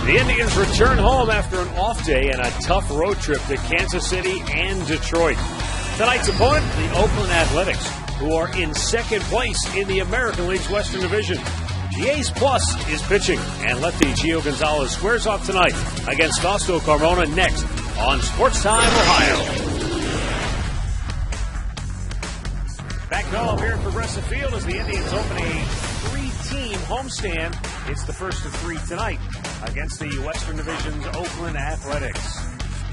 The Indians return home after an off day and a tough road trip to Kansas City and Detroit. Tonight's opponent, the Oakland Athletics, who are in second place in the American League's Western Division. The A's Plus is pitching, and lefty Gio Gonzalez squares off tonight against Fausto Carmona next on Sports Time Ohio. Back home here at Progressive Field as the Indians open a three-team homestand. It's the first of three tonight against the Western Division's Oakland Athletics.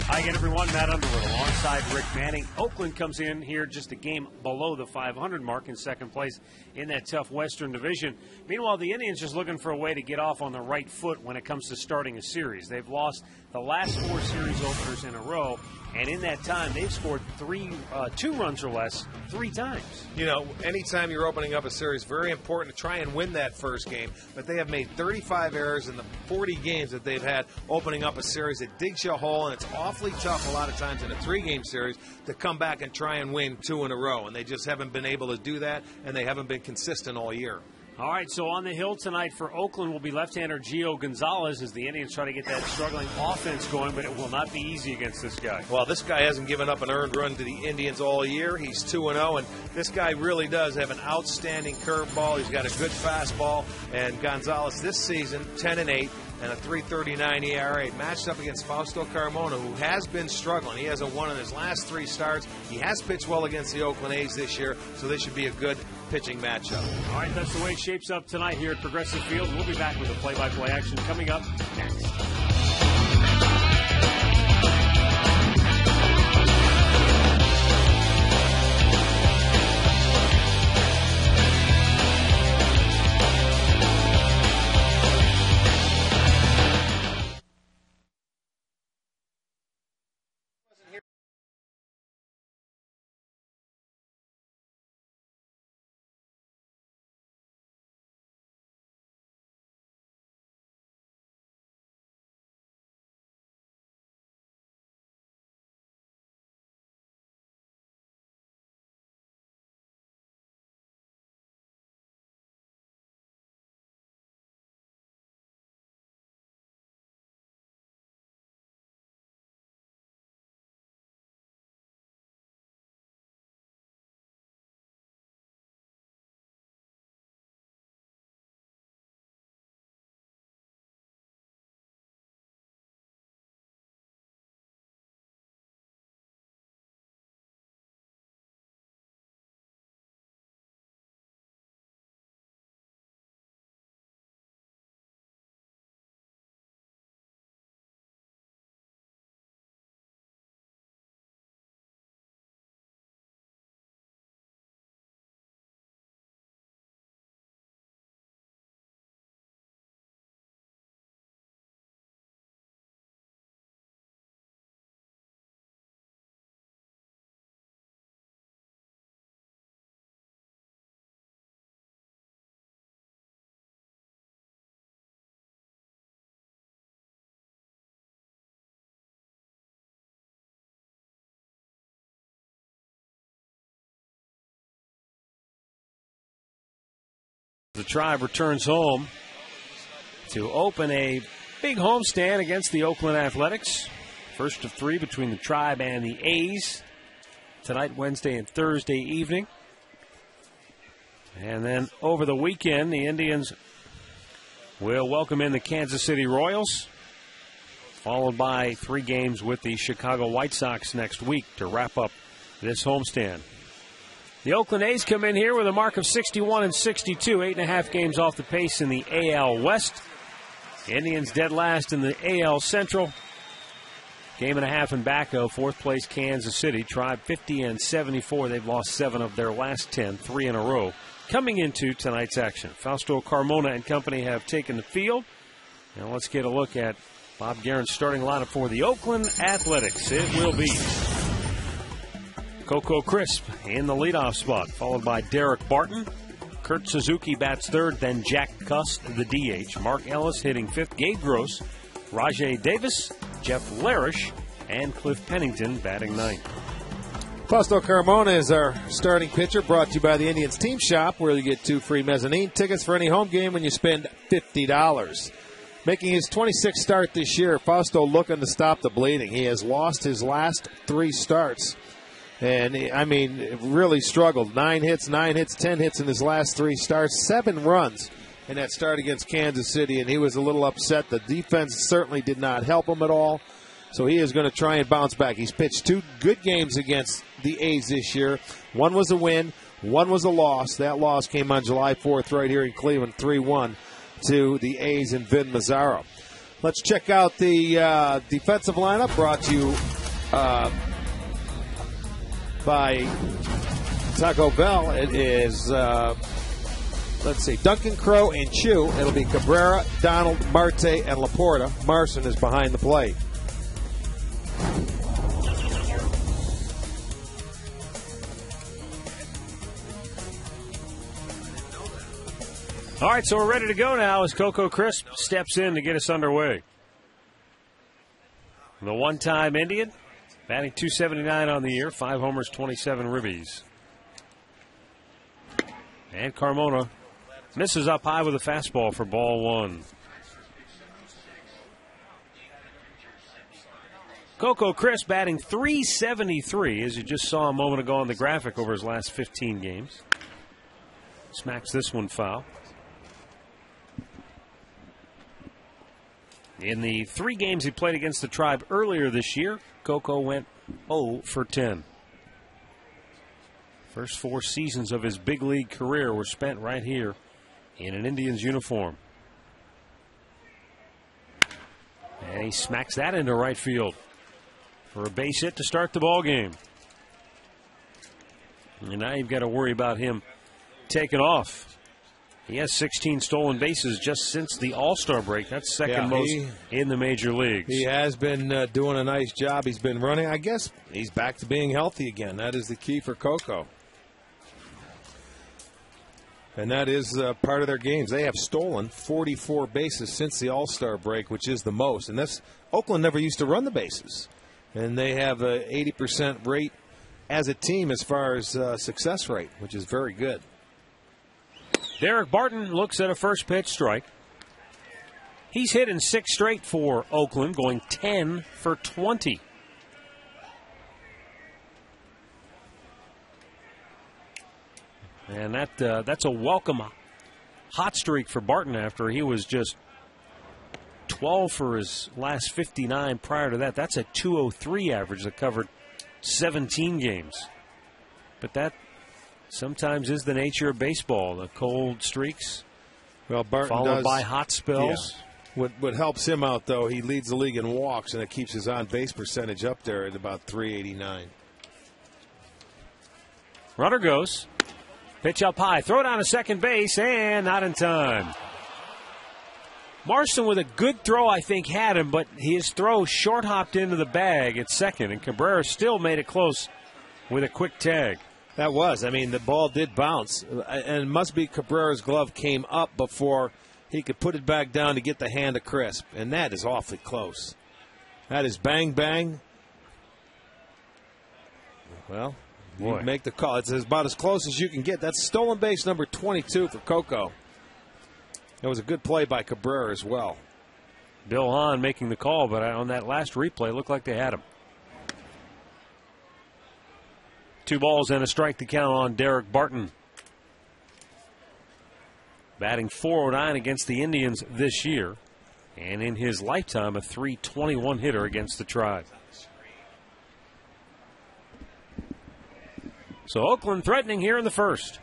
Hi again, everyone. Matt Underwood alongside Rick Manning. Oakland comes in here just a game below the 500 mark in second place in that tough Western Division. Meanwhile, the Indians just looking for a way to get off on the right foot when it comes to starting a series. They've lost the last four series openers in a row, and in that time, they've scored 2 runs or less 3 times. You know, anytime you're opening up a series, very important to try and win that first game. But they have made 35 errors in the 40 games that they've had opening up a series. It digs you a hole, and it's awfully tough a lot of times in a 3-game series to come back and try and win 2 in a row. And they just haven't been able to do that, and they haven't been consistent all year. All right, so on the hill tonight for Oakland will be left-hander Gio Gonzalez as the Indians try to get that struggling offense going, but it will not be easy against this guy. Well, this guy hasn't given up an earned run to the Indians all year. He's 2-0, and this guy really does have an outstanding curveball. He's got a good fastball, and Gonzalez this season, 10-8. And a 3.39 ERA matched up against Fausto Carmona, who has been struggling. He hasn't won in his last 3 starts. He has pitched well against the Oakland A's this year, so this should be a good pitching matchup. All right, that's the way it shapes up tonight here at Progressive Field. We'll be back with the play-by-play action coming up next. The Tribe returns home to open a big homestand against the Oakland Athletics. First of 3 between the Tribe and the A's. Tonight, Wednesday, and Thursday evening. And then over the weekend, the Indians will welcome in the Kansas City Royals, followed by 3 games with the Chicago White Sox next week to wrap up this homestand. The Oakland A's come in here with a mark of 61-62, 8.5 games off the pace in the AL West. The Indians dead last in the AL Central. Game and a half in back of 4th place Kansas City. Tribe 50-74. They've lost 7 of their last 10, 3 in a row. Coming into tonight's action, Fausto Carmona and company have taken the field. Now let's get a look at Bob Guerin's starting lineup for the Oakland Athletics. It will be Coco Crisp in the leadoff spot, followed by Derek Barton. Kurt Suzuki bats 3rd, then Jack Cust, the DH. Mark Ellis hitting 5th. Gabe Gross, Rajay Davis, Jeff Larish, and Cliff Pennington batting 9th. Fausto Carmona is our starting pitcher, brought to you by the Indians Team Shop, where you get 2 free mezzanine tickets for any home game when you spend $50. Making his 26th start this year, Fausto looking to stop the bleeding. He has lost his last 3 starts. And, I mean, really struggled. 9 hits, 10 hits in his last 3 starts. 7 runs in that start against Kansas City, and he was a little upset. The defense certainly did not help him at all. So he is going to try and bounce back. He's pitched 2 good games against the A's this year. One was a win, one was a loss. That loss came on July 4th right here in Cleveland, 3-1 to the A's and Vin Mazzaro. Let's check out the defensive lineup brought to you by Taco Bell. It is, let's see, Duncan, Crow, and Chu. It'll be Cabrera, Donald, Marte, and Laporta. Marson is behind the plate. All right, so we're ready to go now as Coco Crisp steps in to get us underway. The one-time Indian, batting .279 on the year, 5 homers, 27 ribbies. And Carmona misses up high with a fastball for ball 1. Coco Crisp batting .373, as you just saw a moment ago on the graphic, over his last 15 games. Smacks this one foul. In the 3 games he played against the Tribe earlier this year, Coco went 0 for 10. First 4 seasons of his big league career were spent right here in an Indians uniform. And he smacks that into right field for a base hit to start the ball game. And now you've got to worry about him taking off. He has 16 stolen bases just since the All-Star break. That's second most in the major leagues. He has been doing a nice job. He's been running. I guess he's back to being healthy again. That is the key for Coco. And that is part of their games. They have stolen 44 bases since the All-Star break, which is the most. And that's Oakland never used to run the bases. And they have an 80% rate as a team as far as success rate, which is very good. Derek Barton looks at a first pitch strike. He's hit in 6 straight for Oakland, going 10 for 20. And that's a welcome hot streak for Barton after he was just 12 for his last 59 prior to that. That's a .203 average that covered 17 games. But that sometimes is the nature of baseball. The cold streaks, well, Barton followed by hot spells. Yeah. What helps him out, though, he leads the league in walks, and it keeps his on-base percentage up there at about .389. Runner goes. Pitch up high. Throw down to second base, and not in time. Marson with a good throw, I think, had him, but his throw short-hopped into the bag at second, and Cabrera still made it close with a quick tag. That was. I mean, the ball did bounce. And it must be Cabrera's glove came up before he could put it back down to get the hand of Crisp. And that is awfully close. That is bang, bang. Well, you make the call. It's about as close as you can get. That's stolen base number 22 for Coco. It was a good play by Cabrera as well. Bill Hahn making the call, but on that last replay, it looked like they had him. 2 balls and a strike to count on Derek Barton. Batting .409 against the Indians this year, and in his lifetime a .321 hitter against the Tribe. So Oakland threatening here in the first.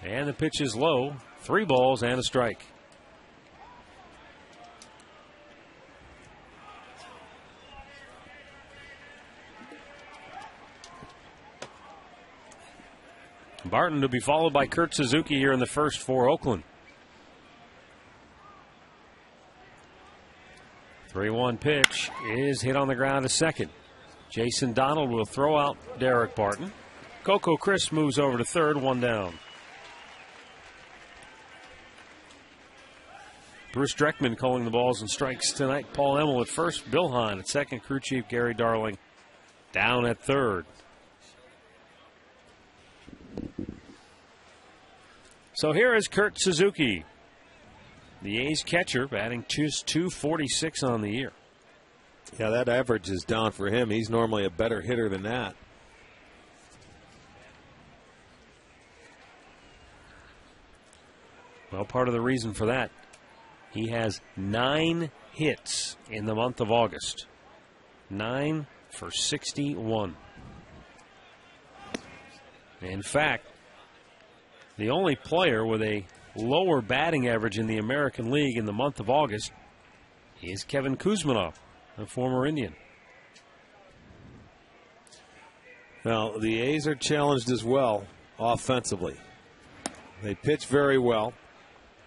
And the pitch is low. 3 balls and a strike. Barton to be followed by Kurt Suzuki here in the first for Oakland. 3-1 pitch is hit on the ground to second. Jason Donald will throw out Derek Barton. Coco Crisp moves over to third, 1 down. Bruce Dreckman calling the balls and strikes tonight. Paul Emmel at first, Bill Hahn at second, crew chief Gary Darling down at third. So here is Kurt Suzuki. The A's catcher batting just 246 on the year. Yeah, that average is down for him. He's normally a better hitter than that. Well, part of the reason for that, he has 9 hits in the month of August. 9 for 61. In fact, the only player with a lower batting average in the American League in the month of August is Kevin Kuzminov, a former Indian. Now, the A's are challenged as well offensively. They pitch very well.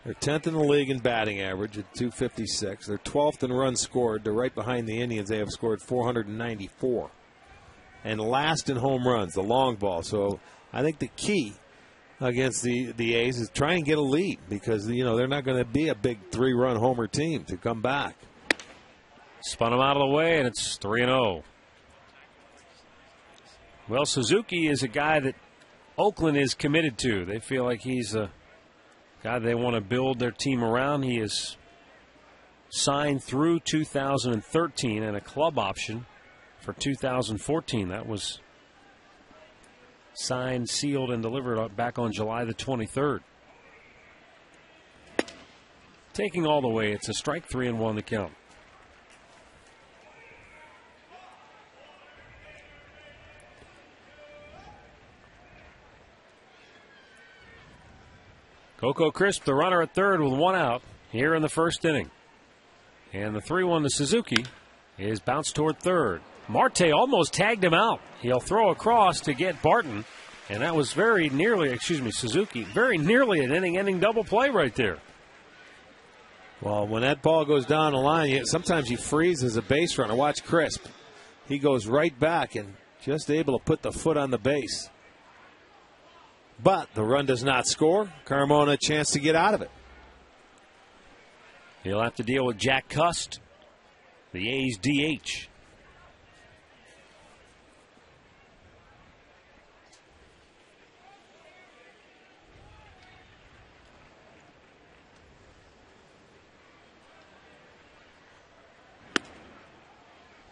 They're 10th in the league in batting average at 256. They're 12th in runs scored. They're right behind the Indians. They have scored 494. And last in home runs, the long ball. So I think the key against the A's is try and get a lead because, they're not going to be a big 3-run homer team to come back. Spun him out of the way, and it's 3-0. Well, Suzuki is a guy that Oakland is committed to. They feel like he's a guy they want to build their team around. He is signed through 2013 and a club option for 2014. That was signed, sealed, and delivered back on July the 23rd. Taking all the way, it's a strike, 3-1 to count. Coco Crisp, the runner at third with 1 out here in the first inning. And the 3-1 to Suzuki is bounced toward third. Marte almost tagged him out. He'll throw across to get Barton. And that was Suzuki, very nearly an inning-ending double play right there. Well, when that ball goes down the line, sometimes he freezes a base runner. Watch Crisp. He goes right back and just able to put the foot on the base. But the run does not score. Carmona a chance to get out of it. He'll have to deal with Jack Cust, the A's DH.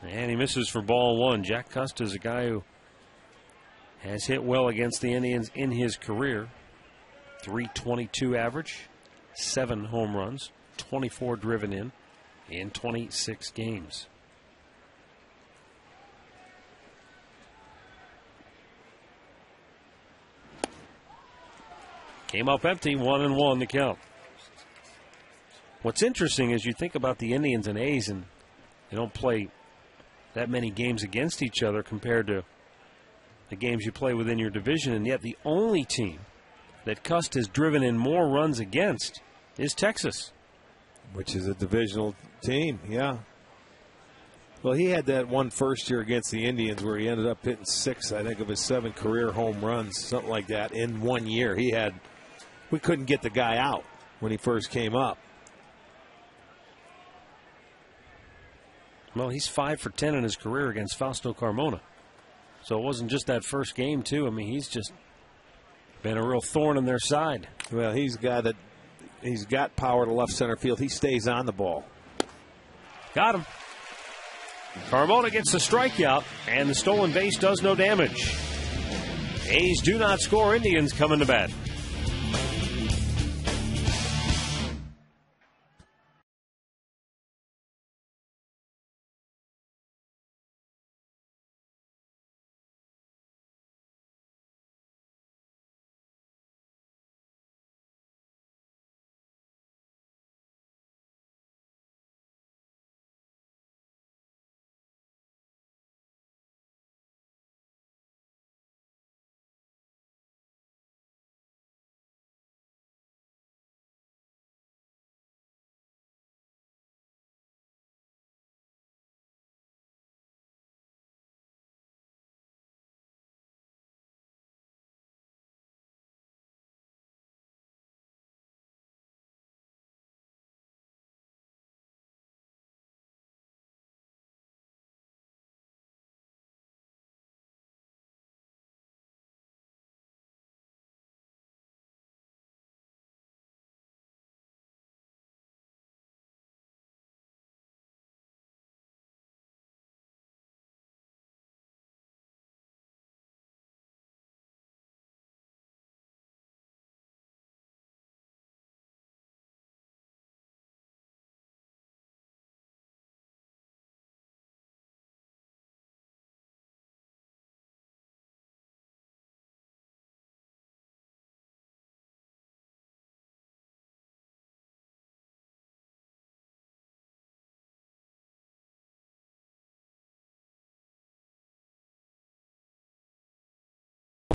And he misses for ball 1. Jack Cust is a guy who has hit well against the Indians in his career. .322 average, 7 home runs, 24 driven in 26 games. Came up empty, 1-1 to count. What's interesting is you think about the Indians and A's, and they don't play that many games against each other compared to the games you play within your division, and yet the only team that Cust has driven in more runs against is Texas. Which is a divisional team, yeah. Well, he had that one first year against the Indians where he ended up hitting 6, I think, of his 7 career home runs, something like that, in 1 year. We couldn't get the guy out when he first came up. Well, he's 5 for 10 in his career against Fausto Carmona. So it wasn't just that first game, too. I mean, he's just been a real thorn in their side. Well, he's got power to left center field. He stays on the ball. Got him. Carmona gets the strikeout, and the stolen base does no damage. A's do not score. Indians coming to bat.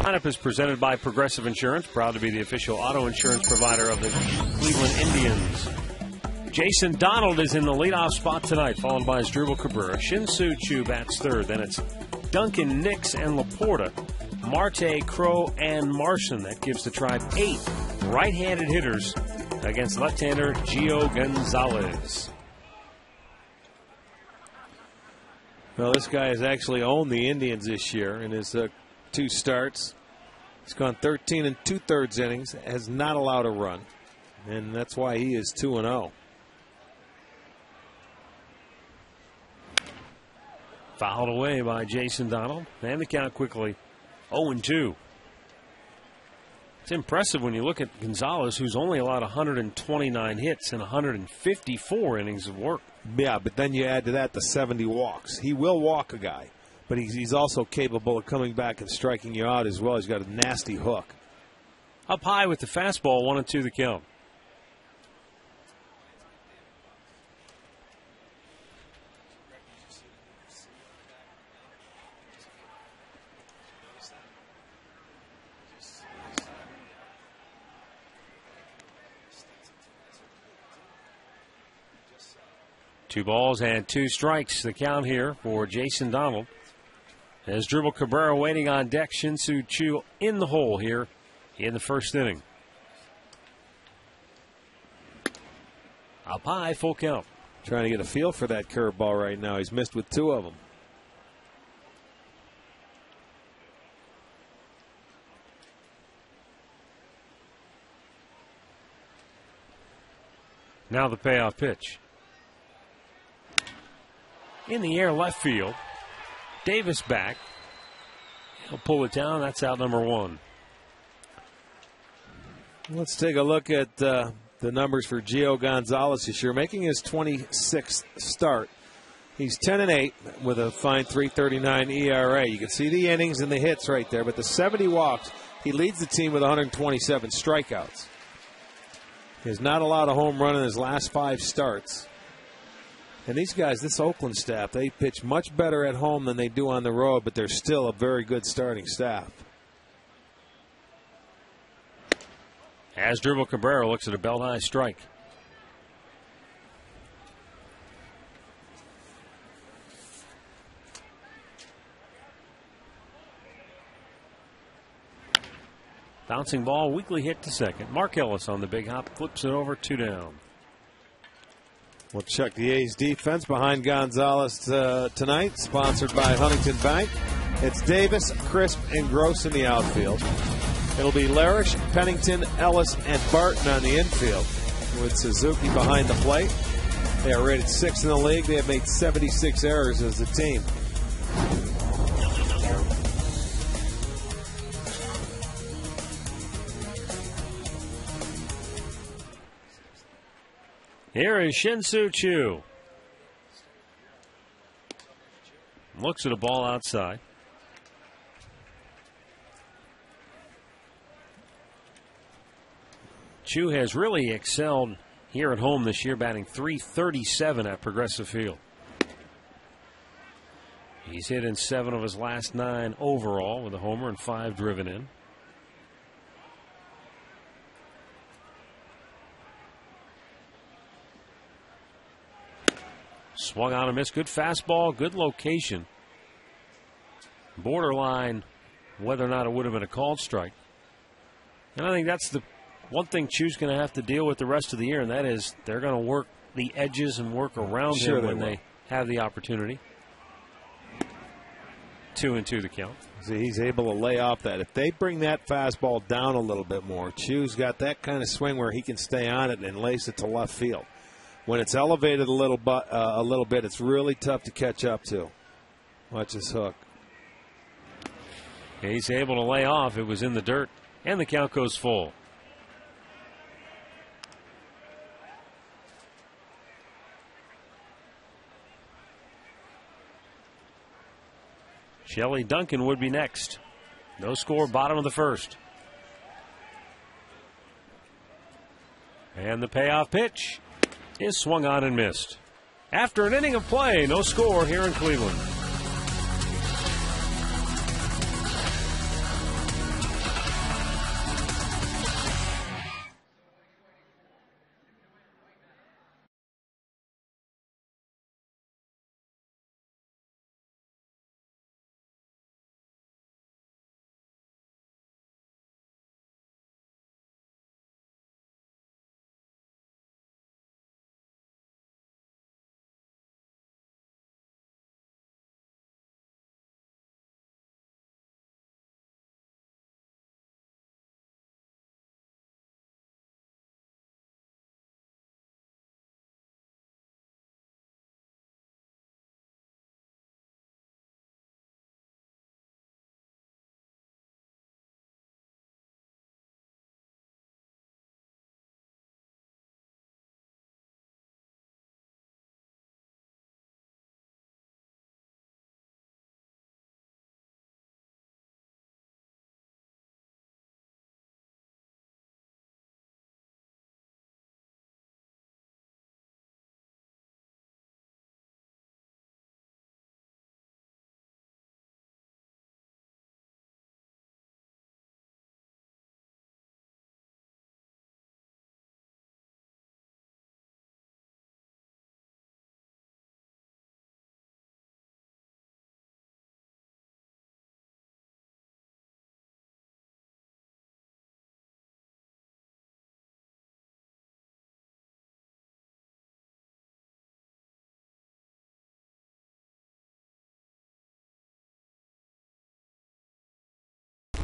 Lineup is presented by Progressive Insurance, proud to be the official auto insurance provider of the Cleveland Indians. Jason Donald is in the leadoff spot tonight, followed by Asdrubal Cabrera. Shin-Soo Choo bats third. Then it's Duncan, Nix, and Laporta. Marte, Crow, and Marson. That gives the Tribe 8 right-handed hitters against left-hander Gio Gonzalez. Well, this guy has actually owned the Indians this year in his 2 starts. He's gone 13 and 2/3 innings, has not allowed a run, and that's why he is 2-0. Fouled away by Jason Donald, and the count quickly 0-2. It's impressive when you look at Gonzalez, who's only allowed 129 hits and 154 innings of work. Yeah, but then you add to that the 70 walks. He will walk a guy, but he's also capable of coming back and striking you out as well. He's got a nasty hook. Up high with the fastball, 1-2 the count. Two balls and 2 strikes, the count here for Jason Donald. Asdrubal Cabrera waiting on deck. Shin-Soo Choo in the hole here in the first inning. Up high, full count. Trying to get a feel for that curveball right now. He's missed with 2 of them. Now the payoff pitch. In the air, left field. Davis back. He'll pull it down. That's out number 1. Let's take a look at the numbers for Gio Gonzalez this year, making his 26th start. He's 10-8 with a fine 3.39 ERA. You can see the innings and the hits right there, but the 70 walks, he leads the team with 127 strikeouts. He has not allowed a home run in his last 5 starts. And these guys, this Oakland staff, they pitch much better at home than they do on the road, but they're still a very good starting staff. Asdrubal Cabrera looks at a belt-high strike. Bouncing ball, weakly hit to second. Mark Ellis on the big hop, flips it over, 2 down. We'll check the A's defense behind Gonzalez tonight, sponsored by Huntington Bank. It's Davis, Crisp, and Gross in the outfield. It'll be Larish, Pennington, Ellis, and Barton on the infield, with Suzuki behind the plate. They are rated 6th in the league. They have made 76 errors as a team. Here is Shin-Soo Choo. Looks at a ball outside. Choo has really excelled here at home this year, batting .337 at Progressive Field. He's hit in 7 of his last 9 overall with a homer and 5 driven in. Swung on and missed. Good fastball, good location. Borderline whether or not it would have been a called strike. And I think that's the one thing Choo's going to have to deal with the rest of the year, and that is they're going to work the edges and work around him when they have the opportunity. 2-2 the count. See, he's able to lay off that. If they bring that fastball down a little bit more, Choo's got that kind of swing where he can stay on it and lace it to left field. When it's elevated a little bit, it's really tough to catch up to. Watch his hook. He's able to lay off. It was in the dirt, and the count goes full. Shelley Duncan would be next. No score, bottom of the first. And the payoff pitch is swung on and missed. After an inning of play, no score here in Cleveland.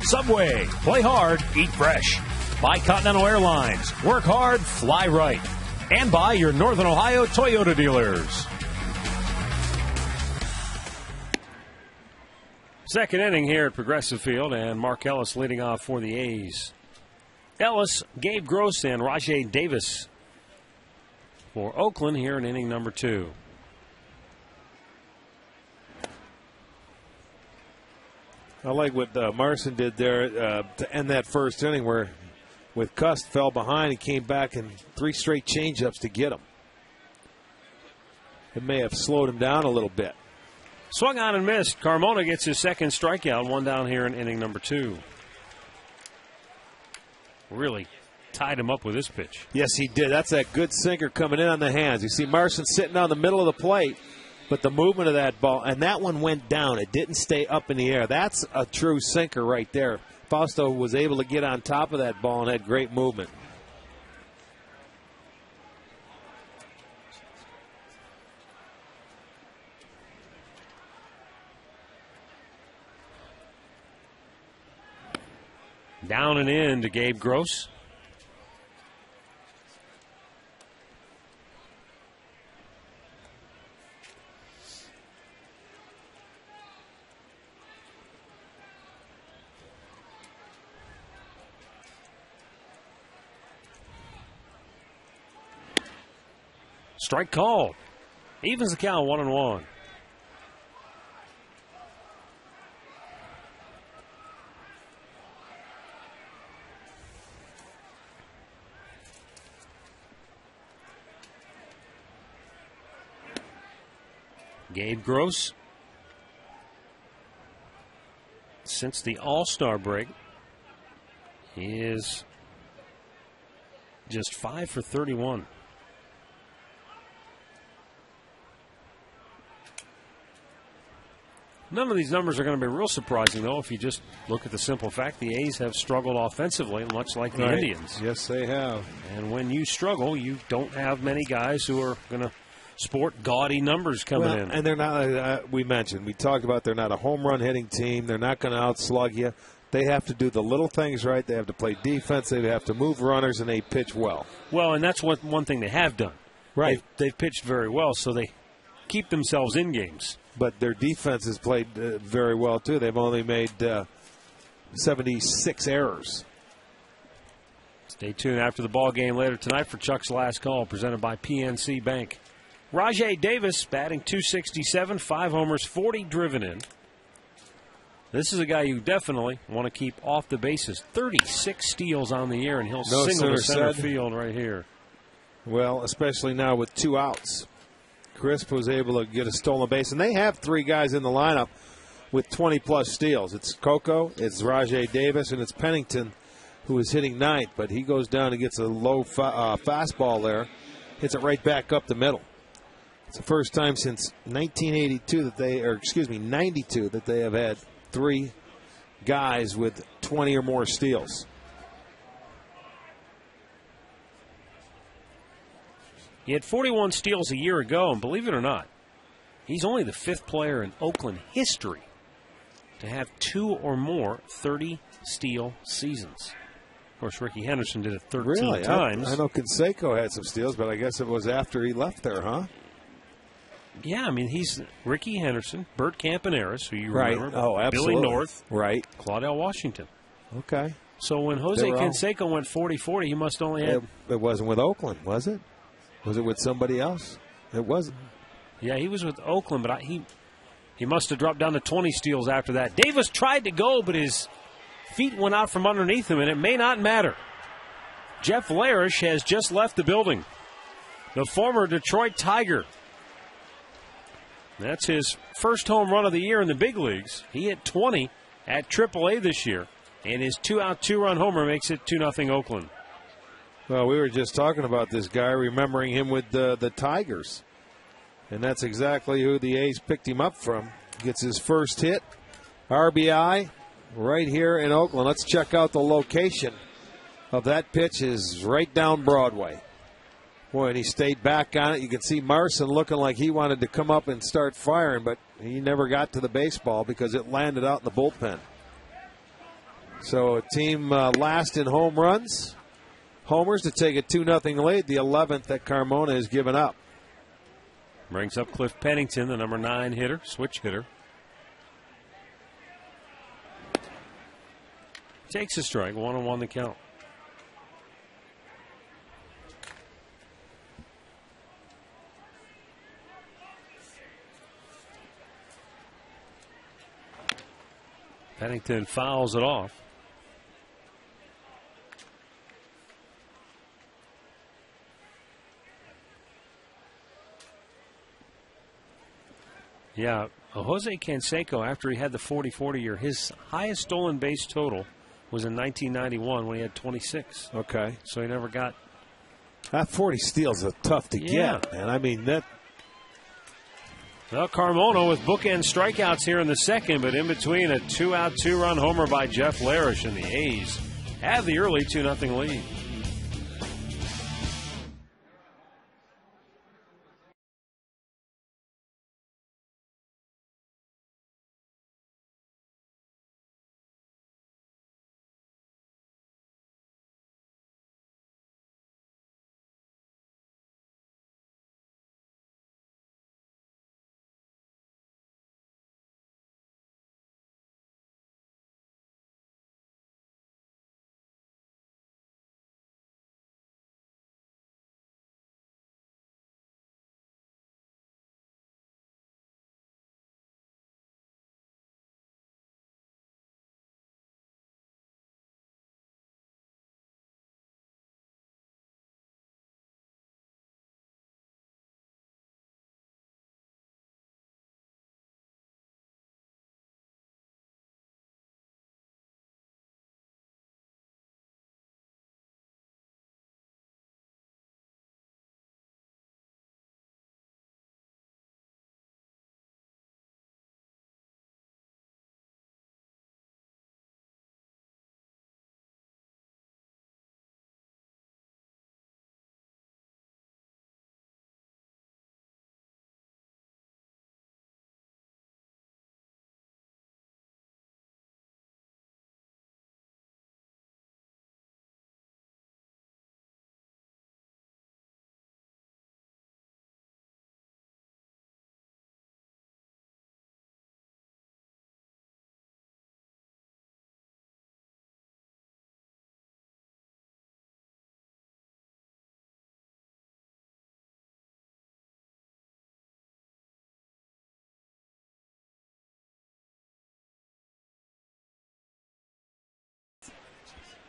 Subway, play hard, eat fresh. By Continental Airlines, work hard, fly right. And by your Northern Ohio Toyota dealers. Second inning here at Progressive Field, and Mark Ellis leading off for the A's. Ellis, Gabe Gross, and Rajay Davis for Oakland here in inning number 2. I like what Marson did there to end that first inning where with Cust fell behind and came back and 3 straight changeups to get him. It may have slowed him down a little bit. Swung on and missed. Carmona gets his second strikeout, 1 down here in inning number 2. Really tied him up with this pitch. Yes, he did. That's that good sinker coming in on the hands. You see Marson sitting on the middle of the plate, but the movement of that ball, and that one went down. It didn't stay up in the air. That's a true sinker right there. Fausto was able to get on top of that ball and had great movement. Down and in to Gabe Gross. Strike called. Evens the count, 1-1. Gabe Gross, since the All-Star break, is just 5 for 31. None of these numbers are going to be real surprising, though, if you just look at the simple fact the A's have struggled offensively, much like the Indians. Yes, they have. And when you struggle, you don't have many guys who are going to sport gaudy numbers coming in. And they're not, we talked about they're not a home run hitting team. They're not going to outslug you. They have to do the little things right. They have to play defense. They have to move runners, and they pitch well. Well, and that's one thing they have done. Right. They've pitched very well, so they keep themselves in games. But their defense has played very well, too. They've only made 76 errors. Stay tuned after the ball game later tonight for Chuck's Last Call, presented by PNC Bank. Rajay Davis batting .267, 5 homers, 40 driven in. This is a guy you definitely want to keep off the bases. 36 steals on the year, and he'll single to center field right here. Well, especially now with 2 outs. Crisp was able to get a stolen base, and they have 3 guys in the lineup with 20-plus steals. It's Coco, it's Rajay Davis, and it's Pennington, who is hitting 9th, but he goes down and gets a low fastball there, hits it right back up the middle. It's the first time since 92 that they have had 3 guys with 20 or more steals. He had 41 steals a year ago, and believe it or not, he's only the 5th player in Oakland history to have 2 or more 30-steal seasons. Of course, Ricky Henderson did it 13 times. I know Canseco had some steals, but I guess it was after he left there, huh? Yeah, I mean, he's Ricky Henderson, Bert Campaneris, who you remember, absolutely. Billy North, right, Claudel Washington. Okay. So when Jose Canseco went 40-40, he must only have... It wasn't with Oakland, was it? Was it with somebody else? It wasn't. Yeah, he was with Oakland, but he must have dropped down to 20 steals after that. Davis tried to go, but his feet went out from underneath him, and it may not matter. Jeff Larish has just left the building. The former Detroit Tiger. That's his first home run of the year in the big leagues. He hit 20 at AAA this year, and his 2-out, 2-run homer makes it 2-0 Oakland. Well, we were just talking about this guy, remembering him with the Tigers. And that's exactly who the A's picked him up from. Gets his first hit, RBI, right here in Oakland. Let's check out the location of that pitch. Is right down Broadway. Boy, and he stayed back on it. You can see Marson looking like he wanted to come up and start firing, but he never got to the baseball because it landed out in the bullpen. So a team last in home runs. Homers to take a 2-0 lead. The 11th that Carmona has given up. Brings up Cliff Pennington, the number 9 hitter, switch hitter. Takes a strike, 1-1 the count. Pennington fouls it off. Yeah, Jose Canseco, after he had the 40-40 year, his highest stolen base total was in 1991 when he had 26. Okay. So he never got. That 40 steals are tough to get, man. I mean, that. Well, Carmona with bookend strikeouts here in the second, but in between a 2-out, 2-run homer by Jeff Larish, and the A's have the early 2-0 lead.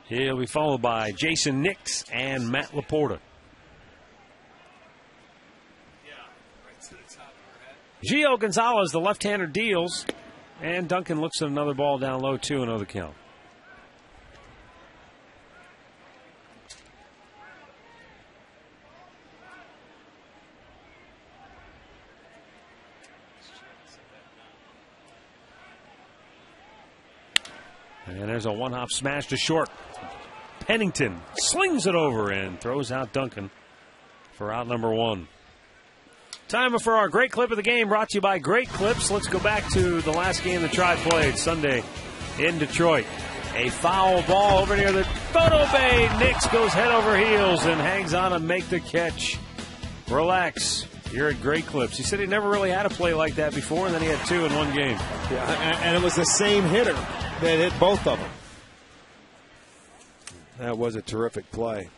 He'll be followed by Jason Nix and Matt Laporta. Gio Gonzalez, the left-hander, deals. And Duncan looks at another ball down low, 2-0 the count. And there's a one-hop smash to short. Pennington slings it over and throws out Duncan for out number 1. Time for our great clip of the game, brought to you by Great Clips. Let's go back to the last game the Tribe played Sunday in Detroit. A foul ball over near the photo bay. Nix goes head over heels and hangs on to make the catch. Relax. You're at Great Clips. He said he never really had a play like that before, and then he had 2 in one game. Yeah, and it was the same hitter that hit both of them. That was a terrific play.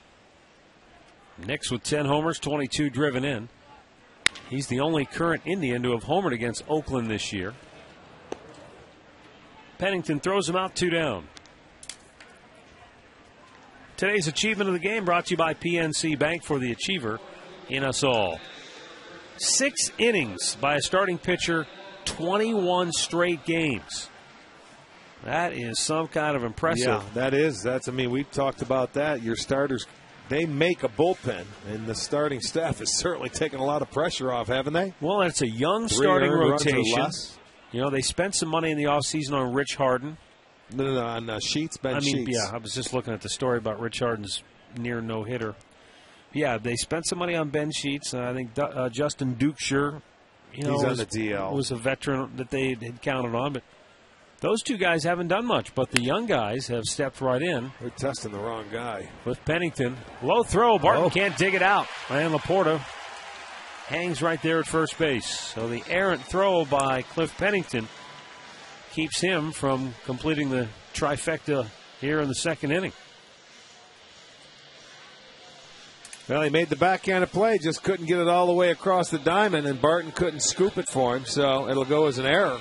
Nix with 10 homers, 22 driven in. He's the only current Indian to have homered against Oakland this year. Pennington throws him out, 2 down. Today's achievement of the game brought to you by PNC Bank, for the achiever in us all. 6 innings by a starting pitcher, 21 straight games. That is some kind of impressive. Yeah, that is. I mean, we've talked about that. Your starters, they make a bullpen, and the starting staff has certainly taken a lot of pressure off, haven't they? Well, it's a young 3 starting rotation. less. You know, they spent some money in the offseason on Rich Harden. No, on Sheets, Ben Sheets. Yeah, I was just looking at the story about Rich Harden's near no-hitter. Yeah, they spent some money on Ben Sheets. I think Justin Dukeshire, he's on the DL. Was a veteran that they had counted on, but Those two guys haven't done much, but the young guys have stepped right in. They're testing the wrong guy. With Pennington. Low throw. Barton can't dig it out. And Laporta hangs right there at first base. So the errant throw by Cliff Pennington keeps him from completing the trifecta here in the second inning. Well, he made the backhand play, just couldn't get it all the way across the diamond, and Barton couldn't scoop it for him, so it'll go as an error.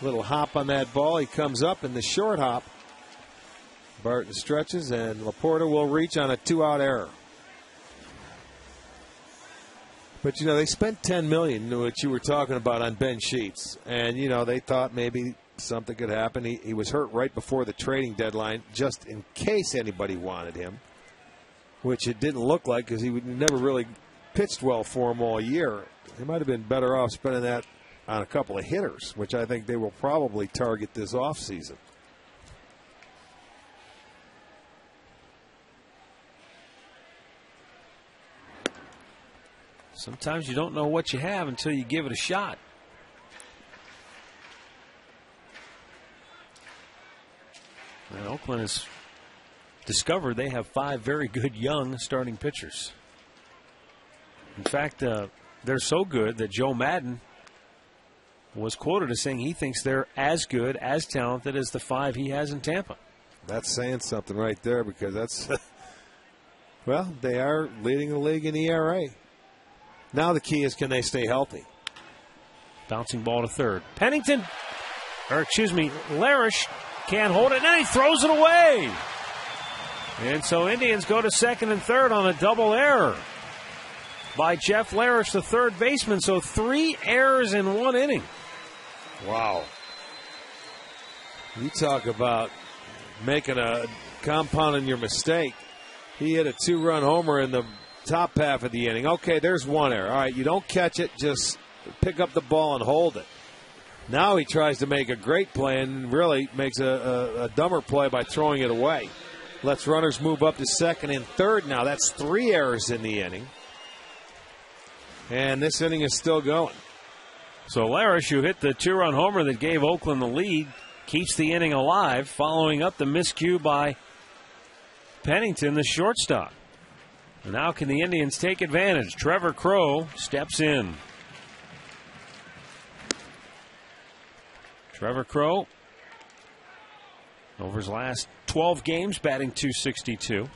Little hop on that ball. He comes up in the short hop. Barton stretches, and Laporta will reach on a 2-out error. But, they spent $10 million, which you were talking about, on Ben Sheets. And, they thought maybe something could happen. He was hurt right before the trading deadline, just in case anybody wanted him, which it didn't look like because he never really pitched well for him all year. He might have been better off spending that on a couple of hitters, which I think they will probably target this offseason. Sometimes you don't know what you have until you give it a shot. And Oakland has discovered they have 5 very good young starting pitchers. In fact, they're so good that Joe Madden was quoted as saying he thinks they're as good, as talented as the 5 he has in Tampa. That's saying something right there, because that's, well, they are leading the league in ERA. Now the key is, can they stay healthy? Bouncing ball to third. Pennington, Larish can't hold it, and then he throws it away. And so Indians go to second and third on a double error by Jeff Larish, the third baseman. So 3 errors in 1 inning. Wow. You talk about compounding your mistake. He hit a 2-run homer in the top half of the inning. Okay, there's 1 error. All right, you don't catch it, just pick up the ball and hold it. Now he tries to make a great play and really makes a dumber play by throwing it away. Lets runners move up to second and third now. That's 3 errors in the inning. And this inning is still going. So Larish, who hit the 2-run homer that gave Oakland the lead, keeps the inning alive, following up the miscue by Pennington, the shortstop. And now can the Indians take advantage? Trevor Crowe steps in. Trevor Crowe, over his last 12 games, batting .262.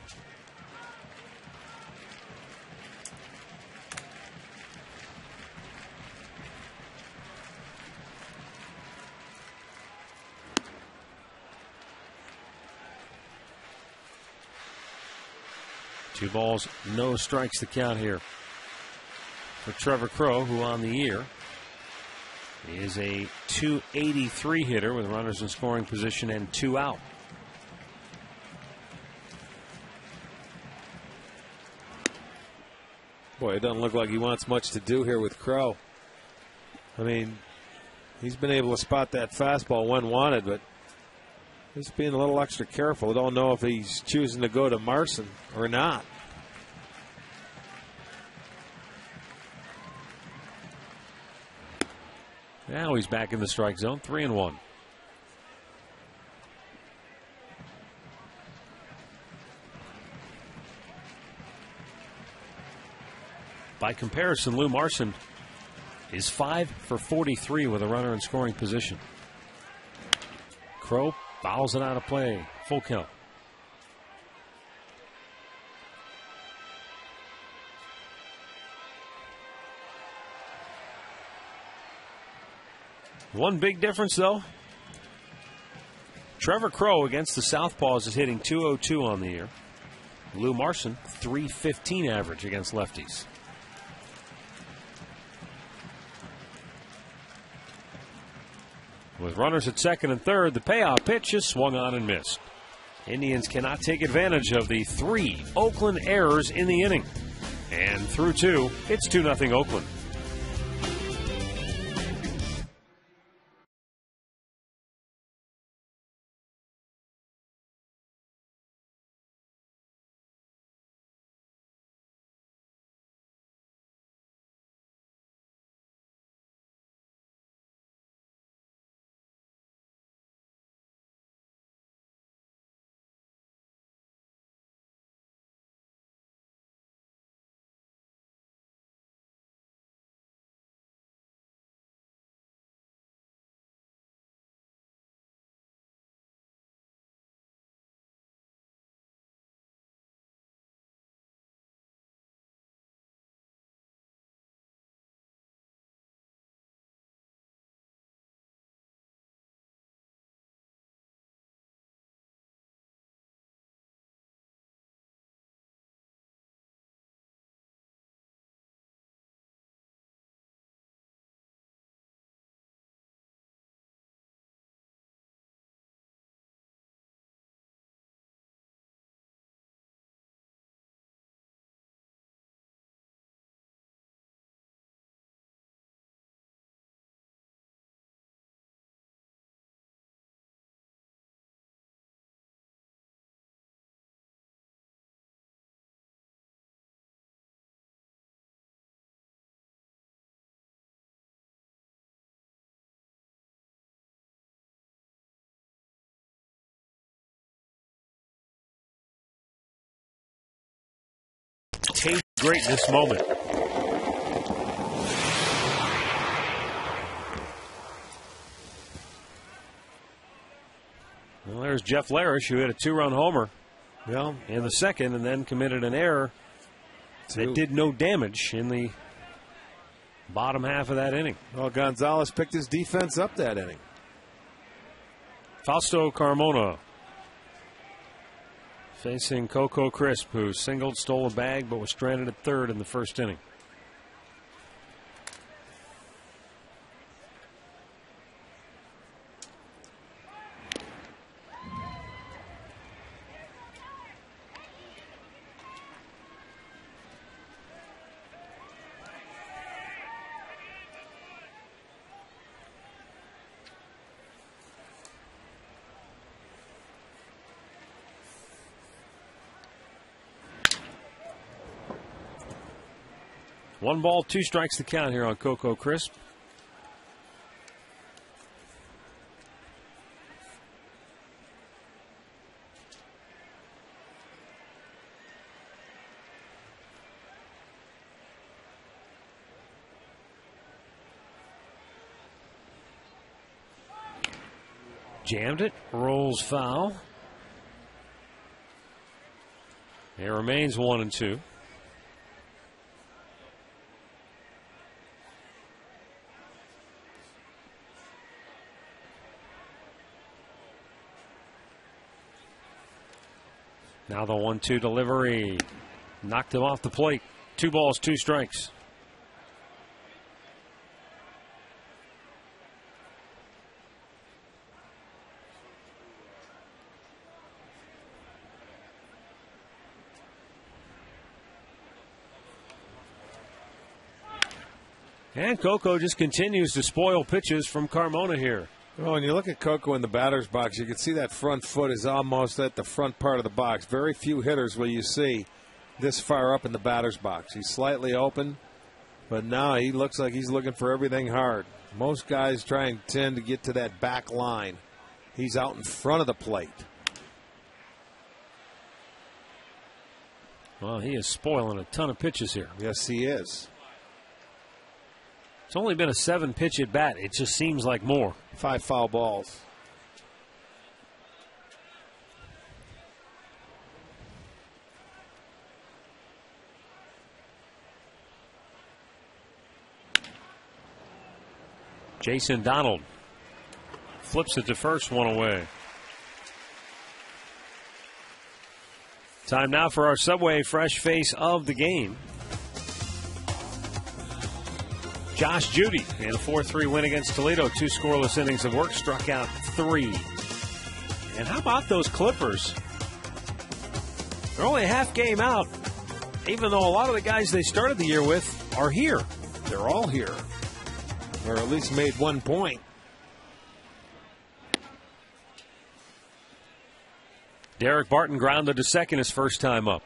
Two balls, no strikes to count here for Trevor Crowe, who on the year is a .283 hitter with runners in scoring position and 2 out. Boy, it doesn't look like he wants much to do here with Crowe. I mean, he's been able to spot that fastball when wanted, but he's being a little extra careful. I don't know if he's choosing to go to Marson or not. Now he's back in the strike zone, 3-1. By comparison, Lou Marson is 5 for 43 with a runner in scoring position. Crowe fouls it out of play. Full count. One big difference, though. Trevor Crowe against the Southpaws is hitting .202 on the year. Lou Marson, .315 average against lefties. With runners at second and third, the payoff pitch is swung on and missed. Indians cannot take advantage of the 3 Oakland errors in the inning. And through 2, it's 2-0 Oakland. taste greatness moment. Well, there's Jeff Larish, who hit a 2-run homer in the second and then committed an error that did no damage in the bottom half of that inning. Well, Gonzalez picked his defense up that inning. Fausto Carmona facing Coco Crisp, who singled, stole a bag, but was stranded at third in the first inning. One ball, 2 strikes to count here on Coco Crisp. Jammed it, rolls foul. It remains 1-2. Now the 1-2 delivery. Knocked him off the plate. 2 balls, 2 strikes. And Coco just continues to spoil pitches from Carmona here. Well, when you look at Coco in the batter's box, you can see that front foot is almost at the front part of the box. Very few hitters will you see this far up in the batter's box. He's slightly open, but now he looks like he's looking for everything hard. Most guys tend to get to that back line. He's out in front of the plate. Well, he is spoiling a ton of pitches here. Yes, he is. It's only been a 7-pitch at bat. It just seems like more. 5 foul balls. Jason Donald flips it to first, 1 away. Time now for our Subway Fresh Face of the game. Josh Judy in a 4-3 win against Toledo. 2 scoreless innings of work, struck out 3. And how about those Clippers? They're only a half game out, even though a lot of the guys they started the year with are here. They're all here, or at least made 1 point. Derek Barton grounded to second his first time up.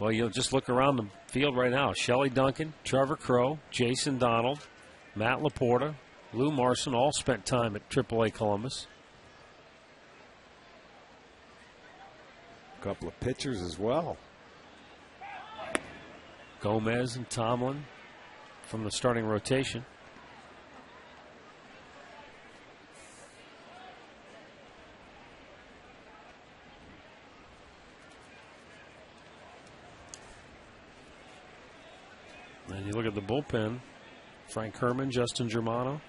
Well, you'll just look around the field right now. Shelley Duncan, Trevor Crow, Jason Donald, Matt Laporta, Lou Marson all spent time at AAA Columbus. A couple of pitchers as well. Gomez and Tomlin from the starting rotation. And you look at the bullpen, Frank Herman, Justin Germano.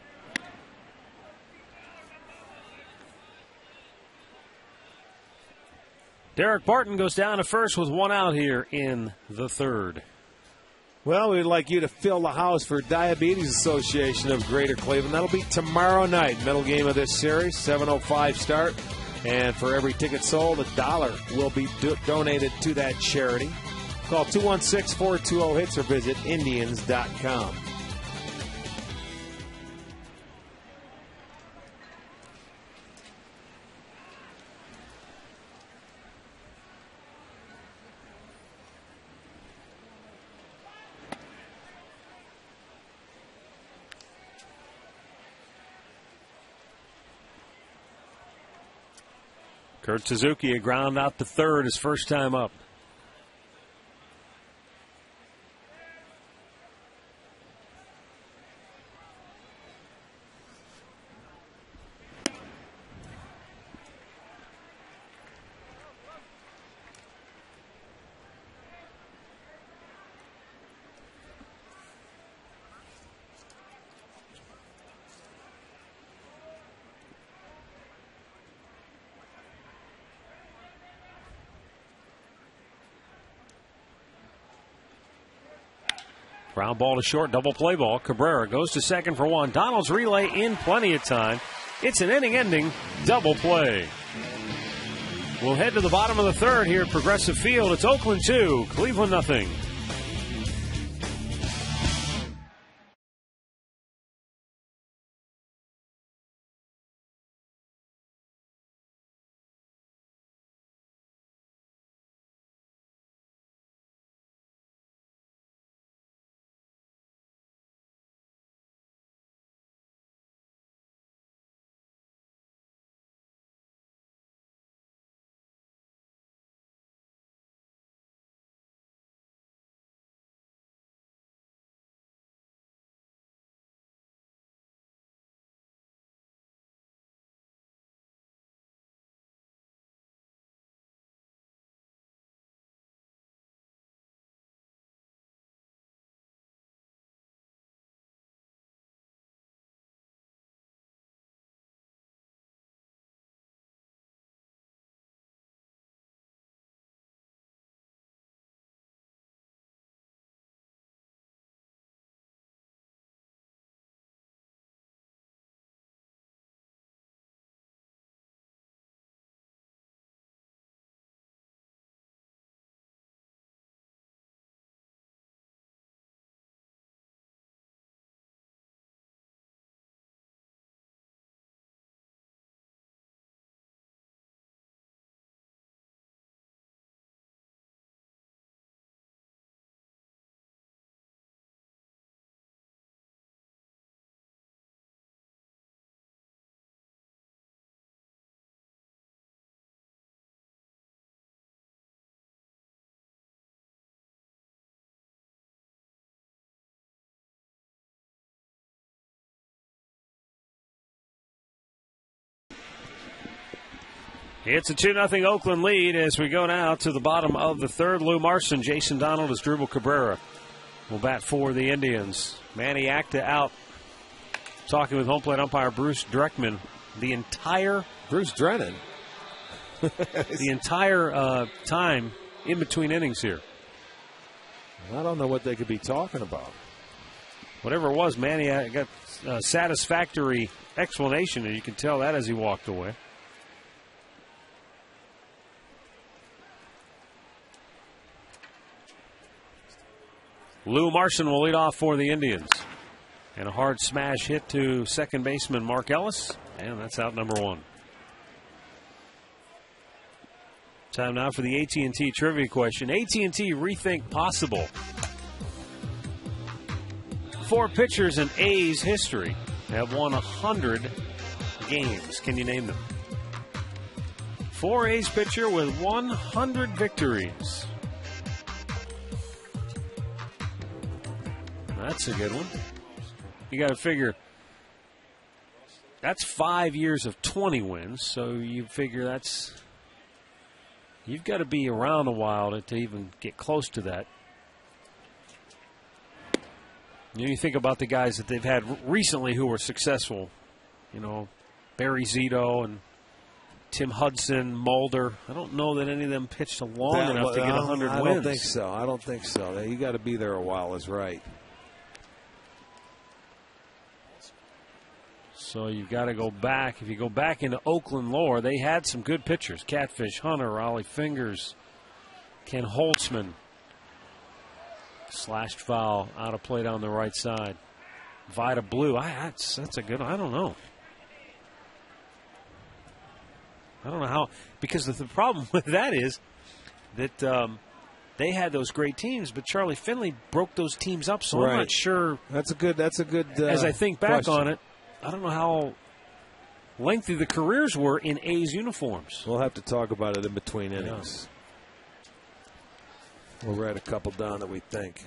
Derek Barton goes down to first with 1 out here in the third. Well, we'd like you to fill the house for Diabetes Association of Greater Cleveland. That'll be tomorrow night, middle game of this series, 7:05 start. And for every ticket sold, $1 will be donated to that charity. Call 216-420-HITS or visit Indians.com. Kurt Suzuki, a ground out to third, his first time up. Ground ball to short, double play ball. Cabrera goes to second for one. Donald's relay in plenty of time. It's an inning-ending double play. We'll head to the bottom of the third here at Progressive Field. It's Oakland 2, Cleveland nothing. It's a 2-0 Oakland lead as we go now to the bottom of the third. Lou Marson, Jason Donald, as Drupal Cabrera will bat for the Indians. Manny Acta out talking with home plate umpire Bruce Dreckman. Bruce Drennan. The entire time in between innings here. I don't know what they could be talking about. Whatever it was, Manny got a satisfactory explanation, and you can tell that as he walked away. Lou Marson will lead off for the Indians. And a hard smash hit to second baseman Mark Ellis. And that's out number one. Time now for the AT&T trivia question. AT&T Rethink Possible. 4 pitchers in A's history have won 100 games. Can you name them? 4 A's pitcher with 100 victories. That's a good one. You got to figure that's 5 years of 20 wins, so you figure you've got to be around a while to even get close to that. You think about the guys that they've had recently who were successful. You know, Barry Zito and Tim Hudson, Mulder. I don't know that any of them pitched long enough to get 100 wins. I don't think so. You got to be there a while is right. So you've got to go back. If you go back into Oakland lore, they had some good pitchers. Catfish Hunter, Raleigh Fingers, Ken Holtzman. Slashed foul out of play down the right side. Vida Blue. That's a good one. I don't know. I don't know how. Because the problem with that is that they had those great teams, but Charlie Finley broke those teams up. So I'm not sure. That's a good. As I think back on it, I don't know lengthy the careers were in A's uniforms. We'll have to talk about it in between innings. We'll write a couple down that we think.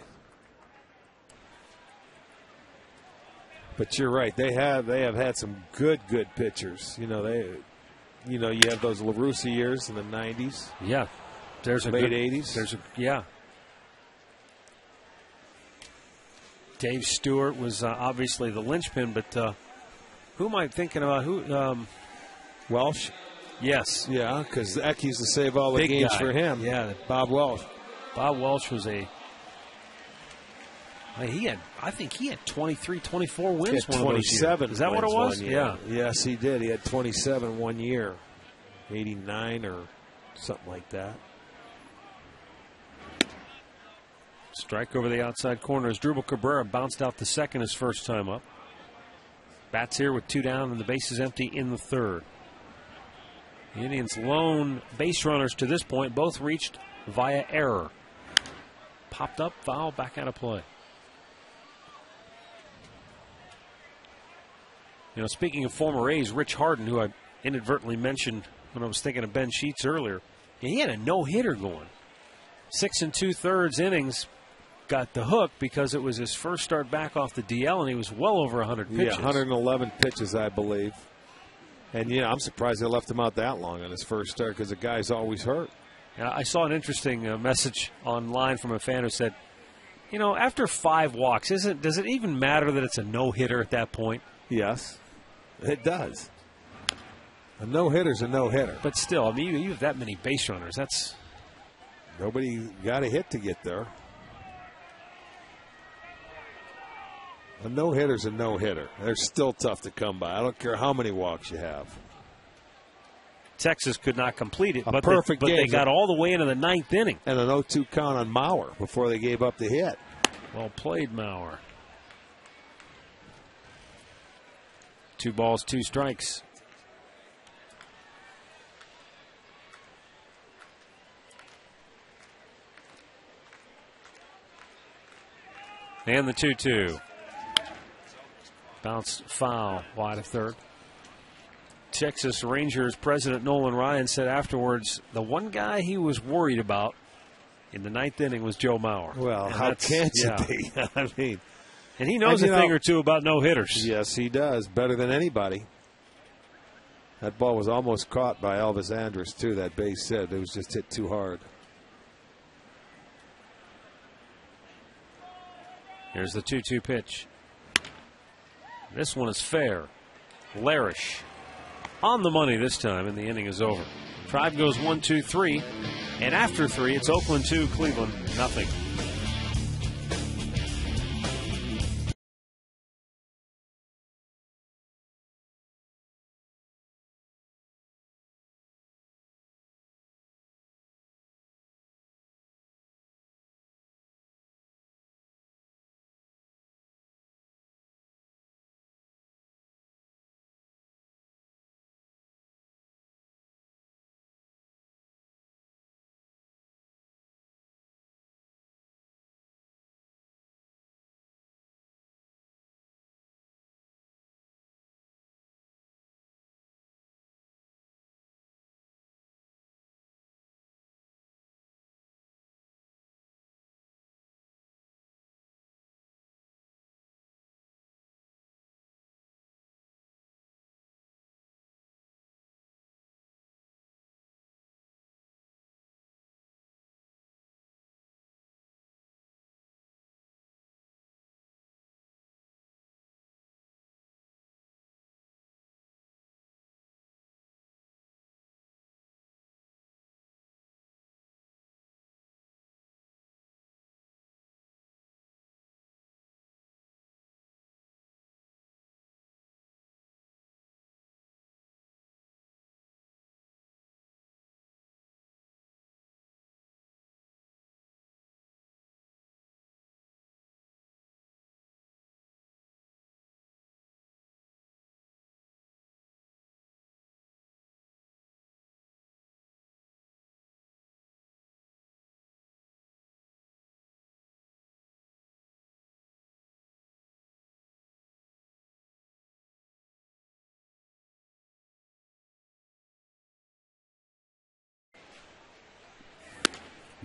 But you're right. They have had some good pitchers. You have those La Russa years in the 90s. Yeah. There's a late good, 80s. Yeah. Dave Stewart was obviously the linchpin, but who am I thinking about? Welsh? Yes. Yeah, because Eck used to save all the Big games guy. for him. Yeah. Bob Welsh. Bob Welsh was I think he had 23, 24 wins. He had one 27. Is that what it was? Yeah. Yes, he did. He had 27 one year. 89 or something like that. Strike over the outside corner as Drupal Cabrera bounced out the second his first time up. Bats here with 2 down and the base is empty in the third. The Indians' lone base runners to this point both reached via error. Popped up, foul, back out of play. Speaking of former A's, Rich Harden, who I inadvertently mentioned when I was thinking of Ben Sheets earlier, he had a no-hitter going. 6 2/3 innings, got the hook because it was his first start back off the DL, and he was well over 100 pitches. Yeah, 111 pitches, I believe. And, I'm surprised they left him out that long on his first start because the guy's always hurt. I saw an interesting message online from a fan who said, after 5 walks, does it even matter that it's a no-hitter at that point? Yes, it does. A no-hitter's a no-hitter. But still, you have that many base runners. That's... Nobody got a hit to get there. A no-hitter's a no-hitter. They're still tough to come by. I don't care how many walks you have. Texas could not complete it, but perfect game. They got all the way into the 9th inning. And an 0-2 count on Mauer before they gave up the hit. Well played, Mauer. 2 balls, 2 strikes. And the 2-2. Bounce foul, wide of third. Texas Rangers president Nolan Ryan said afterwards the one guy he was worried about in the 9th inning was Joe Mauer. Well, and how can't you be? I mean, and he knows a thing or two about no-hitters. Yes, he does. Better than anybody. That ball was almost caught by Elvis Andrus, too, that base hit. It was just hit too hard. Here's the 2-2 pitch. This one is fair. Larish on the money this time, and the inning is over. Tribe goes 1, 2, 3, and after 3, it's Oakland 2, Cleveland nothing.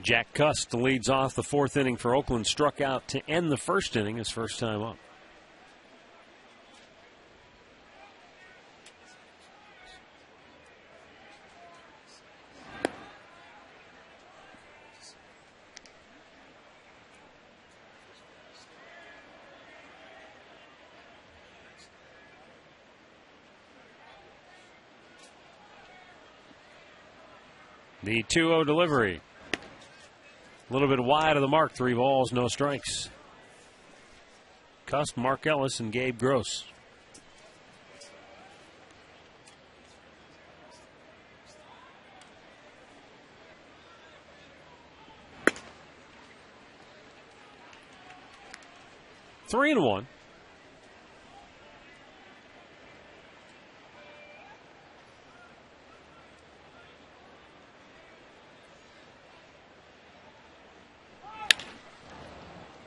Jack Cust leads off the fourth inning for Oakland. Struck out to end the first inning, his first time up. The 2-0 delivery. A little bit wide of the mark. 3 balls, no strikes. Cust, Mark Ellis, and Gabe Gross. Three and one.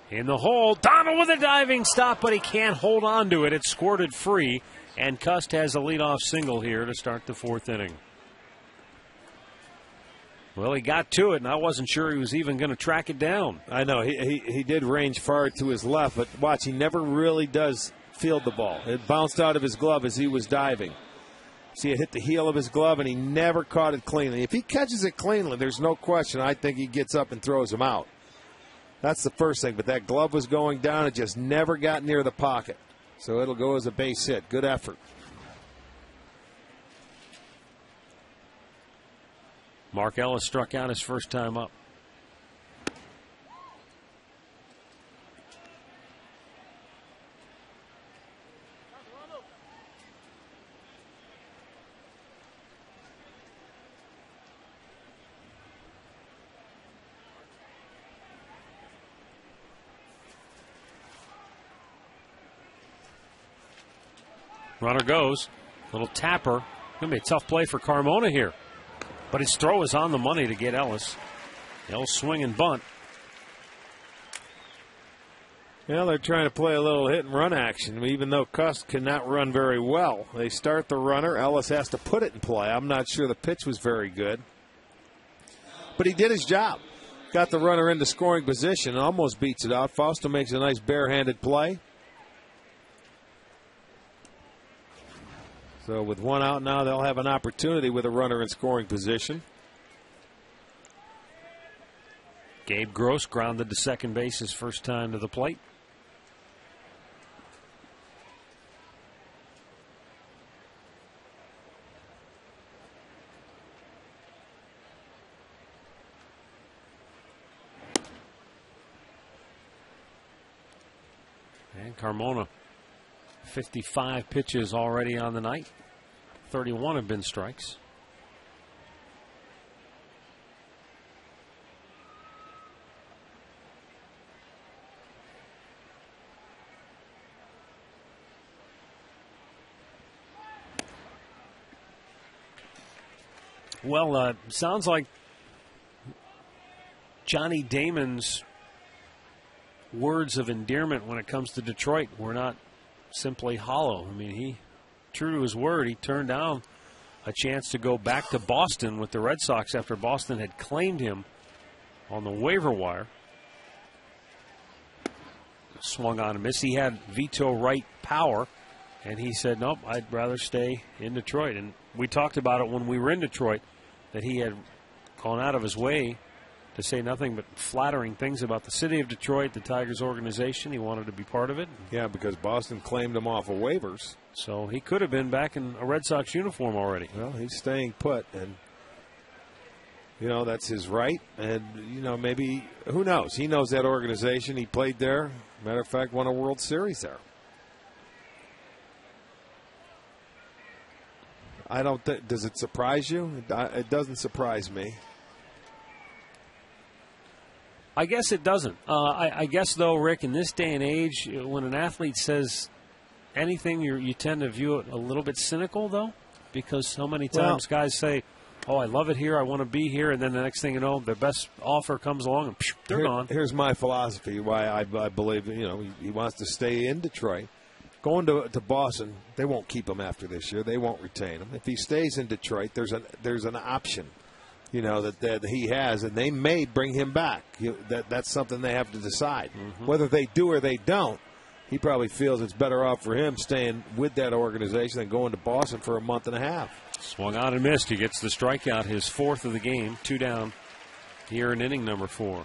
In the hole, Donald with a diving stop, but he can't hold on to it. It's squirted free, and Cust has a leadoff single here to start the fourth inning. Well, he got to it, and I wasn't sure he was even going to track it down. I know. He did range far to his left, but watch, he never really does field the ball. It bounced out of his glove as he was diving. See, it hit the heel of his glove, and he never caught it cleanly. If he catches it cleanly, there's no question. I think he gets up and throws him out. That's the first thing, but that glove was going down. It just never got near the pocket. So it'll go as a base hit. Good effort. Mark Ellis struck out his first time up. Runner goes. Little tapper. Going to be a tough play for Carmona here. But his throw is on the money to get Ellis. He'll swing and bunt. Well, they're trying to play a little hit and run action, even though Cust cannot run very well. They start the runner. Ellis has to put it in play. I'm not sure the pitch was very good. But he did his job. Got the runner into scoring position and almost beats it out. Fausto makes a nice barehanded play. So with one out now, they'll have an opportunity with a runner in scoring position. Gabe Gross grounded to second base his first time to the plate. And Carmona, 55 pitches already on the night. 31 have been strikes. Well, sounds like Johnny Damon's words of endearment when it comes to Detroit were not simply hollow. I mean, he, true to his word, he turned down a chance to go back to Boston with the Red Sox after Boston had claimed him on the waiver wire. Swung on a miss. He had veto right power, and he said, nope, I'd rather stay in Detroit. And we talked about it when we were in Detroit, that he had gone out of his way to say nothing but flattering things about the city of Detroit, the Tigers organization. He wanted to be part of it. Yeah, because Boston claimed him off of waivers. So he could have been back in a Red Sox uniform already. Well, he's staying put, and, you know, that's his right. And, you know, maybe, who knows? He knows that organization. He played there. Matter of fact, won a World Series there. I don't think, does it surprise you? It doesn't surprise me. I guess it doesn't. I guess, though, Rick, in this day and age, when an athlete says anything, you tend to view it a little bit cynical, though, because so many times guys say, oh, I love it here, I want to be here, and then the next thing you know, their best offer comes along, and they're gone. Here's my philosophy, why I believe, you know, he wants to stay in Detroit. Going to Boston, they won't keep him after this year. They won't retain him. If he stays in Detroit, there's an option. you know, that he has, and they may bring him back. That's something they have to decide. Whether they do or they don't, he probably feels it's better off for him staying with that organization than going to Boston for a month and a half. Swung out and missed. He gets the strikeout, his 4th of the game, 2 down here in inning number 4.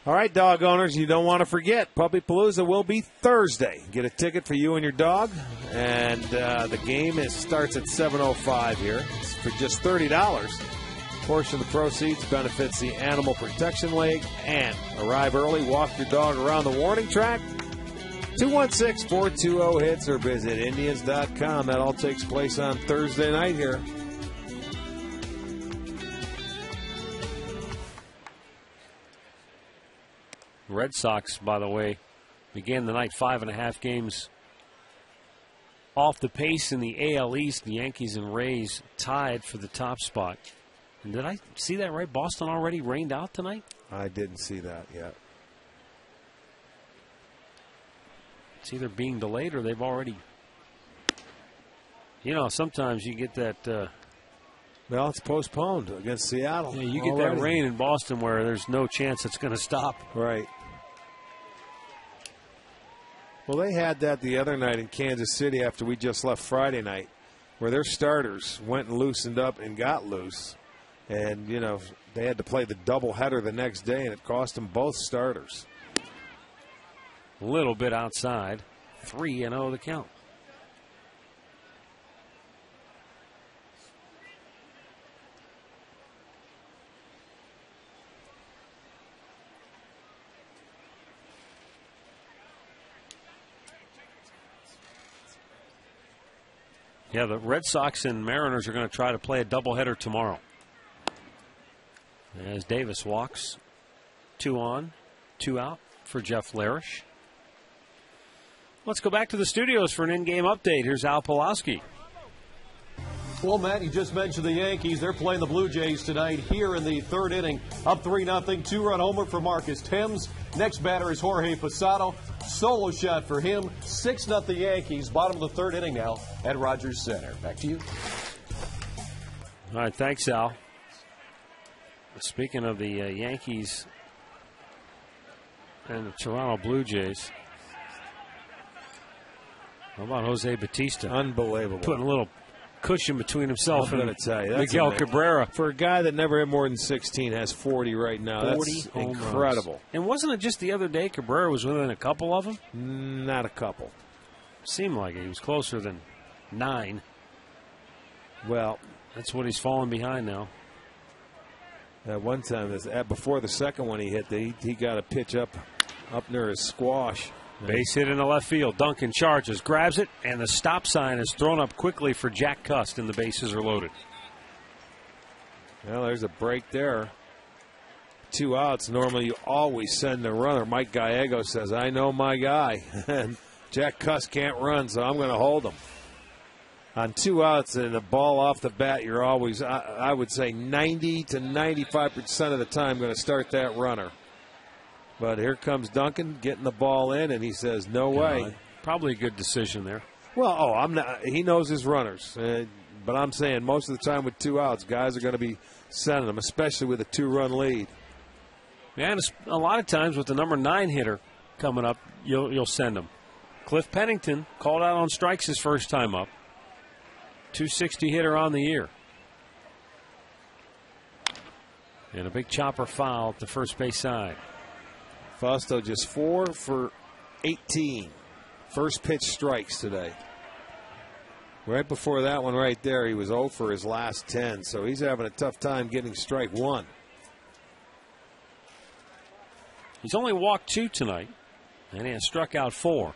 All right, dog owners, you don't want to forget, Puppy Palooza will be Thursday. Get a ticket for you and your dog, and the game starts at 7:05 here. It's for just $30. A portion of the proceeds benefits the Animal Protection League. And arrive early, walk your dog around the warning track. 216-420-HITS or visit Indians.com. That all takes place on Thursday night here. Red Sox, by the way, began the night 5.5 games off the pace in the AL East. The Yankees and Rays tied for the top spot. And did I see that right? Boston already rained out tonight? I didn't see that yet. It's either being delayed or they've already. You know, sometimes you get that. Well, it's postponed against Seattle. Yeah, you get that rain in Boston where there's no chance it's going to stop. Right. Well, they had that the other night in Kansas City after we just left Friday night, where their starters went and loosened up and got loose. And, you know, they had to play the doubleheader the next day, and it cost them both starters. A little bit outside. 3-0 the count. Yeah, the Red Sox and Mariners are going to try to play a doubleheader tomorrow. As Davis walks, 2 on, 2 out for Jeff Larish. Let's go back to the studios for an in-game update. Here's Al Pawlowski. Well, Matt, you just mentioned the Yankees. They're playing the Blue Jays tonight here in the 3rd inning. Up 3-0, 2-run homer for Marcus Thames. Next batter is Jorge Posada. Solo shot for him. 6-0 Yankees. Bottom of the 3rd inning now at Rogers Center. Back to you. All right, thanks, Al. Speaking of the Yankees and the Toronto Blue Jays, how about Jose Bautista? Unbelievable. Putting a little cushion between himself and Miguel Cabrera. For a guy that never had more than 16, has 40 right now. 40 That's home incredible. runs. And wasn't it just the other day Cabrera was within a couple of them? Not a couple. Seemed like it. He was closer than 9. Well, that's what he's falling behind now. At one time, before the second one he hit, he got a pitch up near his squash. Base hit in the left field. Duncan charges, grabs it, and the stop sign is thrown up quickly for Jack Cust, and the bases are loaded. Well, there's a break there. 2 outs. Normally, you always send the runner. Mike Gallego says, I know my guy. And Jack Cust can't run, so I'm going to hold him. On 2 outs and a ball off the bat, you're always, I would say, 90 to 95% of the time going to start that runner. But here comes Duncan getting the ball in, and he says, no way. Probably a good decision there. Well, I'm not. He knows his runners. But I'm saying most of the time with 2 outs, guys are going to be sending them, especially with a 2-run lead. Man, a lot of times with the number 9 hitter coming up, you'll send him. Cliff Pennington called out on strikes his first time up. 260 hitter on the year. And a big chopper foul at the first base side. Fausto just 4 for 18. First pitch strikes today. Right before that one right there, he was 0 for his last 10. So he's having a tough time getting strike 1. He's only walked 2 tonight, and he has struck out 4.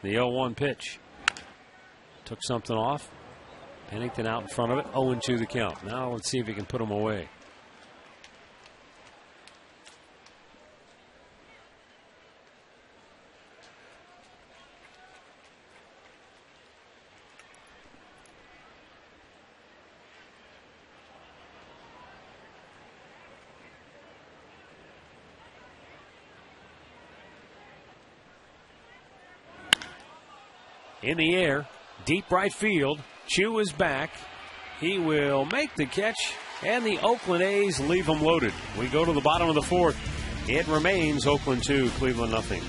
The 0-1 pitch. Took something off. Pennington out in front of it. 0-2 the count. Now let's see if he can put him away. in the air, deep right field. Chu is back. He will make the catch, and the Oakland A's leave him loaded. We go to the bottom of the fourth. It remains Oakland 2, Cleveland nothing.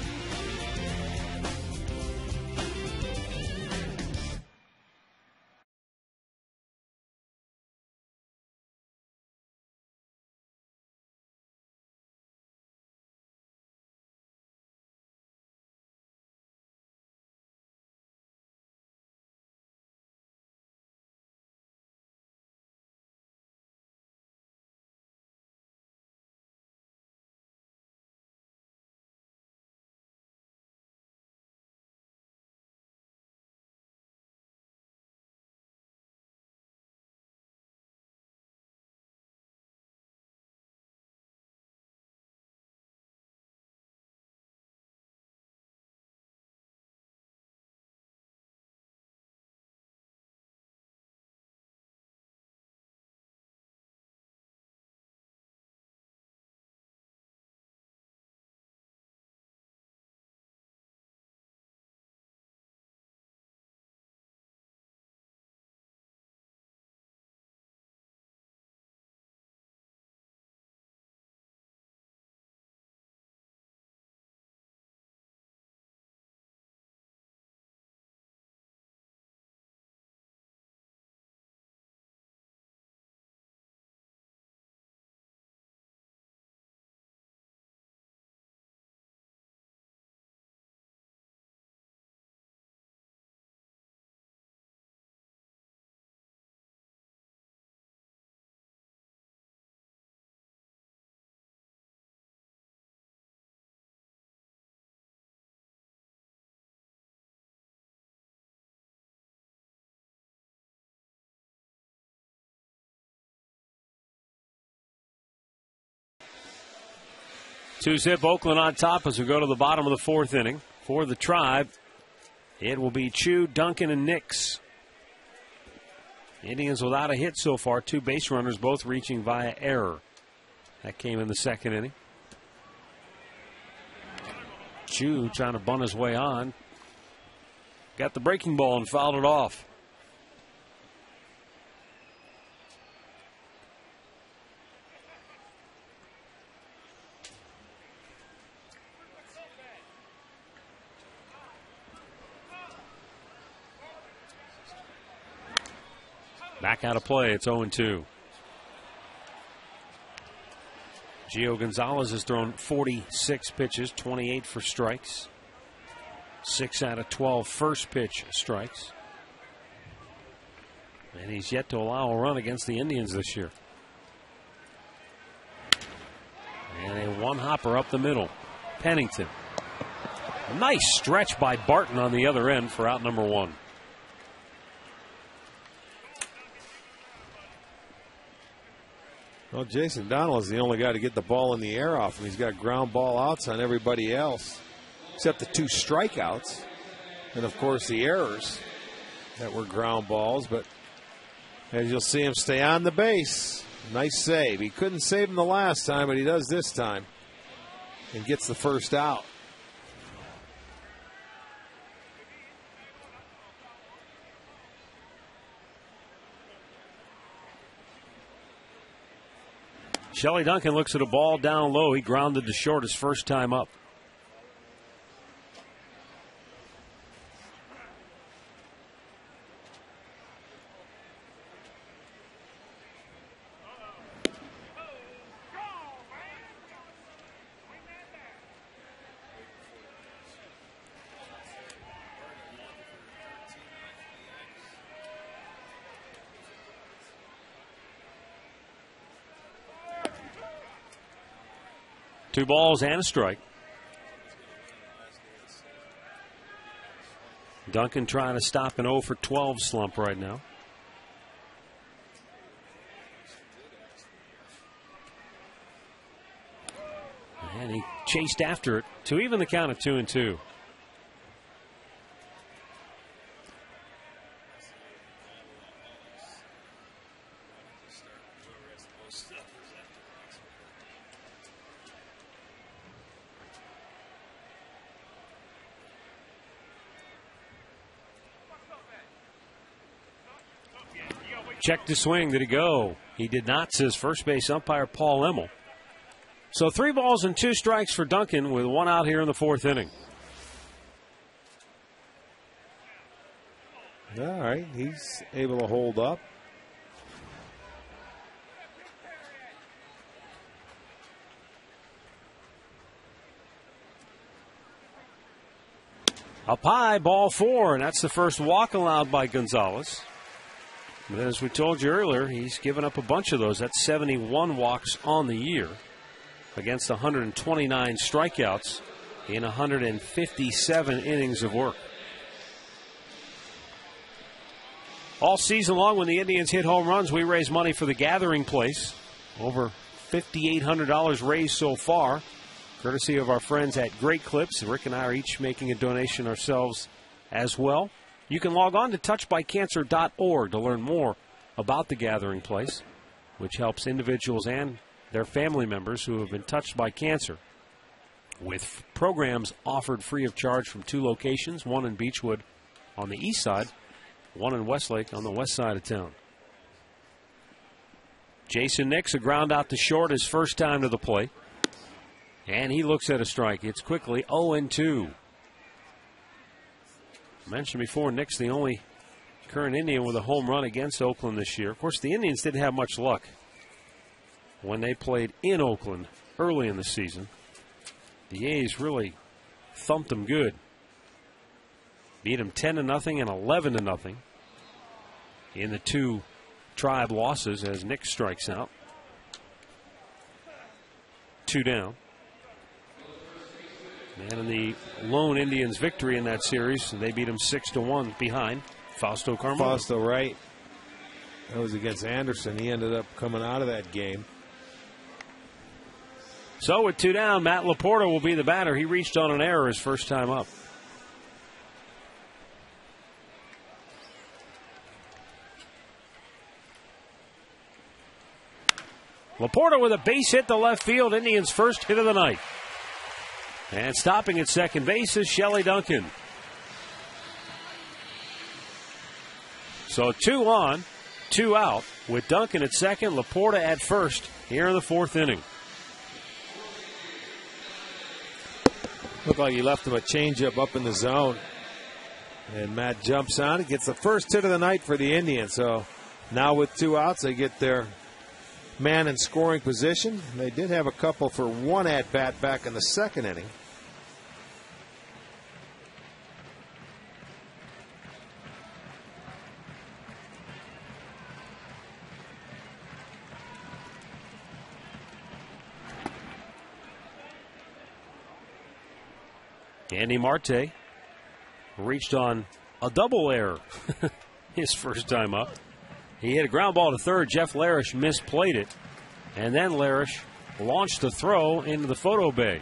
Two-zip Oakland on top as we go to the bottom of the fourth inning. For the Tribe, it will be Chu, Duncan, and Nix. Indians without a hit so far. 2 base runners, both reaching via error. That came in the second inning. Chu trying to bunt his way on. Got the breaking ball and fouled it off. Back out of play. It's 0-2. Gio Gonzalez has thrown 46 pitches, 28 for strikes. 6 out of 12 first pitch strikes. And he's yet to allow a run against the Indians this year. And a one-hopper up the middle. Pennington. Nice stretch by Barton on the other end for out number 1. Well, Jason Donnell is the only guy to get the ball in the air off him. He's got ground ball outs on everybody else, except the 2 strikeouts. And, of course, the errors that were ground balls. But as you'll see him stay on the base. Nice save. He couldn't save him the last time, but he does this time and gets the first out. Shelly Duncan looks at a ball down low. He grounded to short his first time up. Two balls and a strike. Duncan trying to stop an 0 for 12 slump right now. And he chased after it to even the count of 2-2. Check to swing. Did he go? He did not, says first base umpire Paul Emmel. So 3 balls and 2 strikes for Duncan with 1 out here in the 4th inning. All right, he's able to hold up. Up high, ball 4, and that's the first walk allowed by Gonzalez. But as we told you earlier, he's given up a bunch of those. That's 71 walks on the year against 129 strikeouts in 157 innings of work. All season long, when the Indians hit home runs, we raise money for the Gathering Place. Over $5,800 raised so far, courtesy of our friends at Great Clips. Rick and I are each making a donation ourselves as well. You can log on to touchedbycancer.org to learn more about the Gathering Place, which helps individuals and their family members who have been touched by cancer, with programs offered free of charge from 2 locations, one in Beechwood on the east side, one in Westlake on the west side of town. Jason Nix, a ground out to short, his first time to the plate. And he looks at a strike. It's quickly 0-2. I mentioned before, Nix the only current Indian with a home run against Oakland this year. Of course, the Indians didn't have much luck when they played in Oakland early in the season. The A's really thumped them good. Beat them 10-0 and 11-0 in the 2 Tribe losses as Nix strikes out. 2 down. And in the lone Indians' victory in that series, they beat him 6-1 behind Fausto Carmona. Fausto, right. That was against Anderson. He ended up coming out of that game. So with 2 down, Matt Laporta will be the batter. He reached on an error his first time up. Laporta with a base hit to left field. Indians' first hit of the night. And stopping at second base is Shelley Duncan. So 2 on, 2 out with Duncan at second, Laporta at first here in the 4th inning. Looked like he left him a changeup up in the zone. And Matt jumps on it, gets the first hit of the night for the Indians. So now with 2 outs, they get their man in scoring position. They did have a couple for 1 at-bat back in the 2nd inning. Andy Marte reached on a double error his first time up. He hit a ground ball to third. Jeff Larish misplayed it. And then Larish launched the throw into the photo bay.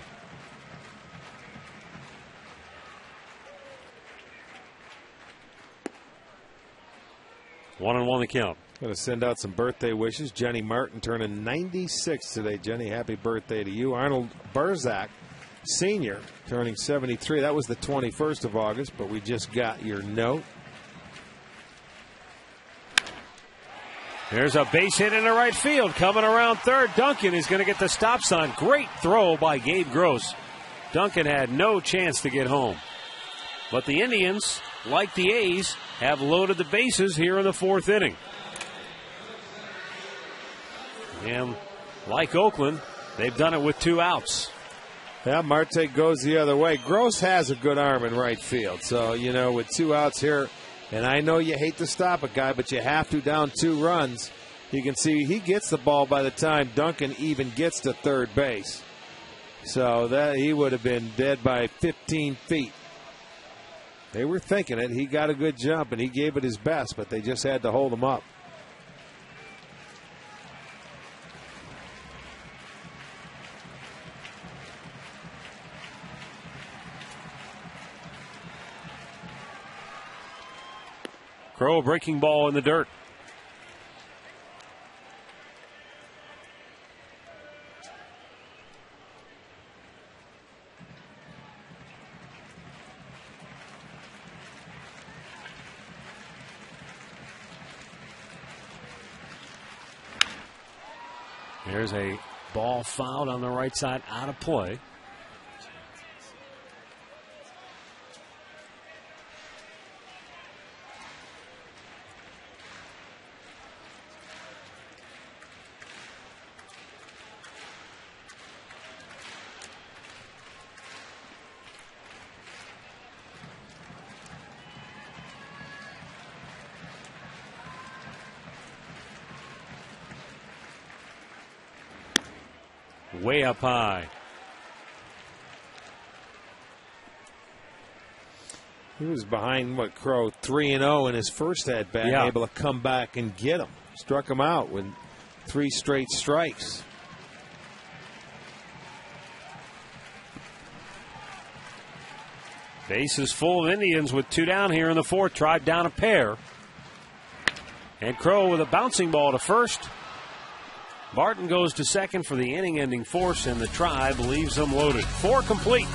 One and 1 the count. Going to send out some birthday wishes. Jenny Martin turning 96 today. Jenny, happy birthday to you. Arnold Barzak, Sr., turning 73. That was the 21st of August, but we just got your note. There's a base hit into right field. Coming around third, Duncan is going to get the stop sign. Great throw by Gabe Gross. Duncan had no chance to get home. But the Indians, like the A's, have loaded the bases here in the 4th inning. And like Oakland, they've done it with 2 outs. Yeah, Marte goes the other way. Gross has a good arm in right field. So, you know, with 2 outs here, and I know you hate to stop a guy, but you have to down 2 runs. You can see he gets the ball by the time Duncan even gets to third base. So that he would have been dead by 15 feet. They were thinking it. He got a good jump, and he gave it his best, but they just had to hold him up. Crow, breaking ball in the dirt. There's a ball fouled on the right side, out of play. Way up high. He was behind, Crow 3-0 in his first at bat, able to come back and get him. Struck him out with 3 straight strikes. Base is full of Indians with 2 down here in the 4th. Tried down a pair. And Crow with a bouncing ball to first. Barton goes to second for the inning-ending force, and the Tribe leaves them loaded. 4 complete.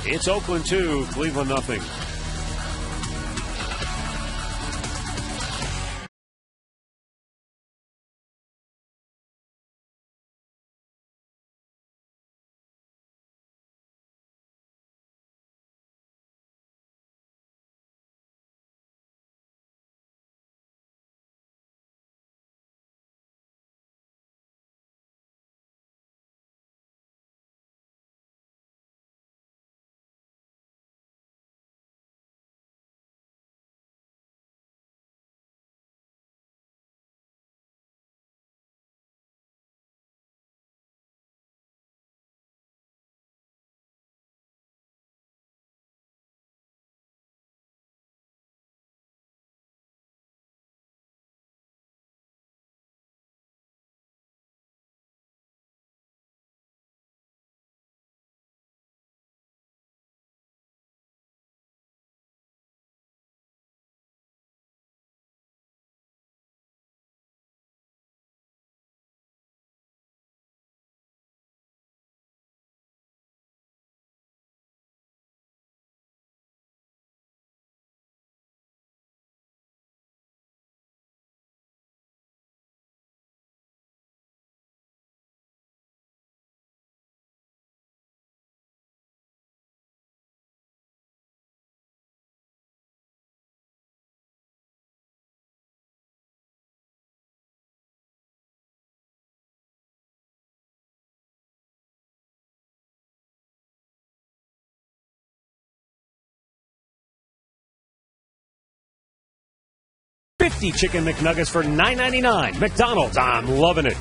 It's Oakland 2, Cleveland nothing. $50 Chicken McNuggets for $9.99. McDonald's, I'm loving it.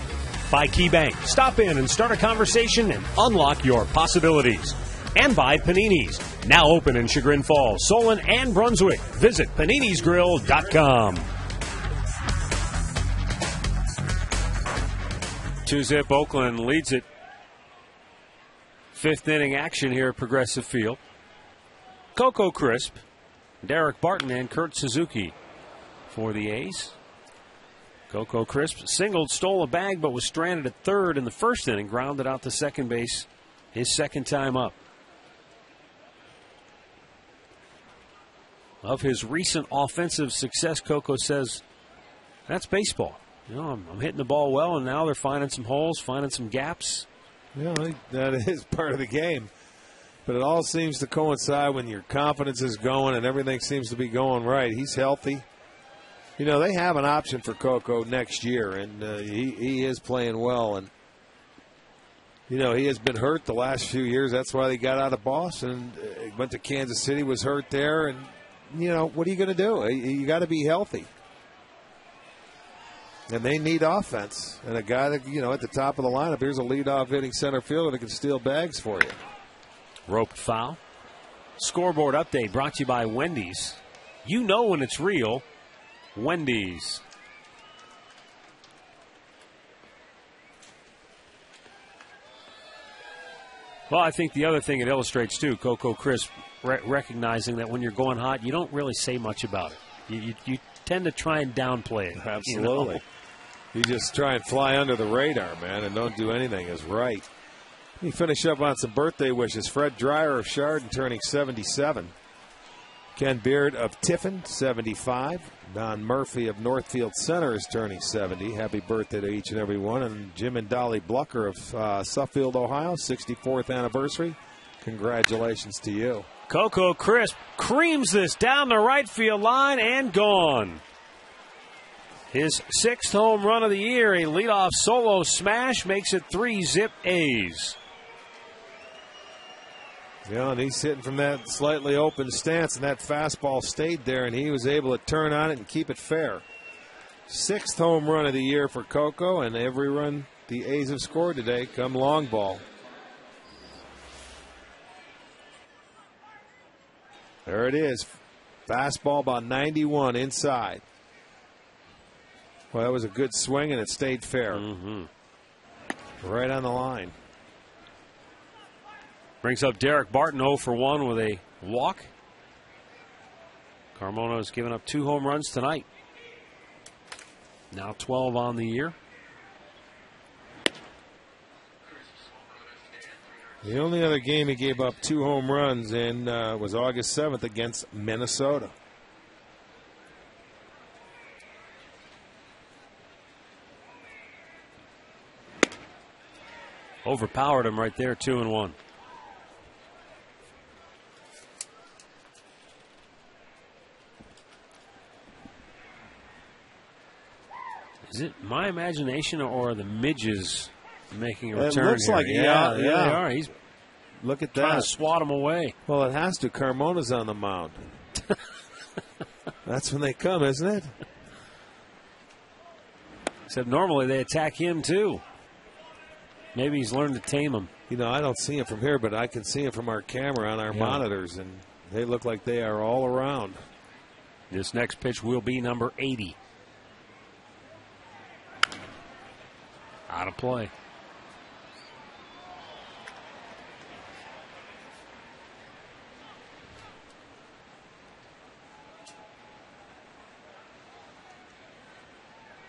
By KeyBank. Stop in and start a conversation and unlock your possibilities. And by Panini's. Now open in Chagrin Falls, Solon, and Brunswick. Visit PaninisGrill.com. 2-zip Oakland leads it. 5th inning action here at Progressive Field. Coco Crisp, Derek Barton, and Kurt Suzuki for the A's. Coco Crisp singled, stole a bag, but was stranded at 3rd in the 1st inning, grounded out to second base his 2nd time up. Of his recent offensive success, Coco says, that's baseball. You know, I'm hitting the ball well, and now they're finding some holes, finding some gaps. Yeah, that is part of the game. But it all seems to coincide when your confidence is going and everything seems to be going right. He's healthy. You know, they have an option for Coco next year, and he is playing well. And, you know, he has been hurt the last few years. That's why they got out of Boston. Went to Kansas City, was hurt there. And, you know, what are you going to do? You got to be healthy. And they need offense. And a guy that, you know, at the top of the lineup, here's a leadoff hitting center fielder that can steal bags for you. Rope foul. Scoreboard update brought to you by Wendy's. You know when it's real. Wendy's. Well, I think the other thing it illustrates, too, Coco Crisp recognizing that when you're going hot, you don't really say much about it. You tend to try and downplay it. Absolutely. You just try and fly under the radar, man, and don't do anything is right. Let me finish up on some birthday wishes. Fred Dreyer of Chardon turning 77. Ken Beard of Tiffin, 75. Don Murphy of Northfield Center is turning 70. Happy birthday to each and every one. And Jim and Dolly Blucker of Suffield, Ohio, 64th anniversary. Congratulations to you. Coco Crisp creams this down the right field line and gone. His 6th home run of the year, a leadoff solo smash, makes it 3-zip A's. Yeah, and he's hitting from that slightly open stance, and that fastball stayed there, and he was able to turn on it and keep it fair. 6th home run of the year for Coco, and every run the A's have scored today come long ball. There it is. Fastball about 91 inside. Well, that was a good swing, and it stayed fair. Right on the line. Brings up Derek Barton 0 for 1 with a walk. Carmona has given up 2 home runs tonight. Now 12 on the year. The only other game he gave up 2 home runs in was August 7th against Minnesota. Overpowered him right there, 2-1. Is it my imagination or the midges making a return? It looks here? like yeah, they are. He's look at trying that. to swat him away. Well, it has to. Carmona's on the mound. That's when they come, isn't it? Except normally they attack him too. Maybe he's learned to tame them. You know, I don't see him from here, but I can see him from our camera on our monitors, and they look like they are all around. This next pitch will be number 80. Out of play.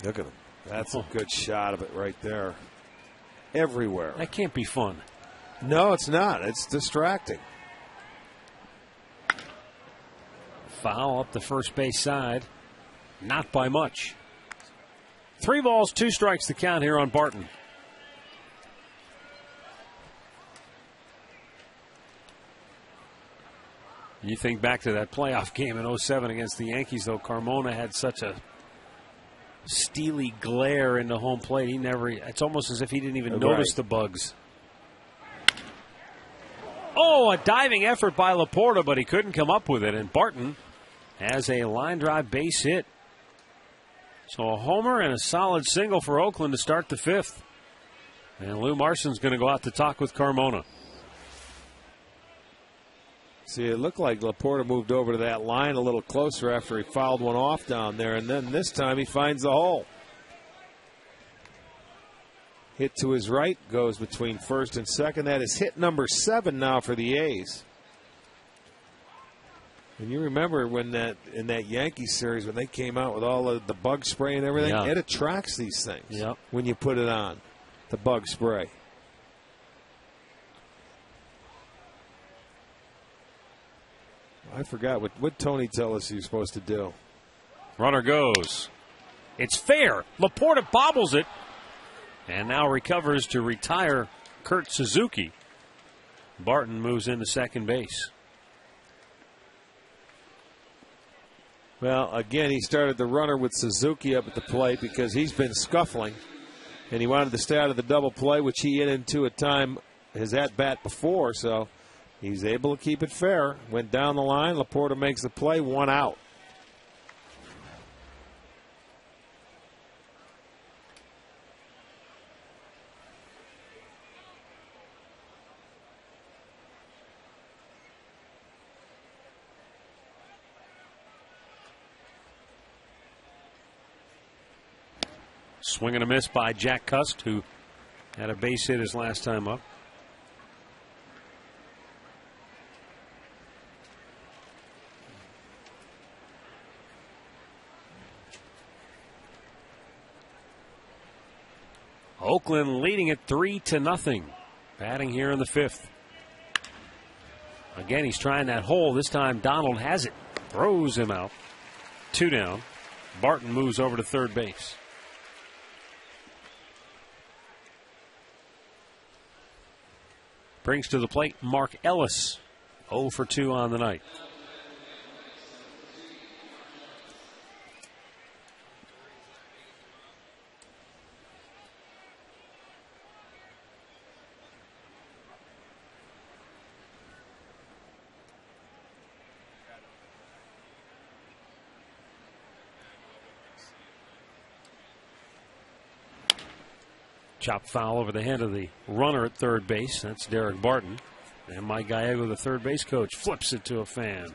Look at him. That's a good shot of it right there. Everywhere. That can't be fun. No, it's not. It's distracting. Foul up the first base side. Not by much. 3 balls, 2 strikes to count here on Barton. You think back to that playoff game in 07 against the Yankees, though. Carmona had such a steely glare into home plate. It's almost as if he didn't even notice the bugs. Oh, a diving effort by Laporta, but he couldn't come up with it. And Barton has a line drive base hit. So a homer and a solid single for Oakland to start the 5th. And Lou Marson's going to go out to talk with Carmona. See, it looked like Laporta moved over to that line a little closer after he fouled one off down there, and then this time he finds the hole. Hit to his right, goes between first and second. That is hit number 7 now for the A's. And you remember when in that Yankees series when they came out with all of the bug spray and everything, it attracts these things when you put it on, the bug spray. I forgot. What Tony tell us you're supposed to do? Runner goes. It's fair. Laporta bobbles it. And now recovers to retire Kurt Suzuki. Barton moves into second base. Well, again, he started the runner with Suzuki up at the plate because he's been scuffling. And he wanted to stay out of the double play, which he hit into a time his at-bat before, so he's able to keep it fair. Went down the line. Laporta makes the play. 1 out. Swing and a miss by Jack Cust, who had a base hit his last time up. Oakland leading it 3-0. Batting here in the 5th. Again, he's trying that hole. This time Donald has it. throws him out. 2 down. Barton moves over to third base. Brings to the plate Mark Ellis. 0 for 2 on the night. Chop foul over the head of the runner at third base. That's Derek Barton. And Mike Gallego, the third base coach, flips it to a fan.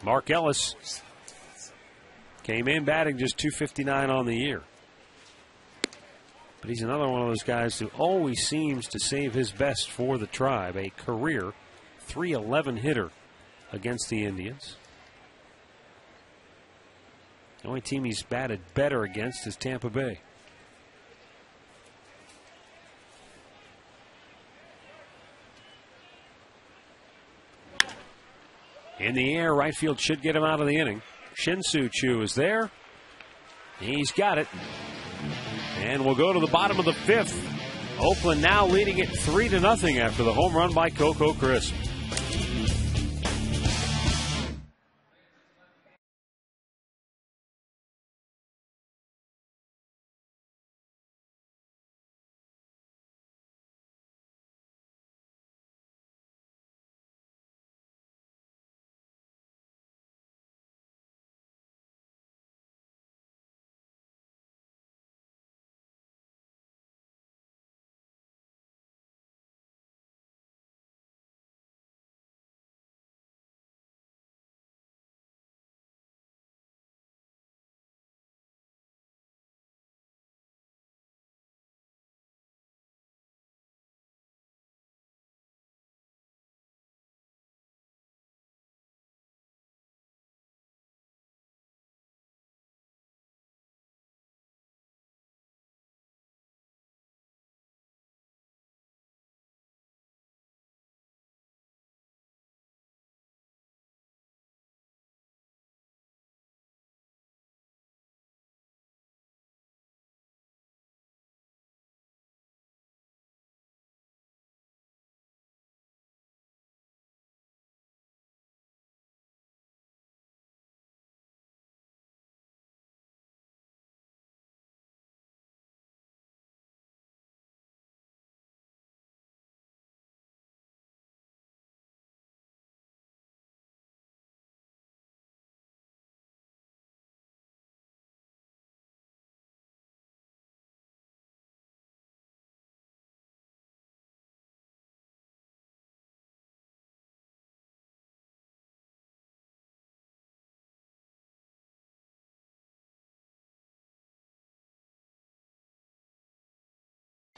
Mark Ellis came in batting just .259 on the year. But he's another one of those guys who always seems to save his best for the Tribe. A career .311 hitter against the Indians. The only team he's batted better against is Tampa Bay. In the air, right field should get him out of the inning. Shin-Soo Choo is there. He's got it. And we'll go to the bottom of the 5th. Oakland now leading it 3-0 after the home run by Coco Crisp.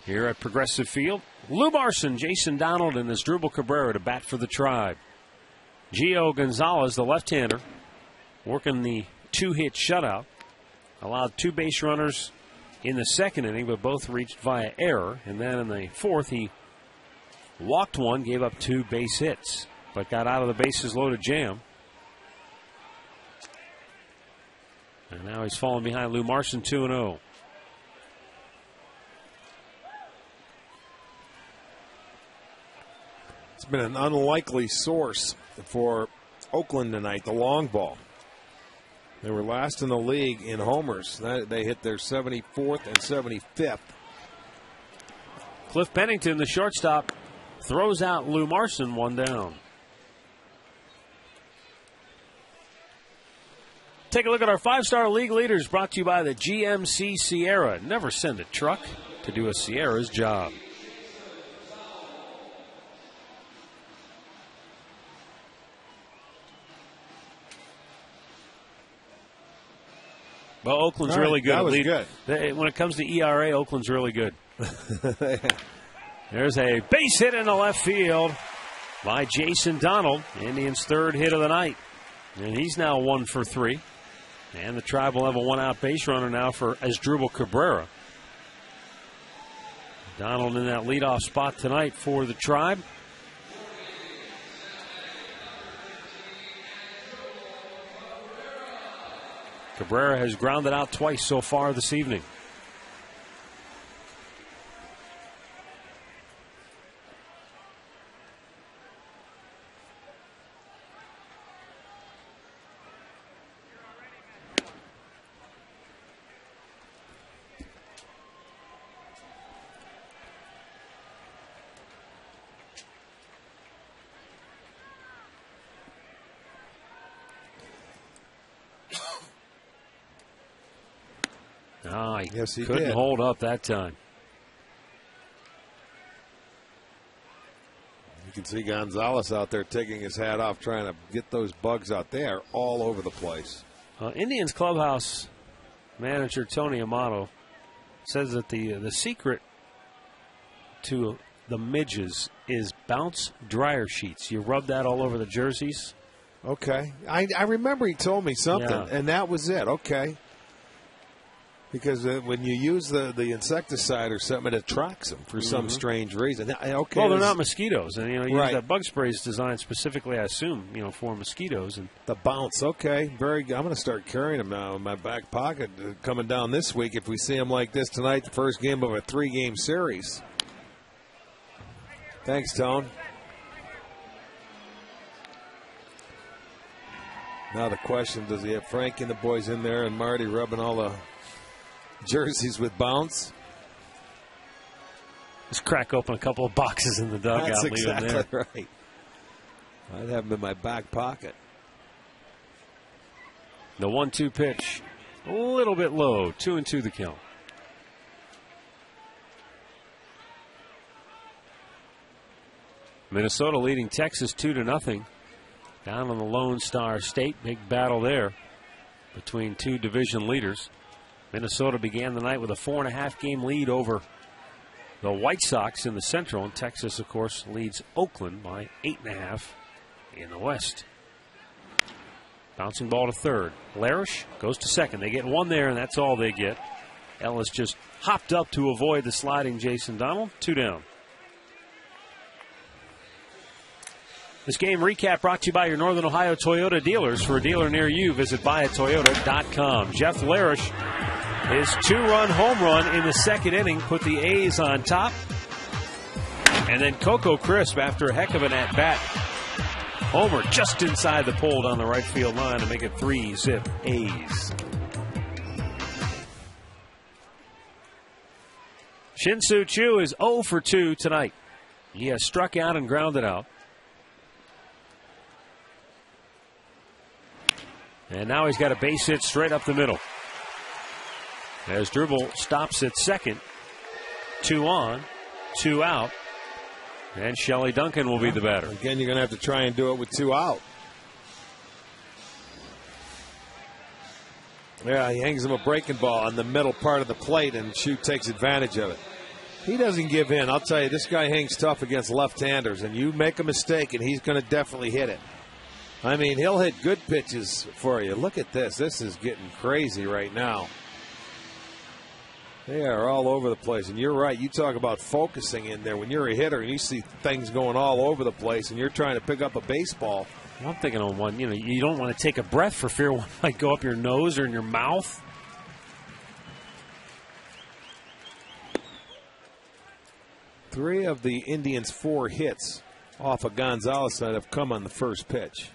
Here at Progressive Field, Lou Marson, Jason Donald, and Asdrubal Cabrera to bat for the Tribe. Gio Gonzalez, the left-hander, working the 2-hit shutout. Allowed 2 base runners in the second inning, but both reached via error. And then in the 4th, he walked 1, gave up 2 base hits, but got out of the bases loaded jam. And now he's falling behind Lou Marson, 2-0. It's been an unlikely source for Oakland tonight, the long ball. They were last in the league in homers. They hit their 74th and 75th. Cliff Pennington, the shortstop, throws out Lou Marson, 1 down. Take a look at our 5-star league leaders, brought to you by the GMC Sierra. Never send a truck to do a Sierra's job. Well, Oakland's really good. That was good. When it comes to ERA, Oakland's really good. There's a base hit in the left field by Jason Donald, Indians' third hit of the night. And he's now 1 for 3. And the Tribe will have a one-out base runner now for Asdrubal Cabrera. Donald in that leadoff spot tonight for the Tribe. Cabrera has grounded out twice so far this evening. Yes, he couldn't did. hold up that time. You can see Gonzalez out there taking his hat off, trying to get those bugs out there all over the place. Indians clubhouse manager Tony Amato says that the secret to the midges is bounce dryer sheets. You rub that all over the jerseys. Okay. I remember he told me something, Yeah. and that was it. Okay. Because when you use the insecticide or something, it attracts them for some strange reason. Okay. Well, they're not mosquitoes, and you Right. use that bug spray is designed specifically, I assume, for mosquitoes. And The bounce, okay, very good. I'm going to start carrying them now in my back pocket coming down this week if we see them like this tonight, the first game of a 3-game series. Thanks, Tone. Now the question, does he have Frank and the boys in there and Marty rubbing all the jerseys with bounce? just crack open a couple of boxes in the dugout. That's leave them there. exactly right. I'd have them in my back pocket. The 1-2 pitch, a little bit low. 2-2 the count. Minnesota leading Texas 2-0. Down on the Lone Star State. Big battle there between two division leaders. Minnesota began the night with a 4.5-game lead over the White Sox in the Central. And Texas, of course, leads Oakland by 8.5 in the West. Bouncing ball to third. Larish goes to second. They get one there, and that's all they get. Ellis just hopped up to avoid the sliding Jason Donald. 2 down. This game recap brought to you by your Northern Ohio Toyota dealers. For a dealer near you, visit buyatoyota.com. Jeff Larish, his 2-run home run in the second inning, put the A's on top. And then Coco Crisp, after a heck of an at-bat, homer just inside the pole down the right field line to make it 3-zip A's. Shin-Soo Choo is 0 for 2 tonight. He has struck out and grounded out. And now he's got a base hit straight up the middle. As Dribble stops at second. 2 on, 2 out. And Shelley Duncan will be the batter. Again, you're going to have to try and do it with 2 out. Yeah, he hangs him a breaking ball on the middle part of the plate, and Choo takes advantage of it. He doesn't give in. I'll tell you, this guy hangs tough against left-handers, and you make a mistake, and he's going to definitely hit it. I mean, he'll hit good pitches for you. Look at this. This is getting crazy right now. They are all over the place. And you're right. You talk about focusing in there. When you're a hitter and you see things going all over the place and you're trying to pick up a baseball. I'm thinking on one, you don't want to take a breath for fear one might go up your nose or in your mouth. Three of the Indians' 4 hits off of Gonzalez that have come on the first pitch.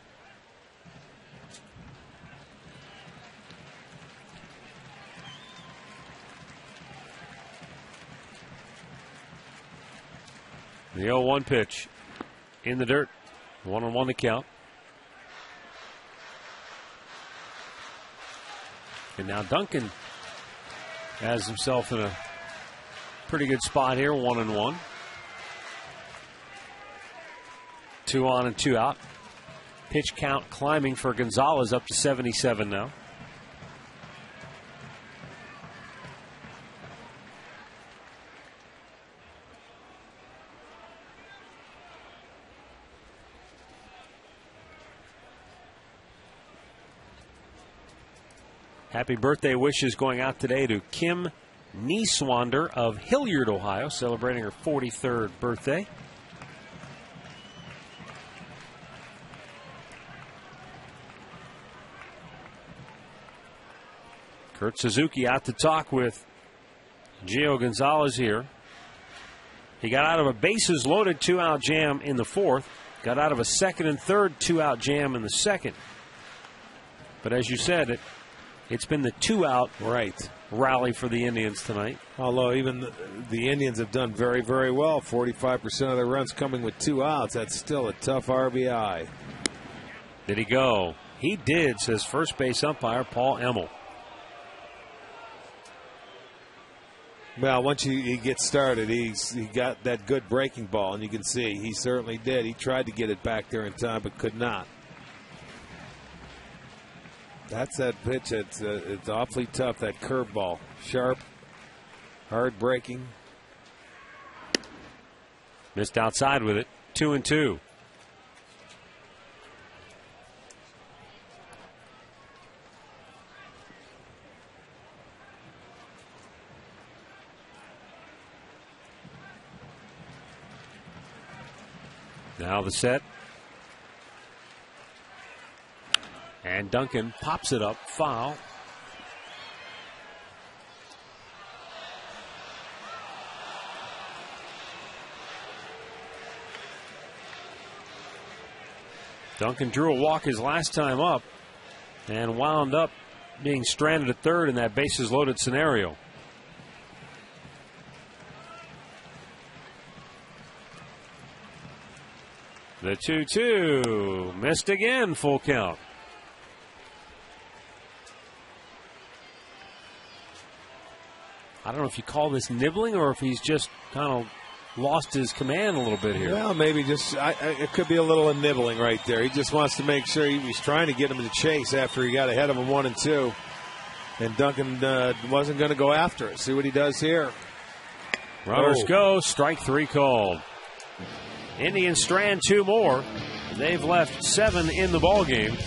The 0-1 pitch in the dirt. 1-1 the count. And now Duncan has himself in a pretty good spot here. 1-1. 2 on and 2 out. Pitch count climbing for Gonzalez up to 77 now. Happy birthday wishes going out today to Kim Nieswander of Hilliard, Ohio, celebrating her 43rd birthday. Kurt Suzuki out to talk with Gio Gonzalez here. He got out of a bases loaded 2-out jam in the fourth. Got out of a second and third 2-out jam in the second. But as you said, it's been the 2-out rally for the Indians tonight. Although even the Indians have done very, very well. 45% of their runs coming with 2 outs. That's still a tough RBI. Did he go? He did, says first base umpire Paul Emmel. Well, once he gets started, he got that good breaking ball, and you can see he certainly did. He tried to get it back there in time, but could not. That's that pitch. It's awfully tough, that curveball. Sharp, hard breaking. Missed outside with it. 2-2. Now the set. And Duncan pops it up, foul. Duncan drew a walk his last time up and wound up being stranded at third in that bases loaded scenario. The 2-2 missed again, full count. I don't know if you call this nibbling or if he's just kind of lost his command a little bit here. Well, maybe just it could be a little of nibbling right there. He just wants to make sure he was trying to get him to chase after he got ahead of him 1-2. And Duncan wasn't going to go after it. See what he does here. Runners go, strike 3 called. Indians strand 2 more. They've left 7 in the ballgame,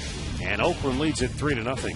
and Oakland leads it 3-0.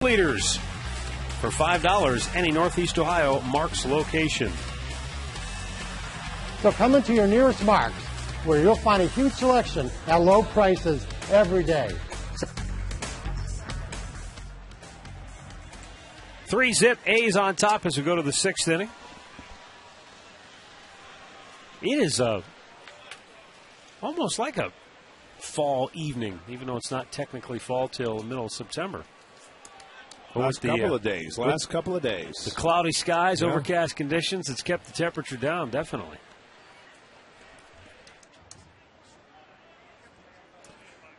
Leaders for $5, any Northeast Ohio Mark's location. So come into your nearest Mark's, where you'll find a huge selection at low prices every day. 3-zip, A's on top as we go to the 6th inning. It is almost like a fall evening, even though it's not technically fall till the middle of September. Last couple of days. The cloudy skies, overcast conditions, it's kept the temperature down, definitely.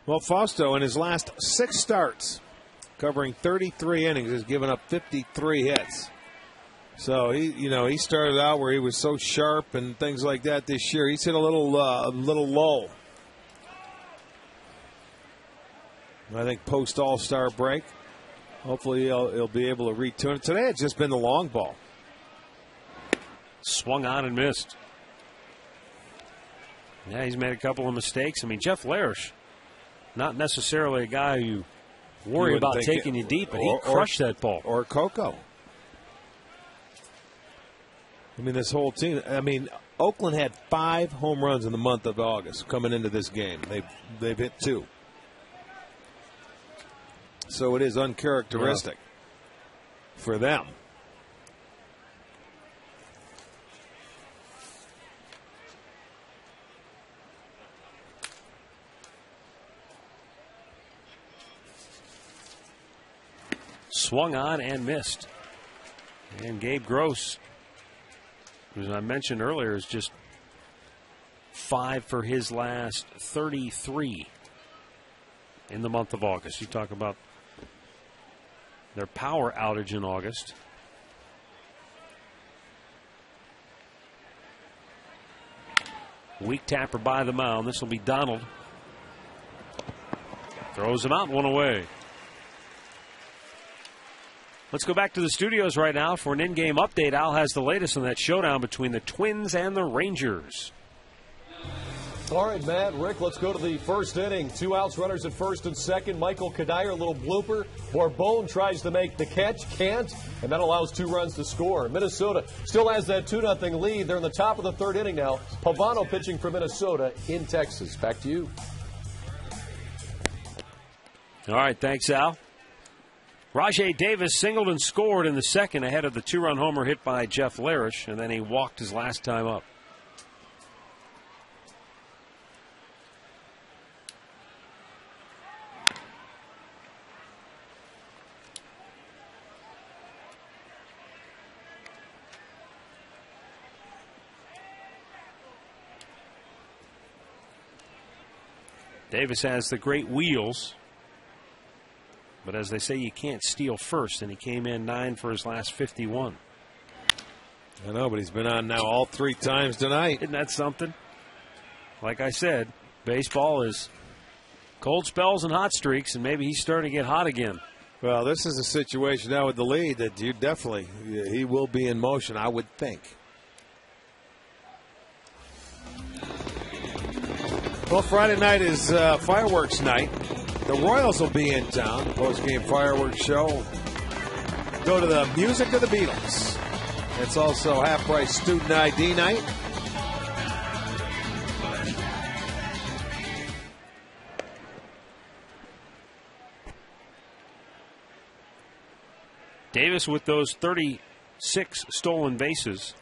Well, Fausto, in his last 6 starts, covering 33 innings, has given up 53 hits. So he started out where he was so sharp and things like that this year. He's hit a little low. I think post All-Star break. Hopefully he'll be able to retune it. Today it's just been the long ball. Swung on and missed. Yeah, he's made a couple of mistakes. I mean, Jeff Larish, not necessarily a guy you worry about taking you deep, but he crushed that ball. Or Coco. I mean, this whole team. I mean, Oakland had 5 home runs in the month of August coming into this game. They've hit 2. So it is uncharacteristic for them. Swung on and missed. And Gabe Gross, as I mentioned earlier, is just 5 for his last 33 in the month of August. You talk about their power outage in August. Weak tapper by the mound. This will be Donald. Throws him out, 1 away. Let's go back to the studios right now for an in-game update. Al has the latest on that showdown between the Twins and the Rangers. All right, Matt, Rick, let's go to the first inning. 2 outs, runners at first and second. Michael Kadire, a little blooper. Borbone tries to make the catch, can't, and that allows 2 runs to score. Minnesota still has that 2-0 lead. They're in the top of the third inning now. Pavano pitching for Minnesota in Texas. Back to you. All right, thanks, Al. Rajai Davis singled and scored in the second ahead of the 2-run homer hit by Jeff Larish, and then he walked his last time up. Davis has the great wheels. But as they say, you can't steal first, and he came in 9 for his last 51. I know, but he's been on now all 3 times tonight. Isn't that something? Like I said, baseball is cold spells and hot streaks, and maybe he's starting to get hot again. Well, this is a situation now with the lead that he will be in motion, I would think. Well, Friday night is fireworks night. The Royals will be in town. Post-game fireworks show. Go to the music of the Beatles. It's also half-price student ID night. Davis with those 36 stolen bases.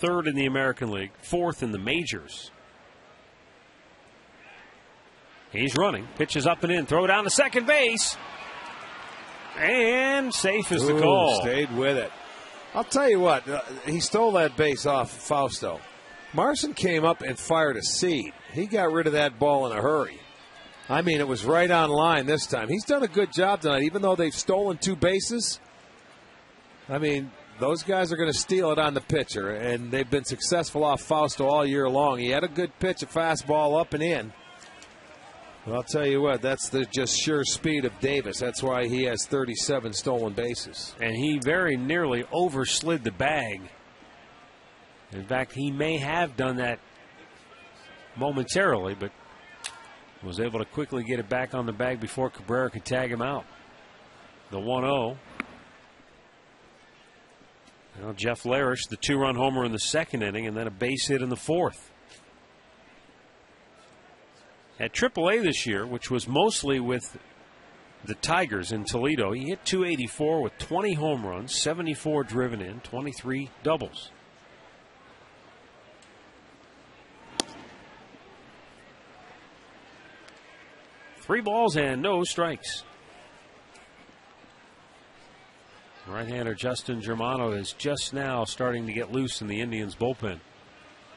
3rd in the American League, 4th in the majors. He's running, pitches up and in, throw down to second base. And safe is the call. Stayed with it. I'll tell you what, he stole that base off Fausto. Marson came up and fired a seed. He got rid of that ball in a hurry. I mean, it was right on line this time. He's done a good job tonight, even though they've stolen 2 bases. I mean, those guys are going to steal it on the pitcher, and they've been successful off Fausto all year long. He had a good pitch, a fastball up and in. Well, I'll tell you what, that's the just sure speed of Davis. That's why he has 37 stolen bases. And he very nearly overslid the bag. In fact, he may have done that momentarily, but was able to quickly get it back on the bag before Cabrera could tag him out. The 1-0. Now Jeff Larish, the 2-run homer in the second inning, and then a base hit in the 4th. At AAA this year, which was mostly with the Tigers in Toledo, he hit .284 with 20 home runs, 74 driven in, 23 doubles. Three balls and no strikes. Right-hander Justin Germano is just now starting to get loose in the Indians' bullpen.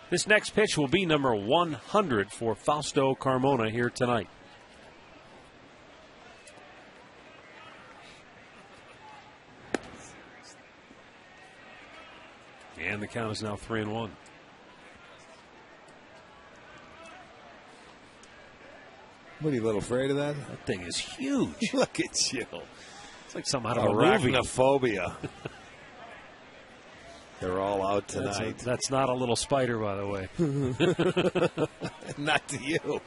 This next pitch will be number 100 for Fausto Carmona here tonight. And the count is now 3-1. What, are you a little afraid of that? That thing is huge. Look at you. It's like something out of a movie. Arachnophobia. They're all out tonight. That's not a little spider, by the way. Not to you.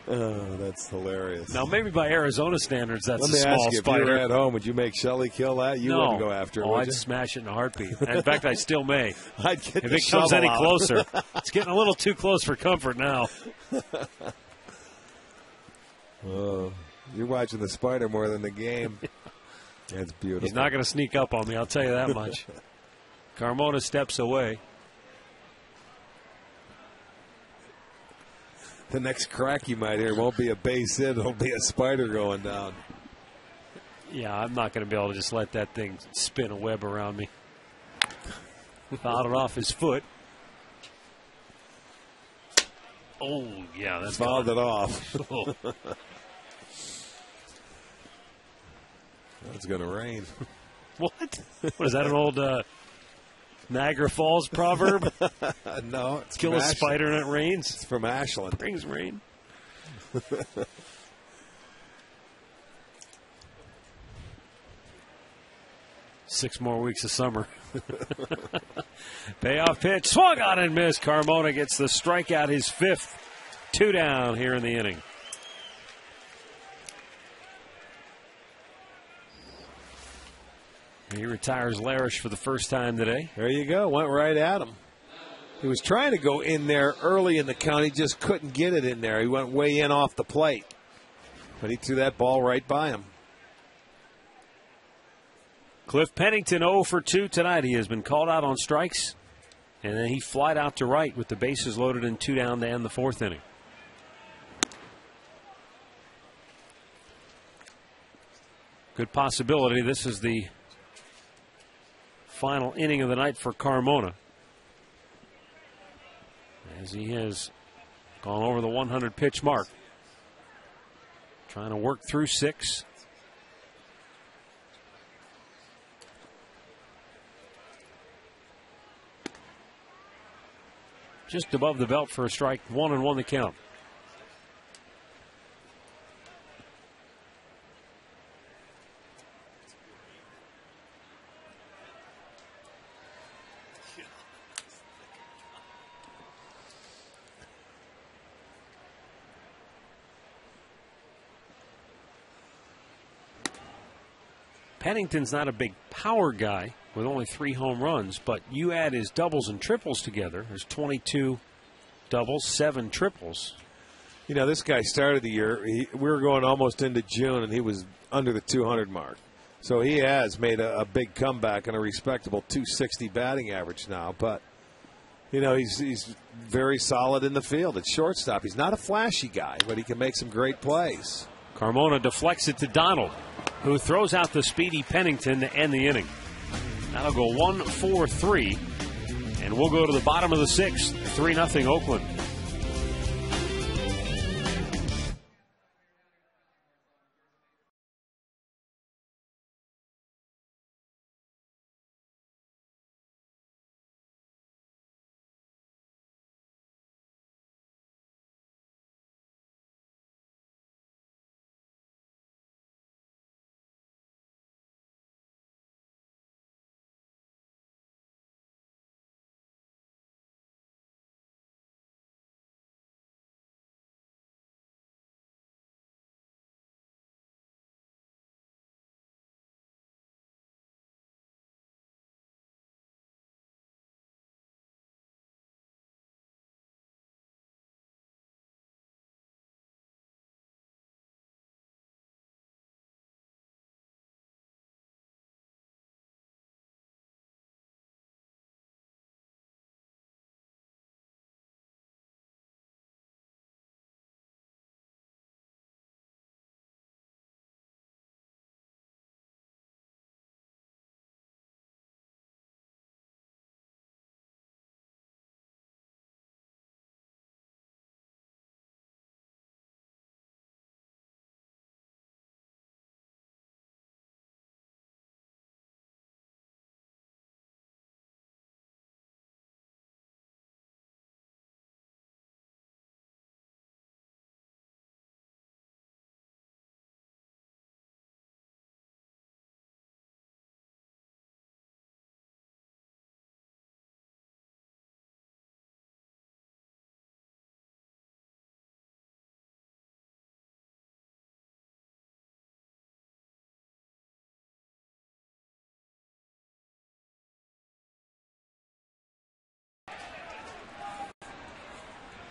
Oh, that's hilarious. Now, maybe by Arizona standards, that's Let a me small ask you, spider. if you were at home, would you make Shelly kill that? You wouldn't go after it, would I'd you? smash it in a heartbeat. In fact, I still may. I'd get if the it comes shovel any out. closer. It's getting a little too close for comfort now. Oh, you're watching the spider more than the game. That's beautiful. He's not going to sneak up on me, I'll tell you that much. Carmona steps away. The next crack you might hear won't be a base hit. It'll be a spider going down. Yeah, I'm not going to be able to just let that thing spin a web around me. Fouled it off his foot. Oh, yeah, that's fouled it off. Oh. It's going to rain. What? What is that, an old Niagara Falls proverb? No, it's kill a spider and it rains. It's from Ashland. Brings rain. 6 more weeks of summer. Payoff pitch, swung on and missed. Carmona gets the strikeout, his 5th. 2 down here in the inning. He retires Larish for the first time today. There you go. Went right at him. He was trying to go in there early in the count. He just couldn't get it in there. He went way in off the plate. But he threw that ball right by him. Cliff Pennington 0 for 2 tonight. He has been called out on strikes. And then he flied out to right with the bases loaded and 2 down to end the 4th inning. Good possibility. This is the final inning of the night for Carmona, as he has gone over the 100 pitch mark. Trying to work through 6. Just above the belt for a strike. 1-1 the count. Pennington's not a big power guy with only 3 home runs, but you add his doubles and triples together. There's 22 doubles, 7 triples. You know, this guy started the year, we were going almost into June, and he was under the 200 mark. So he has made a big comeback and a respectable 260 batting average now. But, you know, he's very solid in the field at shortstop. He's not a flashy guy, but he can make some great plays. Carmona deflects it to Donald, who throws out the speedy Pennington to end the inning. That'll go 1-4-3, and we'll go to the bottom of the 6th, 3-0 Oakland.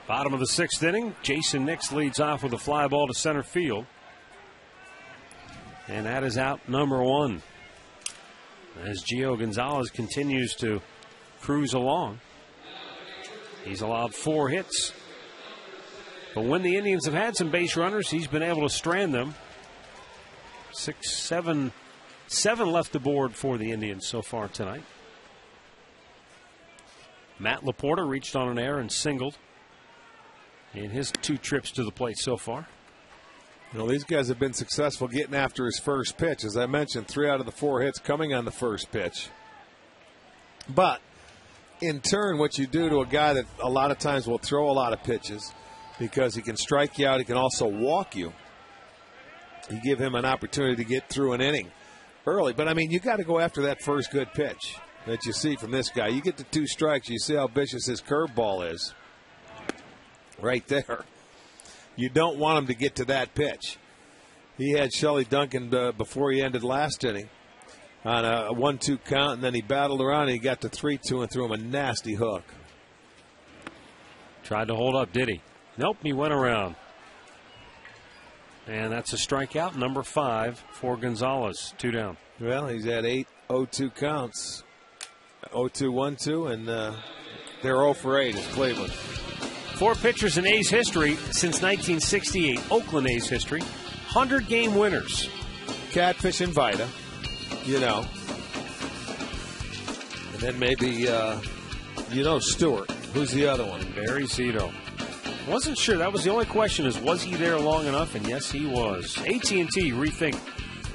Bottom of the 6th inning, Jason Nix leads off with a fly ball to center field. And that is out number 1. As Gio Gonzalez continues to cruise along. He's allowed 4 hits. But when the Indians have had some base runners, he's been able to strand them. 7 left the board for the Indians so far tonight. Matt Laporta reached on an error and singled in his 2 trips to the plate so far. You know, these guys have been successful getting after his first pitch. As I mentioned, 3 out of the 4 hits coming on the first pitch. But in turn, what you do to a guy that a lot of times will throw a lot of pitches because he can strike you out, he can also walk you. You give him an opportunity to get through an inning early. But, I mean, you got to go after that first good pitch that you see from this guy. You get to 2 strikes, you see how vicious his curveball is. Right there. You don't want him to get to that pitch. He had Shelley Duncan before he ended last inning on a 1-2 count, and then he battled around and he got to 3-2 and threw him a nasty hook. Tried to hold up, did he? Nope, he went around. And that's a strikeout, number 5 for Gonzalez. 2 down. Well, he's had 8 0-2 counts. 0-2, 1-2, and they're 0 for 8 is Cleveland. 4 pitchers in A's history since 1968, Oakland A's history. 100-game winners. Catfish and Vida, you know. And then maybe, Stewart. Who's the other one? Barry Zito. Wasn't sure. That was the only question is, was he there long enough? And yes, he was. AT&T, rethink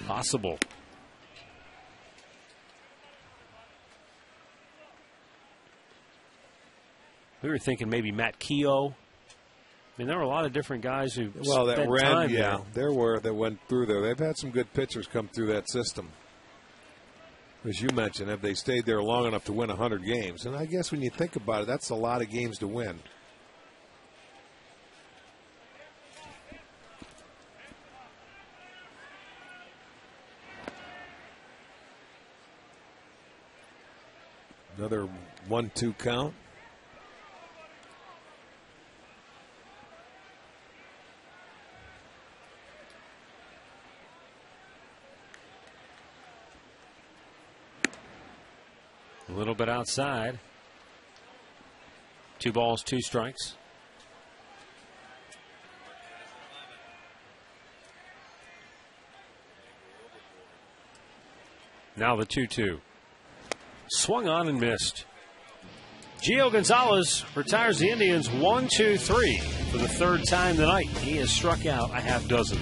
possible. We were thinking maybe Matt Keogh. I mean, there were a lot of different guys who spent time there. There were that went through there. They've had some good pitchers come through that system. As you mentioned, have they stayed there long enough to win 100 games? And I guess when you think about it, that's a lot of games to win. Another 1-2 count. A little bit outside. 2 balls, 2 strikes. Now the 2-2. Swung on and missed. Gio Gonzalez retires the Indians 1-2-3 for the 3rd time tonight. He has struck out a half dozen.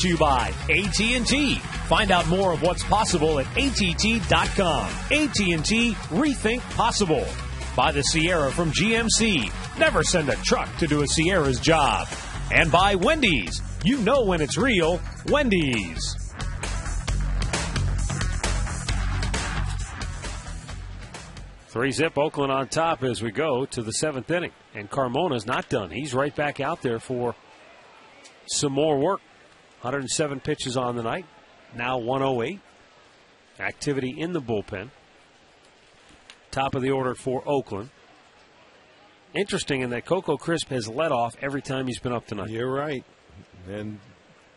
To you by AT&T. Find out more of what's possible at att.com. AT&T, rethink possible. By the Sierra from GMC. Never send a truck to do a Sierra's job. And by Wendy's. You know when it's real. Wendy's. 3-zip Oakland on top as we go to the 7th inning. And Carmona's not done. He's right back out there for some more work. 107 pitches on the night. Now 108. Activity in the bullpen. Top of the order for Oakland. Interesting in that Coco Crisp has led off every time he's been up tonight. You're right. And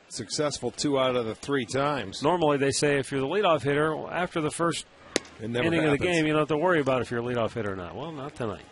successful 2 out of the 3 times. Normally they say if you're the leadoff hitter, after the first inning of the game, you don't have to worry about if you're a leadoff hitter or not. Well, not tonight.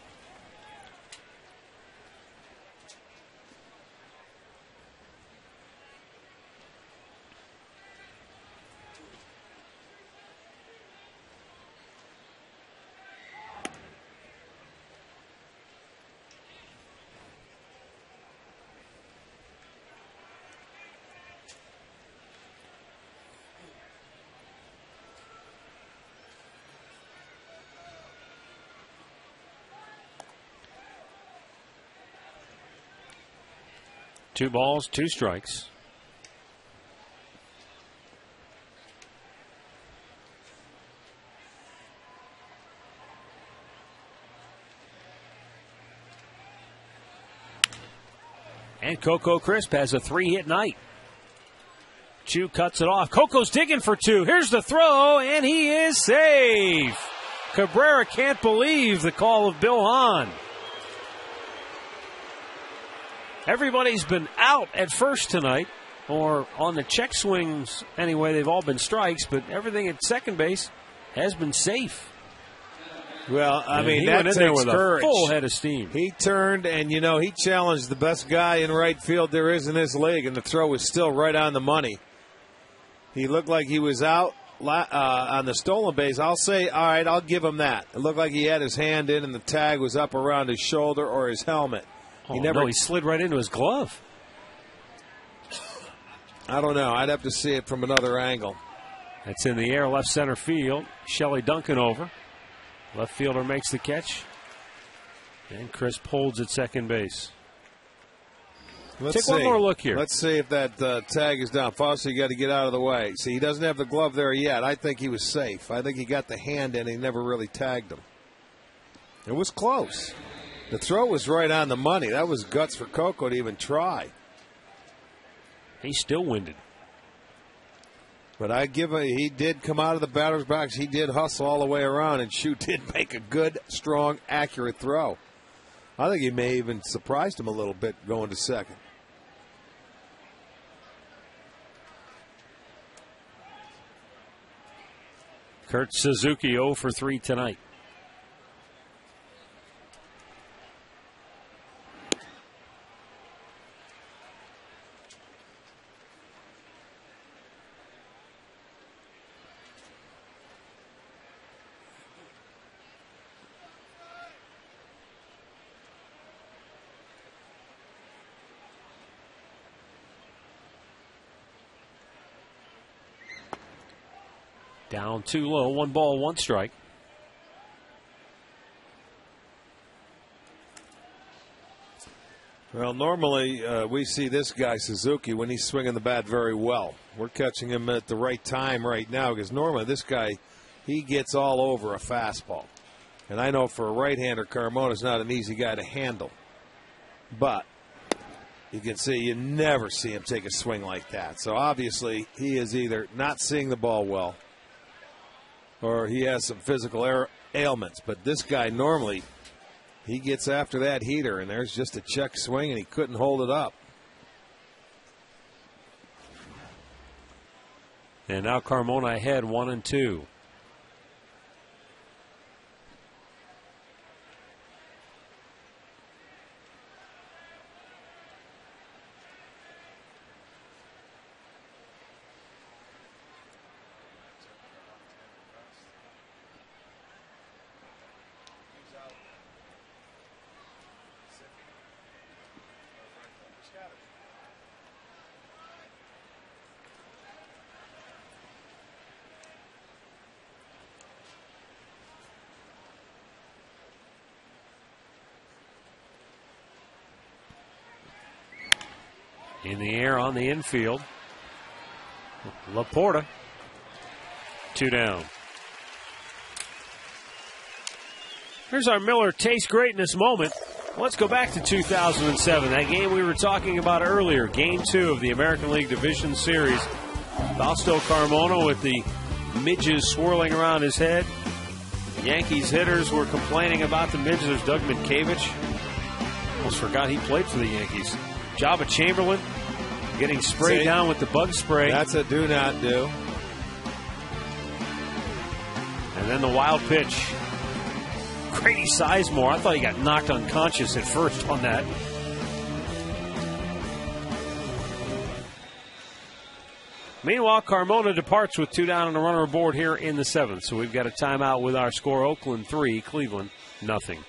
Two balls, 2 strikes. And Coco Crisp has a 3-hit night. Chu cuts it off. Coco's digging for 2. Here's the throw, and he is safe. Cabrera can't believe the call of Bill Hahn. Everybody's been out at first tonight, or on the check swings anyway. They've all been strikes, but everything at second base has been safe. Well, I mean, he that went in there with courage. a full head of steam. He turned, and, he challenged the best guy in right field there is in this league, and the throw was still right on the money. He looked like he was out on the stolen base. I'll say, all right, I'll give him that. It looked like he had his hand in, and the tag was up around his shoulder or his helmet. He slid right into his glove. I don't know. I'd have to see it from another angle. That's in the air, left center field. Shelley Duncan over. Left fielder makes the catch. And Crisp holds at second base. Take one more look here. Let's see if that tag is down. Foster, you got to get out of the way. See, he doesn't have the glove there yet. I think he was safe. I think he got the hand in. He never really tagged him. It was close. The throw was right on the money. That was guts for Coco to even try. He's still winded. But he did come out of the batter's box. He did hustle all the way around, and Chu did make a good, strong, accurate throw. I think he may even surprised him a little bit going to second. Kurt Suzuki 0 for 3 tonight. Down too low, 1 ball, 1 strike. Well, normally we see this guy, Suzuki, when he's swinging the bat very well. We're catching him at the right time right now because normally this guy, he gets all over a fastball. And I know for a right-hander, Carmona's not an easy guy to handle. But you can see you never see him take a swing like that. So obviously he is either not seeing the ball well or he has some physical ailments. But this guy normally, he gets after that heater, and there's just a check swing, and he couldn't hold it up. And now Carmona ahead 1-2. In the air on the infield. Laporta. 2 down. Here's our Miller Taste Greatness moment. Let's go back to 2007, that game we were talking about earlier, Game 2 of the American League Division Series. Fausto Carmona with the midges swirling around his head. Yankees hitters were complaining about the midges. There's Doug Minkiewicz. Almost forgot he played for the Yankees. Jabba Chamberlain getting sprayed down with the bug spray. That's a do not do. And then the wild pitch. Grady Sizemore, I thought he got knocked unconscious at first on that. Meanwhile, Carmona departs with 2 down and a runner aboard here in the 7th. So we've got a timeout with our score. Oakland 3, Cleveland nothing.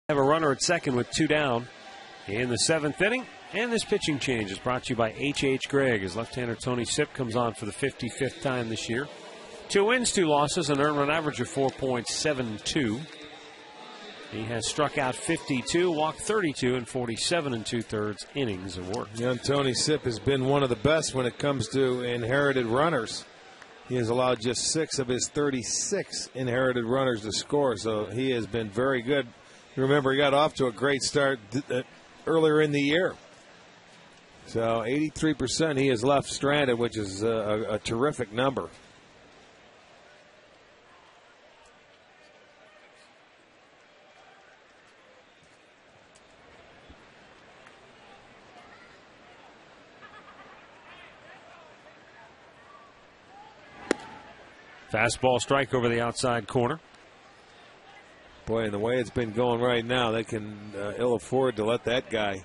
Have a runner at second with 2 down in the 7th inning. And this pitching change is brought to you by H.H. Gregg, as left-hander Tony Sipp comes on for the 55th time this year. 2 wins, 2 losses, an earned run average of 4.72. He has struck out 52, walked 32, and 47 2/3 innings of work. Young Tony Sipp has been one of the best when it comes to inherited runners. He has allowed just 6 of his 36 inherited runners to score, so he has been very good. Remember, he got off to a great start earlier in the year. So 83% he has left stranded, which is a terrific number. Fastball strike over the outside corner. Boy, and the way it's been going right now, they can ill afford to let that guy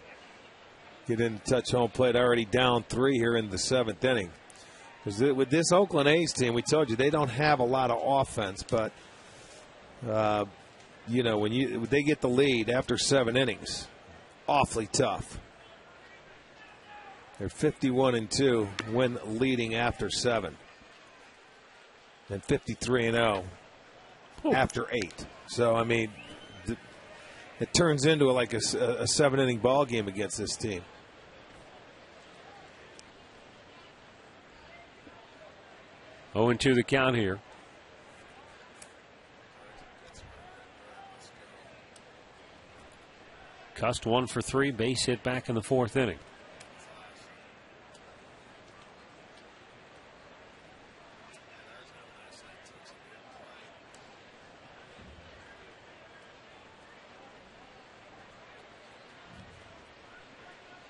get in touch home plate. Already down 3 here in the 7th inning. Because with this Oakland A's team, we told you they don't have a lot of offense, but you know, when they get the lead after 7 innings, awfully tough. They're 51-2 when leading after 7, and 53-0 after 8. So, I mean, it turns into like a 7-inning ball game against this team. Oh, 0-2 the count here. Cust 1 for 3, base hit back in the 4th inning.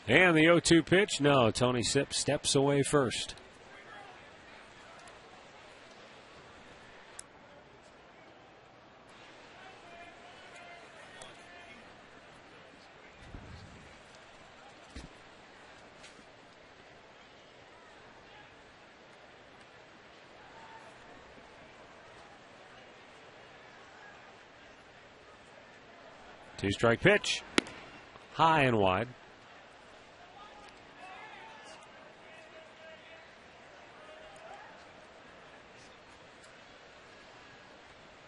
And the 0-2 pitch. No, Tony Sipp steps away first. Two-strike pitch. High and wide.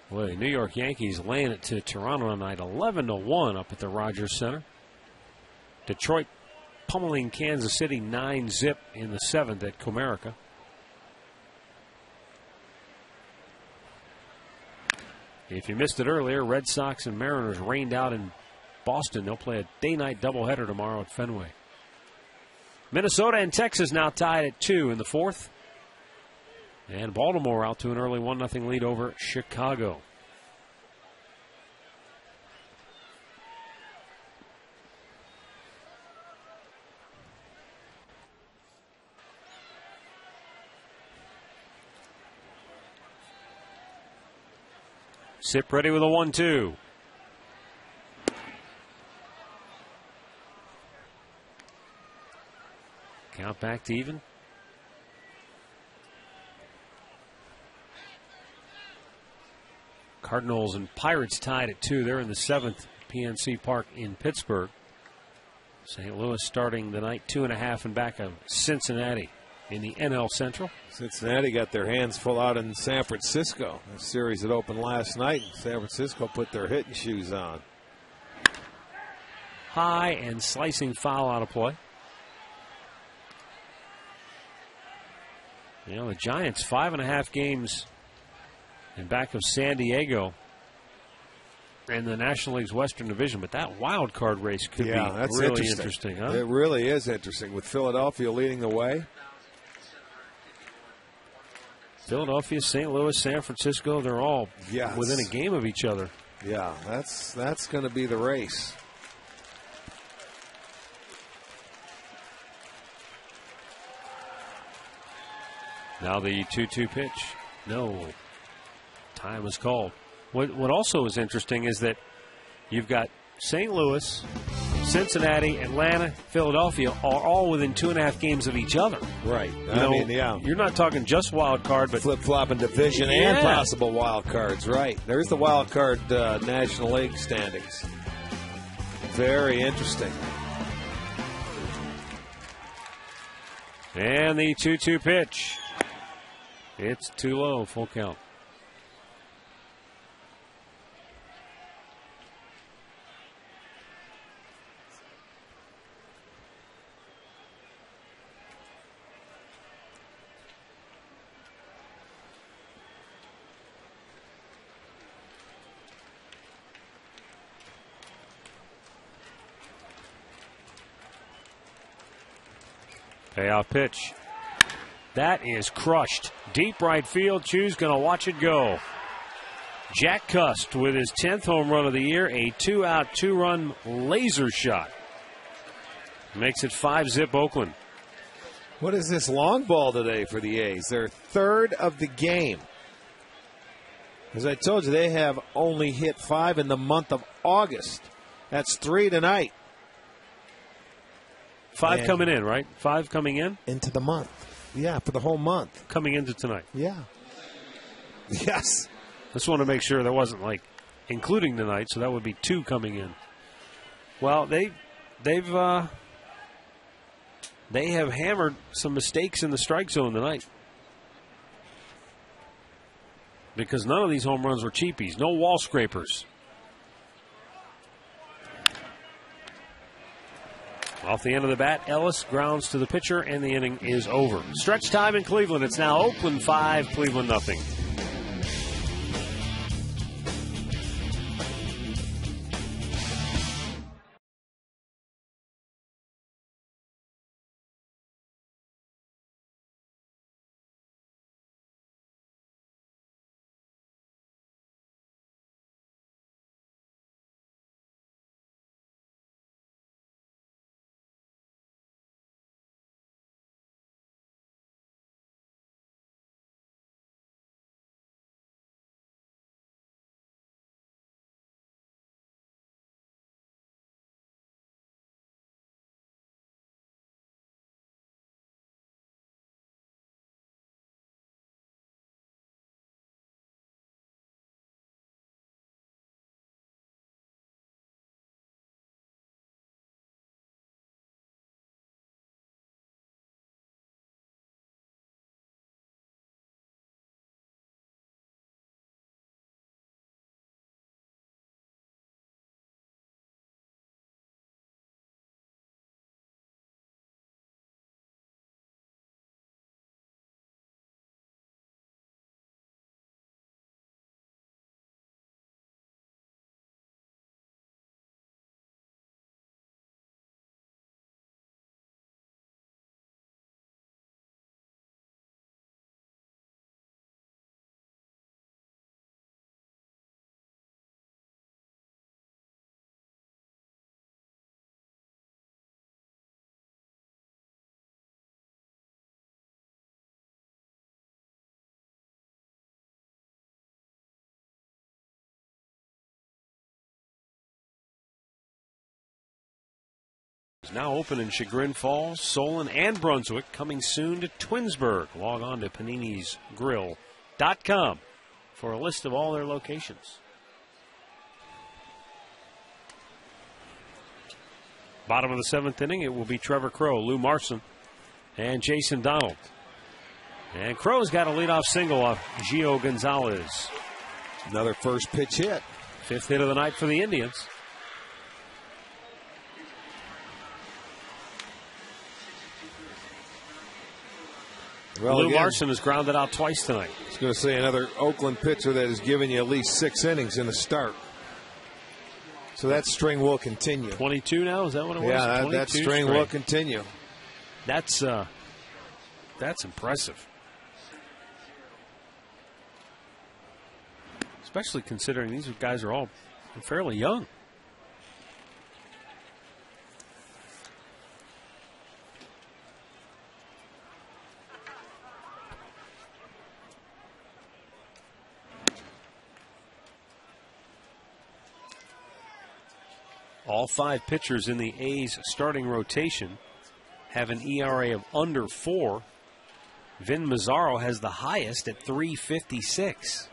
Well, the New York Yankees laying it to Toronto tonight, 11-1 up at the Rogers Center. Detroit pummeling Kansas City 9-0 in the 7th at Comerica. If you missed it earlier, Red Sox and Mariners rained out in Boston. They'll play a day-night doubleheader tomorrow at Fenway. Minnesota and Texas now tied at 2 in the 4th. And Baltimore out to an early 1-0 lead over Chicago. Sip ready with a 1-2. Count back to even. Cardinals and Pirates tied at 2. They're in the 7th, PNC Park in Pittsburgh. St. Louis starting the night 2.5 in back of Cincinnati in the NL Central. Cincinnati got their hands full out in San Francisco. The series that opened last night. San Francisco put their hitting shoes on. High and slicing foul out of play. You know, the Giants 5.5 games in back of San Diego in the National League's Western Division, but that wild card race could be really interesting. Huh? It really is interesting with Philadelphia leading the way. Philadelphia, St. Louis, San Francisco, they're all within a game of each other. Yeah, that's going to be the race. Now the 2-2 pitch. No. Time is called. What also is interesting is that you've got St. Louis, Cincinnati, Atlanta, Philadelphia are all within 2.5 games of each other. Right. You're not talking just wild card, but flip-flopping division and possible wild cards. Right. There's the wild card National League standings. Very interesting. And the 2-2 pitch. It's too low. Full count. Payoff pitch. That is crushed. Deep right field. Chu's going to watch it go. Jack Cust with his 10th home run of the year. A 2-out, 2-run laser shot. Makes it 5-0 Oakland. What is this long ball today for the A's? Their third of the game. As I told you, they have only hit 5 in the month of August. That's 3 tonight. 5 coming in, right? 5 coming in? Into the month. Yeah, for the whole month. Coming into tonight. Yeah. Yes. Just want to make sure there wasn't including tonight, so that would be 2 coming in. Well, they have hammered some mistakes in the strike zone tonight. Because none of these home runs were cheapies. No wall scrapers. Off the end of the bat, Ellis grounds to the pitcher, and the inning is over. Stretch time in Cleveland. It's now Oakland 5, Cleveland 0. It's now open in Chagrin Falls, Solon, and Brunswick. Coming soon to Twinsburg. Log on to paninisgrill.com for a list of all their locations. Bottom of the 7th inning, it will be Trevor Crowe, Lou Marson, and Jason Donald. And Crowe's got a leadoff single off Gio Gonzalez. Another first pitch hit. 5th hit of the night for the Indians. Well, Lou again, Marson has grounded out twice tonight. I was going to say another Oakland pitcher that has given you at least 6 innings in the start. So that string will continue. 22 now? Is that what it was? Yeah, that string will continue. That's impressive. Especially considering these guys are all fairly young. All 5 pitchers in the A's starting rotation have an ERA of under 4. Vin Mazzaro has the highest at 3.56.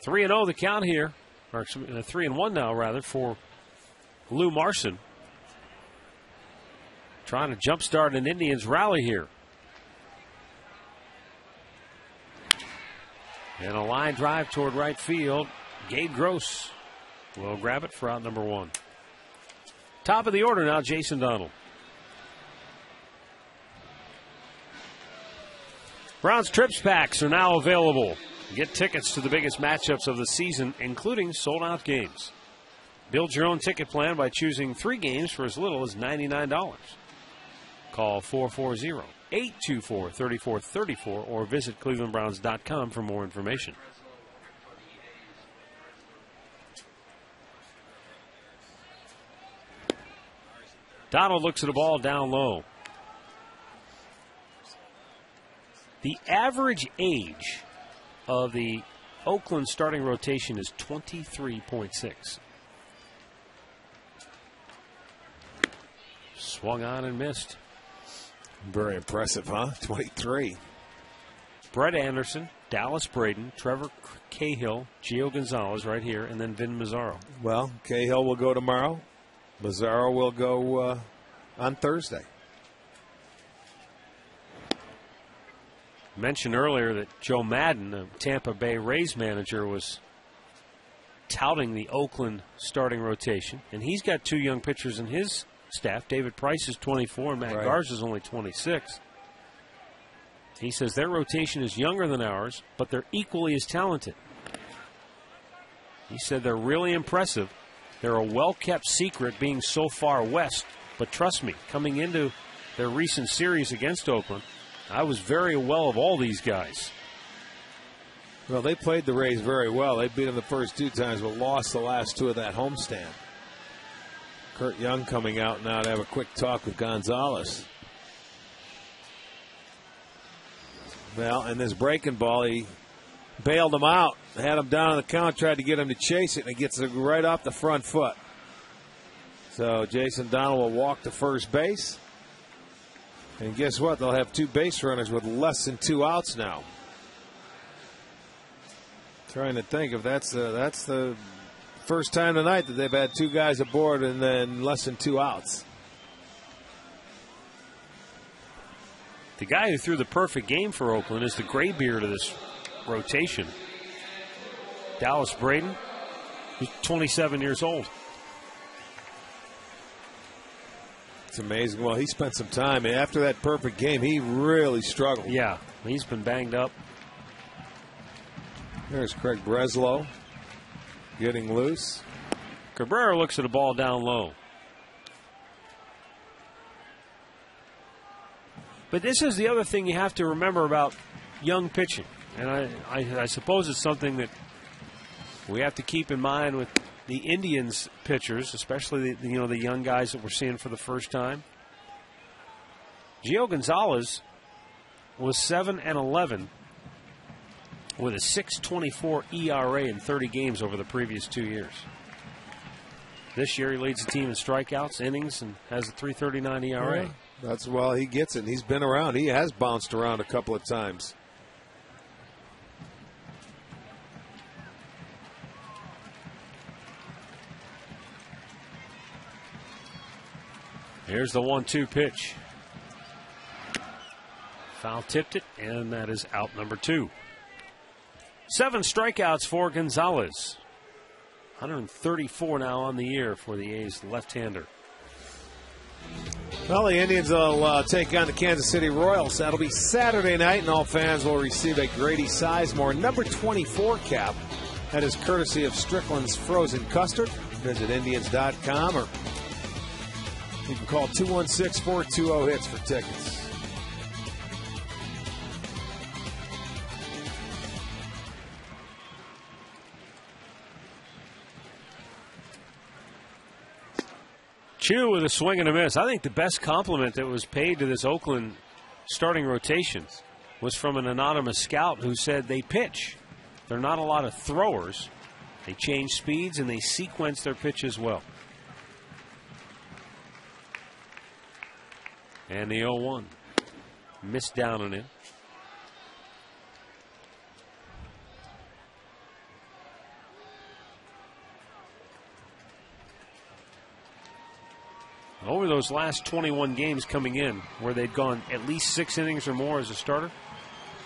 Three 3-0 the count here, or 3-1 now rather for Lou Marson. Trying to jumpstart an Indians rally here. And a line drive toward right field. Gabe Gross will grab it for out number 1. Top of the order now, Jason Donald. Browns Trips Packs are now available. Get tickets to the biggest matchups of the season, including sold-out games. Build your own ticket plan by choosing 3 games for as little as $99. Call 440-824-3434 or visit clevelandbrowns.com for more information. Donald looks at the ball down low. The average age of the Oakland starting rotation is 23.6. Swung on and missed. Very impressive, huh? 23. Brett Anderson, Dallas Braden, Trevor Cahill, Gio Gonzalez right here, and then Vin Mazzaro. Well, Cahill will go tomorrow. Mazzaro will go on Thursday. Mentioned earlier that Joe Madden, the Tampa Bay Rays manager, was touting the Oakland starting rotation. And he's got 2 young pitchers in his staff. David Price is 24 and Matt Garza is only 26. He says their rotation is younger than ours, but they're equally as talented. He said they're really impressive. They're a well-kept secret being so far west. But trust me, coming into their recent series against Oakland, I was very well of all these guys. Well, they played the Rays very well. They beat them the first 2 times, but lost the last 2 of that homestand. Kurt Young coming out now to have a quick talk with Gonzalez. Well, in this breaking ball, he bailed him out. Had him down on the count, tried to get him to chase it, and it gets it right off the front foot. So Jason Donald will walk to first base. And guess what? They'll have 2 base runners with less than 2 outs now. Trying to think if that's the first time tonight that they've had 2 guys aboard and then less than 2 outs. The guy who threw the perfect game for Oakland is the graybeard of this rotation, Dallas Braden, who's 27 years old. It's amazing. Well, he spent some time. After that perfect game, he really struggled. Yeah, he's been banged up. There's Craig Breslow getting loose. Cabrera looks at the ball down low. But this is the other thing you have to remember about young pitching. And I suppose it's something that we have to keep in mind with the Indians pitchers, especially the young guys that we're seeing for the first time. Gio Gonzalez was 7-11 with a 6.24 ERA in 30 games over the previous 2 years. This year he leads the team in strikeouts, innings, and has a 3.39 ERA. Yeah, that's well, he gets it. He's been around. He has bounced around a couple of times. Here's the 1-2 pitch. Foul tipped it, and that is out number 2. 7 strikeouts for Gonzalez. 134 now on the year for the A's left-hander. Well, the Indians will take on the Kansas City Royals. That'll be Saturday night, and all fans will receive a Grady Sizemore number 24 cap. That is courtesy of Strickland's Frozen Custard. Visit Indians.com, or you can call 216-420-HITS for tickets. Chu with a swing and a miss. I think the best compliment that was paid to this Oakland starting rotation was from an anonymous scout who said they pitch. They're not a lot of throwers. They change speeds and they sequence their pitches well. And the 0-1. Missed down and in. Over those last 21 games coming in, where they'd gone at least 6 innings or more as a starter,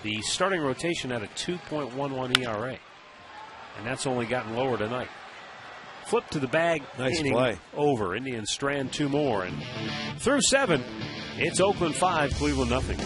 the starting rotation had a 2.11 ERA. And that's only gotten lower tonight. Flip to the bag. Nice inning play. Over. Indians strand 2 more. And through 7, it's Oakland 5, Cleveland nothing.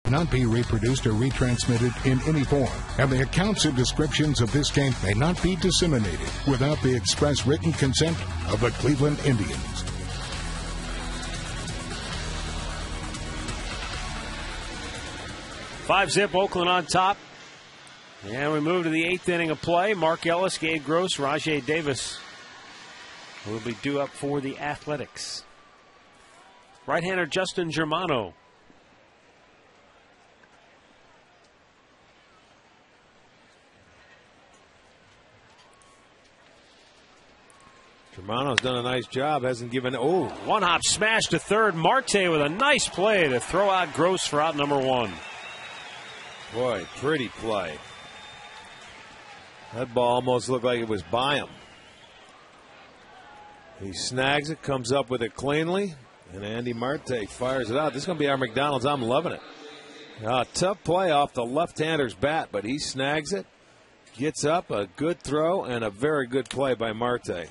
Not be reproduced or retransmitted in any form, and the accounts and descriptions of this game may not be disseminated without the express written consent of the Cleveland Indians. Five-zip, Oakland on top. And we move to the 8th inning of play. Mark Ellis, Gabe Gross, Rajay Davis will be due up for the Athletics. Right-hander Justin Germano. Germano's done a nice job. Hasn't given. One-hop smash to third. Marte with a nice play to throw out Gross for out number 1. Boy, pretty play. That ball almost looked like it was by him. He snags it, comes up with it cleanly, And Andy Marte fires it out. This is going to be our McDonald's. I'm loving it. Tough play off the left-hander's bat, but he snags it, gets up, a good throw, and a very good play by Marte.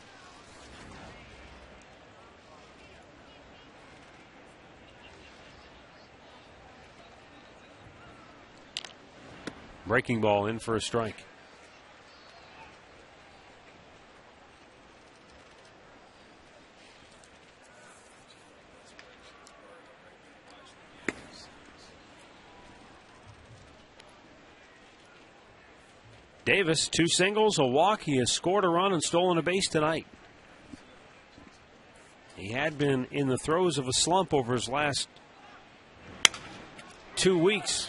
Breaking ball in for a strike. Davis, 2 singles, a walk. He has scored a run and stolen a base tonight. He had been in the throes of a slump over his last 2 weeks.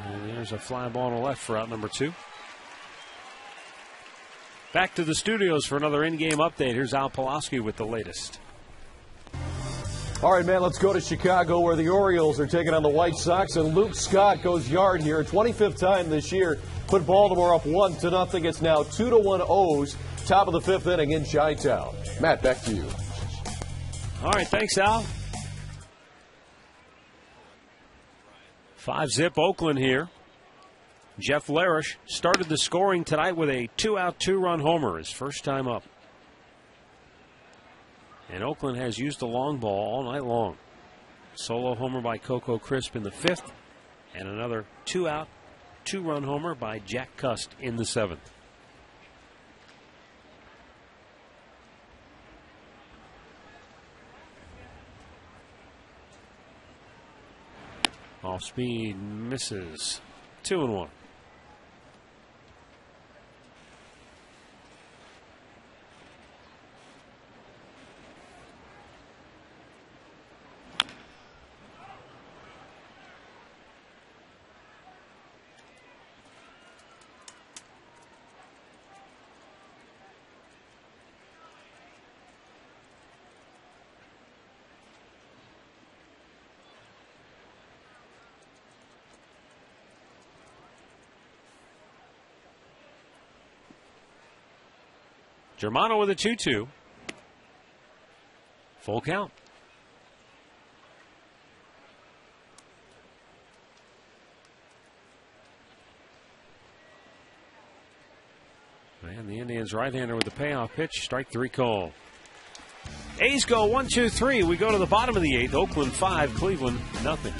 And there's a fly ball to left for out number 2. Back to the studios for another in-game update. Here's Al Pulaski with the latest. All right, man, let's go to Chicago where the Orioles are taking on the White Sox, and Luke Scott goes yard here. 25th time this year. Put Baltimore up 1-0. It's now 2-1 O's. Top of the 5th inning in Chi-Town. Matt, back to you. All right, thanks, Al. 5-zip Oakland here. Jeff Larish started the scoring tonight with a 2-out, 2-run homer, his first time up. And Oakland has used the long ball all night long. Solo homer by Coco Crisp in the 5th, and another 2-out, 2-run homer by Jack Cust in the 7th. Off speed, misses. 2-1. Germano with a 2-2. Full count. And the Indians right-hander with the payoff pitch. Strike 3 call. A's go 1-2-3. We go to the bottom of the 8th. Oakland 5, Cleveland nothing.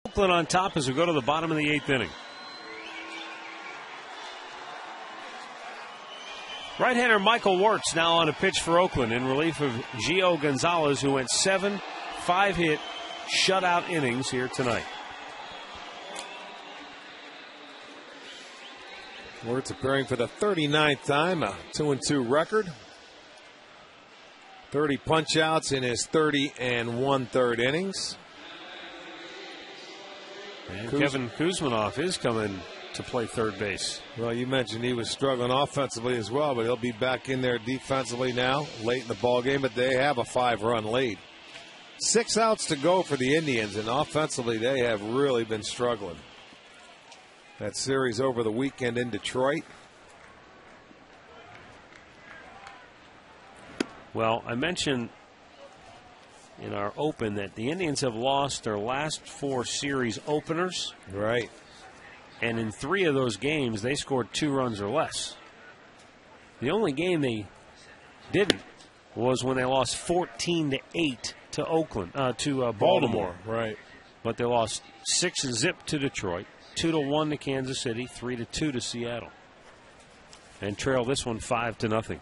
Oakland on top as we go to the bottom of the 8th inning. Right-hander Michael Wirtz now on a pitch for Oakland in relief of Gio Gonzalez, who went 7, 5 hit, shutout innings here tonight. Wirtz appearing for the 39th time, a 2-2 record. 30 punch-outs in his 30 1/3 innings. And Kevin Kuzminoff is coming to play third base. Well, you mentioned he was struggling offensively as well, but he'll be back in there defensively now, late in the ball game. But they have a 5-run lead. 6 outs to go for the Indians, and offensively they have really been struggling. That series over the weekend in Detroit. Well, I mentioned in our open that the Indians have lost their last 4 series openers. Right. And in 3 of those games, they scored 2 runs or less. The only game they didn't was when they lost 14-8 to Oakland, to Baltimore. Right. But they lost 6-0 to Detroit, 2-1 to Kansas City, 3-2 to Seattle, and trail this one 5-0.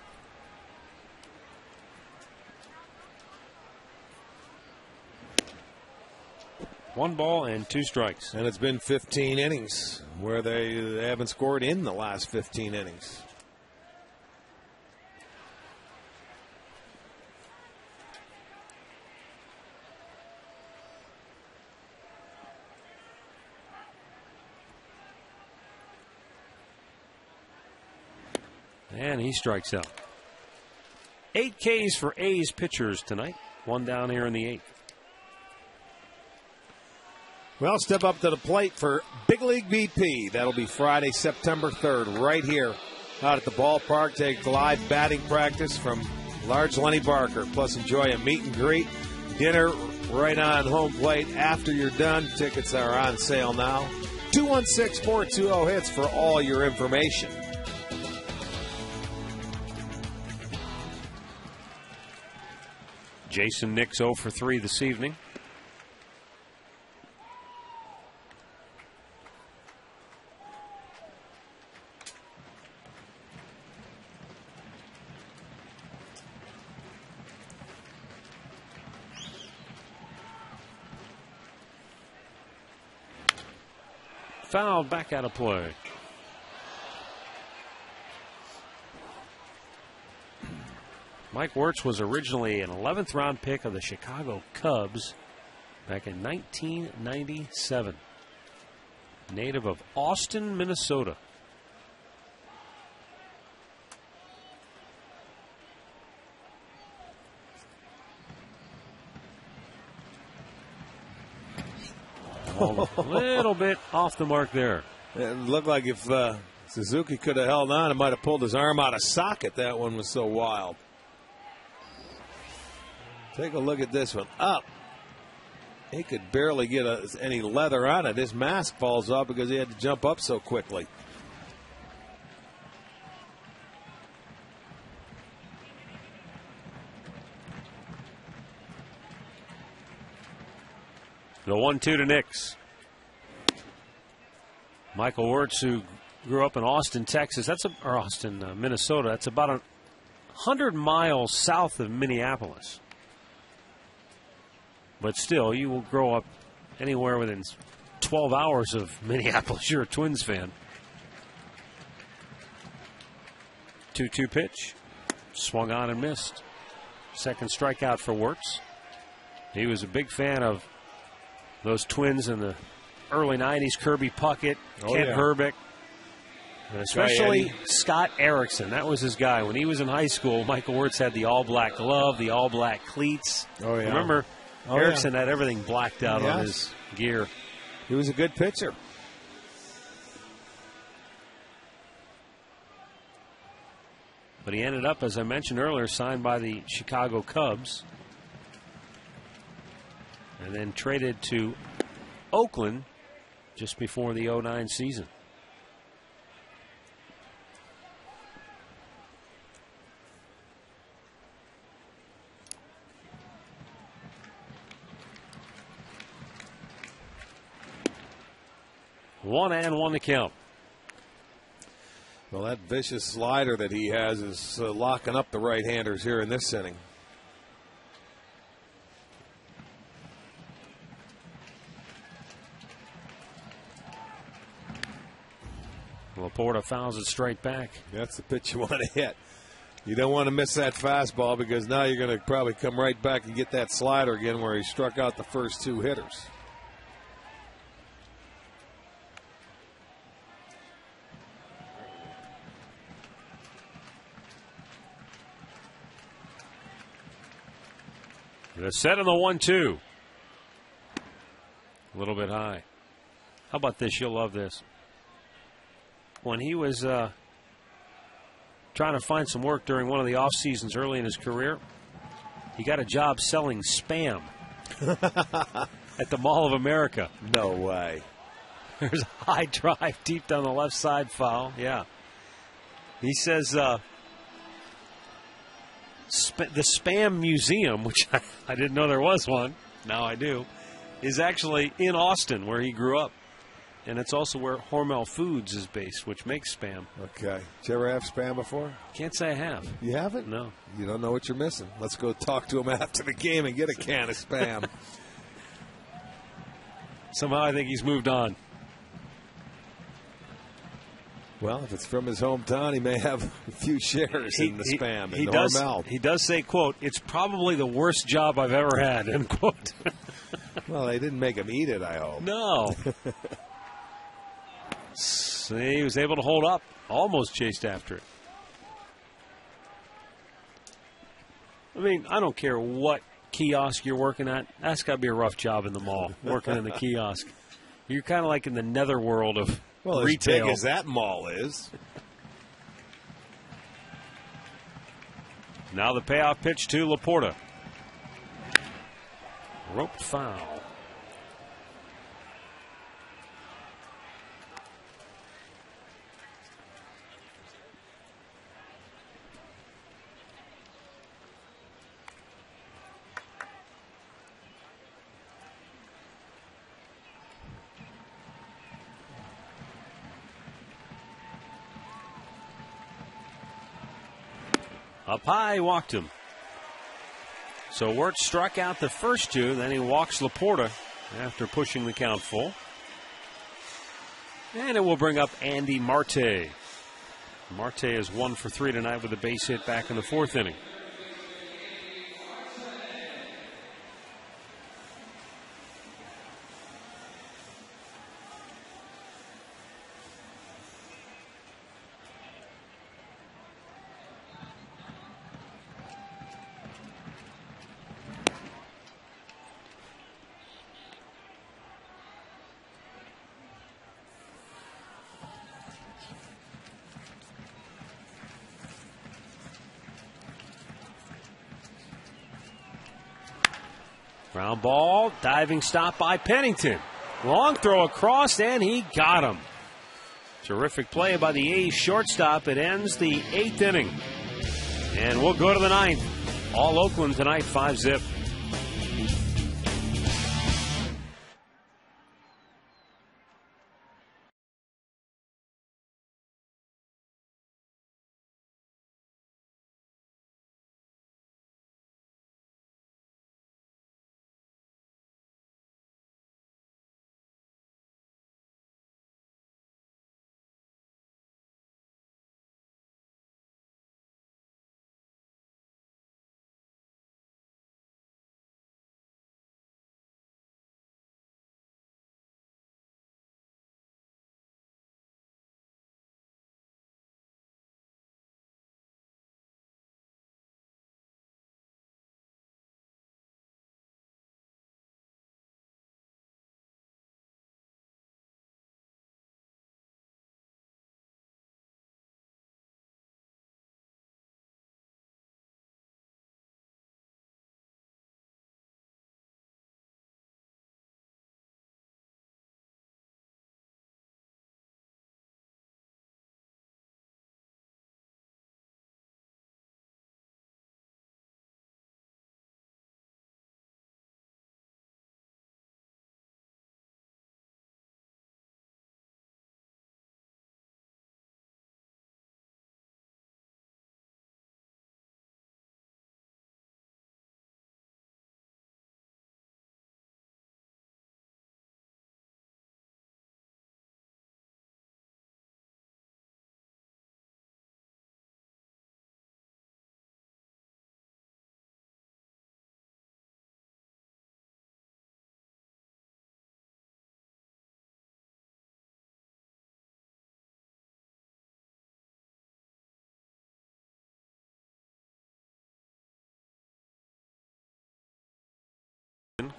One ball and 2 strikes. And it's been 15 innings where they haven't scored in the last 15 innings. And he strikes out. 8 Ks for A's pitchers tonight. 1 down here in the 8th. Well, step up to the plate for Big League BP. That'll be Friday, September 3rd, right here out at the ballpark. Take live batting practice from Large Lenny Barker. Plus, enjoy a meet and greet, dinner right on home plate after you're done. Tickets are on sale now. 216-420-HITS for all your information. Jason Nix 0 for 3 this evening. Foul, back out of play. Mike Wirtz was originally an 11th round pick of the Chicago Cubs back in 1997. Native of Austin, Minnesota. A little bit off the mark there. It looked like if Suzuki could have held on, it might have pulled his arm out of socket. That one was so wild. Take a look at this one. Up. He could barely get any leather on it. His mask falls off because he had to jump up so quickly. The 1-2 to Nix. Michael Wirtz, who grew up in Austin, Texas. Or Austin, Minnesota. That's about 100 miles south of Minneapolis. But still, you will grow up anywhere within 12 hours of Minneapolis. You're a Twins fan. 2-2 pitch. Swung on and missed. Second strikeout for Wirtz. He was a big fan of those Twins in the early 90s. Kirby Puckett, Kent Herbeck, and especially Scott Erickson. That was his guy. When he was in high school, Michael Wirtz had the all-black glove, the all-black cleats. Oh, yeah. Remember, Erickson had everything blacked out on his gear. He was a good pitcher. But he ended up, as I mentioned earlier, signed by the Chicago Cubs. And then traded to Oakland just before the 2009 season. One and one to count. Well, that vicious slider that he has is locking up the right-handers here in this inning. Laporta fouls it straight back. That's the pitch you want to hit. You don't want to miss that fastball because now you're going to probably come right back and get that slider again where he struck out the first 2 hitters. The set on the 1-2. A little bit high. How about this? You'll love this. When he was trying to find some work during one of the off seasons early in his career, he got a job selling Spam at the Mall of America. No way. There's a high drive deep down the left side foul. Yeah. He says the Spam Museum, which I didn't know there was one, now I do, is actually in Austin where he grew up. And it's also where Hormel Foods is based, which makes Spam. Okay. Did you ever have Spam before? Can't say I have. You haven't? No. You don't know what you're missing. Let's go talk to him after the game and get a can of Spam. Somehow I think he's moved on. Well, if it's from his hometown, he may have a few shares in the Spam. He does. Hormel. He does say, "quote It's probably the worst job I've ever had." End quote. Well, they didn't make him eat it, I hope. No. See, he was able to hold up. Almost chased after it. I mean, I don't care what kiosk you're working at. That's got to be a rough job in the mall, working in the kiosk. You're kind of like in the netherworld of retail. As big as that mall is. Now the payoff pitch to Laporta. Roped foul. Up high, walked him. So Wirtz struck out the first 2, then he walks Laporta after pushing the count full. And it will bring up Andy Marte. Marte is 1 for 3 tonight with a base hit back in the 4th inning. Ground ball, diving stop by Pennington. Long throw across, and he got him. Terrific play by the A's shortstop. It ends the 8th inning. And we'll go to the 9th. All Oakland tonight, 5-zip.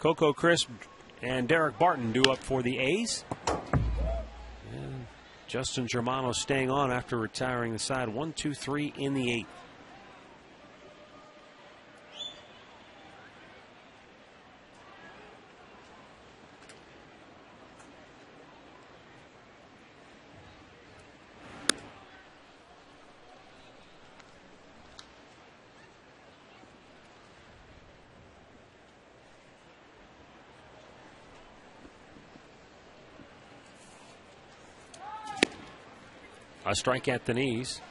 Coco Crisp and Derek Barton due up for the A's. And Justin Germano staying on after retiring the side. 1, 2, 3 in the 8th. A strike at the knees.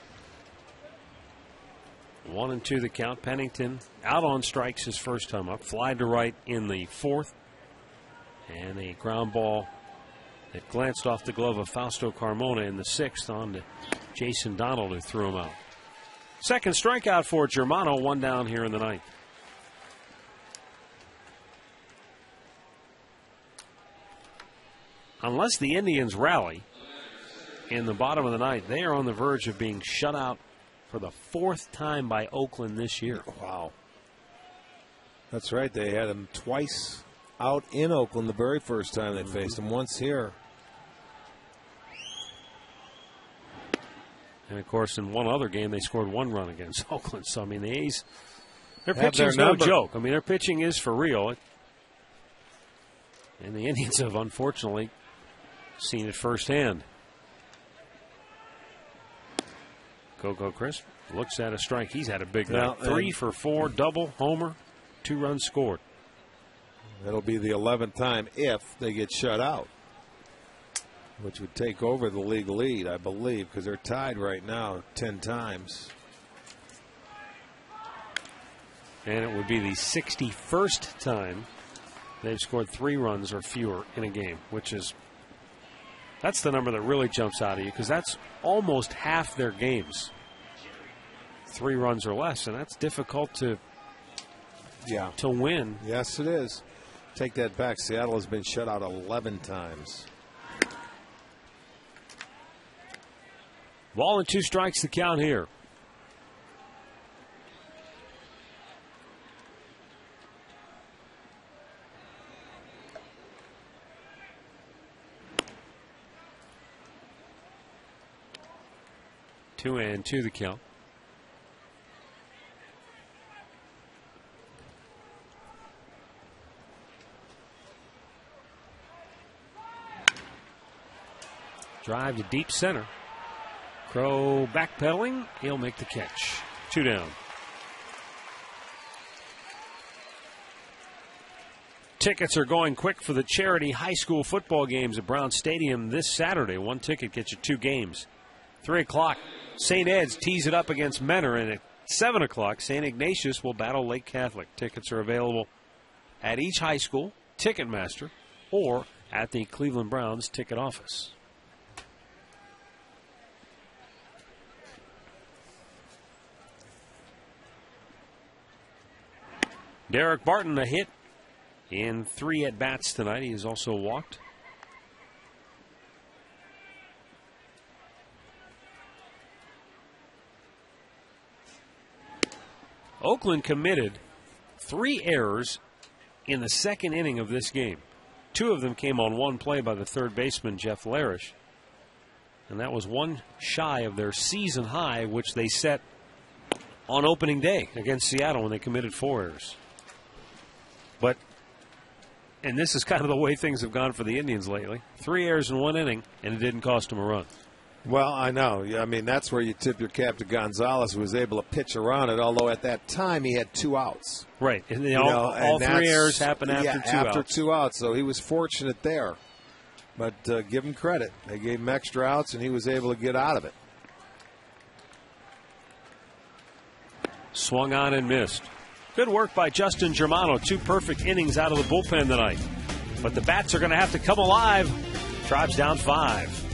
1 and 2 the count. Pennington out on strikes his first time up. Fly to right in the 4th. And a ground ball that glanced off the glove of Fausto Carmona in the 6th on to Jason Donald, who threw him out. Second strikeout for Germano. 1 down here in the 9th. Unless the Indians rally in the bottom of the 9th, they are on the verge of being shut out for the 4th time by Oakland this year. Wow. That's right. They had them twice out in Oakland the very first time they faced them, once here. And, of course, in one other game, they scored 1 run against Oakland. So, I mean, the A's, their pitching's no joke. I mean, their pitching is for real. And the Indians have, unfortunately, seen it firsthand. Coco Crisp looks at a strike. He's had a big night. 3 for 4, double, homer, 2 runs scored. That'll be the 11th time if they get shut out, which would take over the league lead, I believe, because they're tied right now 10 times. And it would be the 61st time they've scored 3 runs or fewer in a game, which is, that's the number that really jumps out at you, because that's almost half their games. 3 runs or less, and that's difficult to win. Yes, it is. Take that back. Seattle has been shut out 11 times. Ball and 2 strikes the count here. Two and 2 the count. Drive to deep center. Crow backpedaling. He'll make the catch. 2 down. Tickets are going quick for the charity high school football games at Brown Stadium this Saturday. 1 ticket gets you 2 games. 3 o'clock, St. Ed's tees it up against Mentor, and at 7 o'clock, St. Ignatius will battle Lake Catholic. Tickets are available at each high school, Ticketmaster, or at the Cleveland Browns ticket office. Derek Barton, a hit in 3 at-bats tonight. He has also walked. Oakland committed 3 errors in the 2nd inning of this game. 2 of them came on 1 play by the third baseman, Jeff Larish. And that was 1 shy of their season high, which they set on opening day against Seattle when they committed 4 errors. But, and this is kind of the way things have gone for the Indians lately. 3 errors in 1 inning, and it didn't cost them a run. Well, I know. I mean, that's where you tip your cap to Gonzalez, who was able to pitch around it, although at that time he had 2 outs. Right. And all 3 errors happened after 2 outs. After 2 outs, so he was fortunate there. But give him credit. They gave him extra outs, and he was able to get out of it. Swung on and missed. Good work by Justin Germano. 2 perfect innings out of the bullpen tonight. But the bats are going to have to come alive. Tribe's down 5.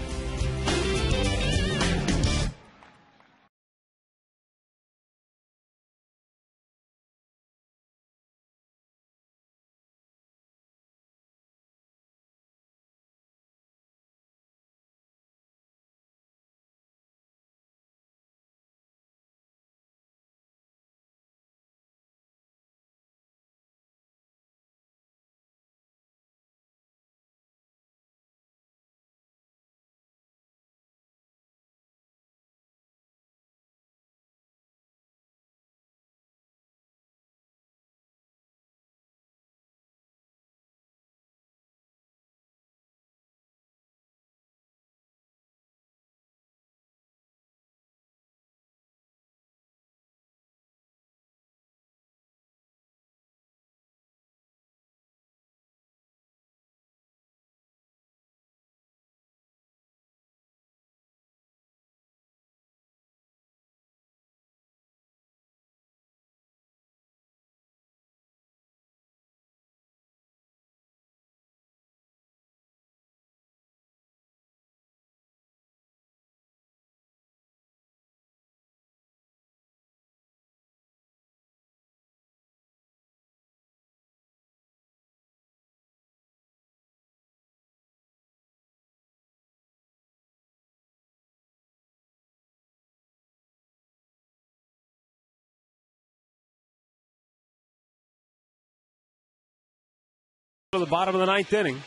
of the bottom of the ninth inning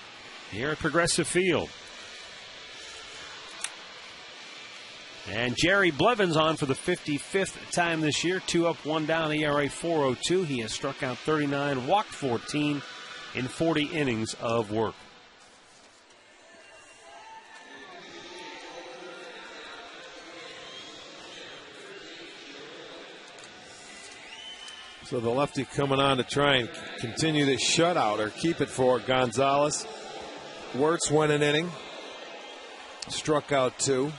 here at Progressive Field. And Jerry Blevins on for the 55th time this year. 2 up, 1 down, ERA 4.02. He has struck out 39, walked 14 in 40 innings of work. So the lefty coming on to try and continue this shutout or keep it for Gonzalez. Wirtz went an inning, struck out 2.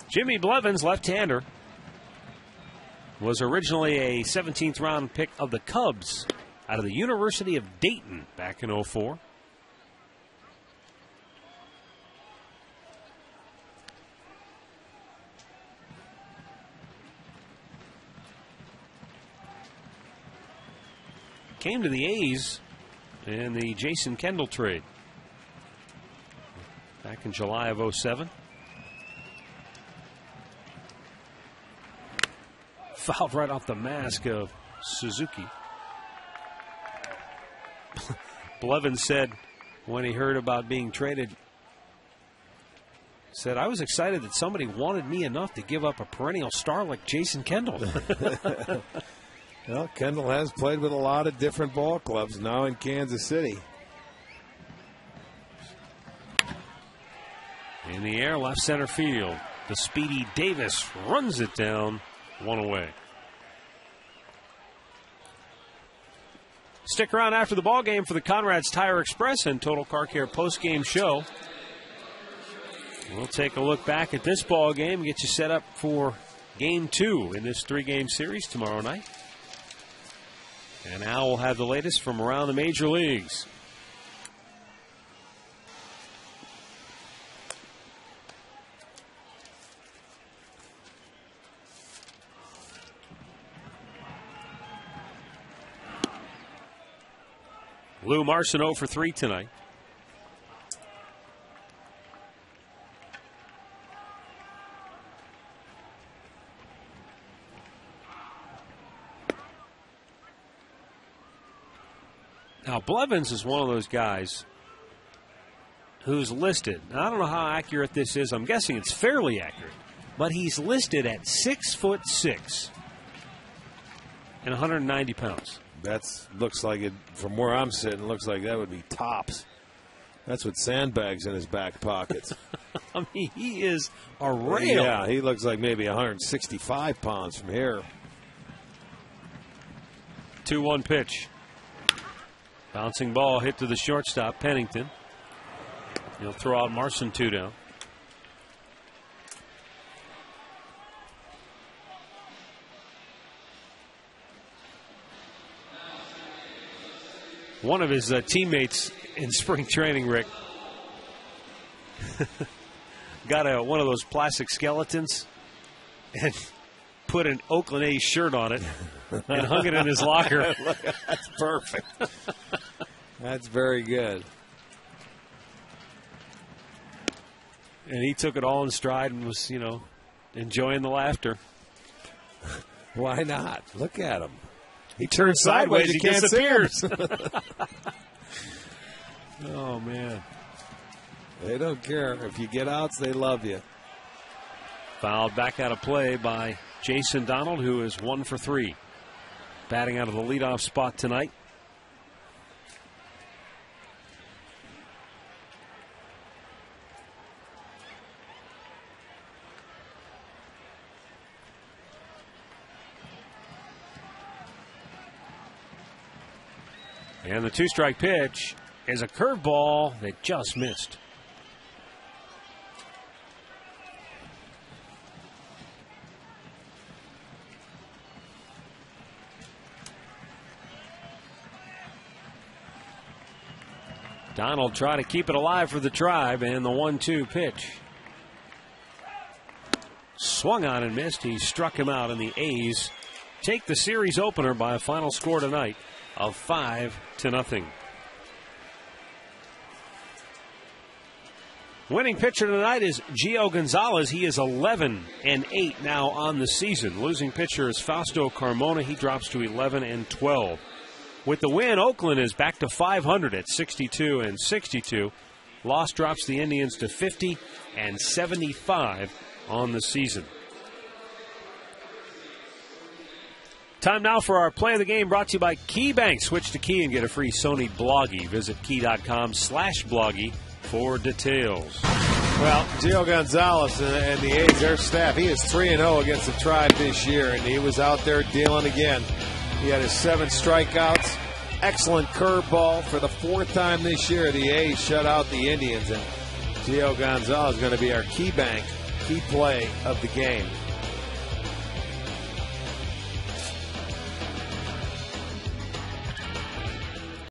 Jimmy Blevins, left-hander, was originally a 17th round pick of the Cubs out of the University of Dayton back in 2004. Came to the A's in the Jason Kendall trade back in July of 2007. Fouled right off the mask of Suzuki. Blevins said when he heard about being traded, said, I was excited that somebody wanted me enough to give up a perennial star like Jason Kendall. Well, Kendall has played with a lot of different ball clubs, now in Kansas City. In the air, left center field. The speedy Davis runs it down. 1 away. Stick around after the ball game for the Conrad's Tire Express and Total Car Care post-game show. We'll take a look back at this ball game and get you set up for Game 2 in this 3-game series tomorrow night. And now we'll have the latest from around the major leagues. Lou Marson 0 for 3 tonight. Now, Blevins is one of those guys who's listed. Now, I don't know how accurate this is. I'm guessing it's fairly accurate. But he's listed at 6'6" and 190 pounds. That looks like it, from where I'm sitting, looks like that would be tops. That's with sandbags in his back pockets. I mean, he is a rail. Yeah, he looks like maybe 165 pounds from here. 2-1 pitch. Bouncing ball hit to the shortstop, Pennington. He'll throw out Marson 2 down. One of his teammates in spring training, Rick, got one of those plastic skeletons and put an Oakland A's shirt on it and hung it in his locker. That's perfect. That's very good. And he took it all in stride and was, enjoying the laughter. Why not? Look at him. He turns sideways, he disappears. Oh, man. They don't care. If you get outs, they love you. Fouled back out of play by Jason Donald, who is 1 for 3. Batting out of the leadoff spot tonight. And the 2-strike pitch is a curveball that just missed. Donald trying to keep it alive for the Tribe, and the 1-2 pitch. swung on and missed. He struck him out, and the A's take the series opener by a final score tonight of 5-0. Winning pitcher tonight is Gio Gonzalez. He is 11-8 now on the season. Losing pitcher is Fausto Carmona. He drops to 11-12. With the win, Oakland is back to 500 at 62-62. Loss drops the Indians to 50-75 on the season. Time now for our play of the game, brought to you by Key Bank. Switch to Key and get a free Sony Bloggy. Visit key.com/bloggy for details. Well, Gio Gonzalez and the A's, their staff, he is 3-0 against the Tribe this year, and he was out there dealing again. He had his 7 strikeouts. Excellent curveball for the 4th time this year. The A's shut out the Indians, and Gio Gonzalez is going to be our key bank, key play of the game.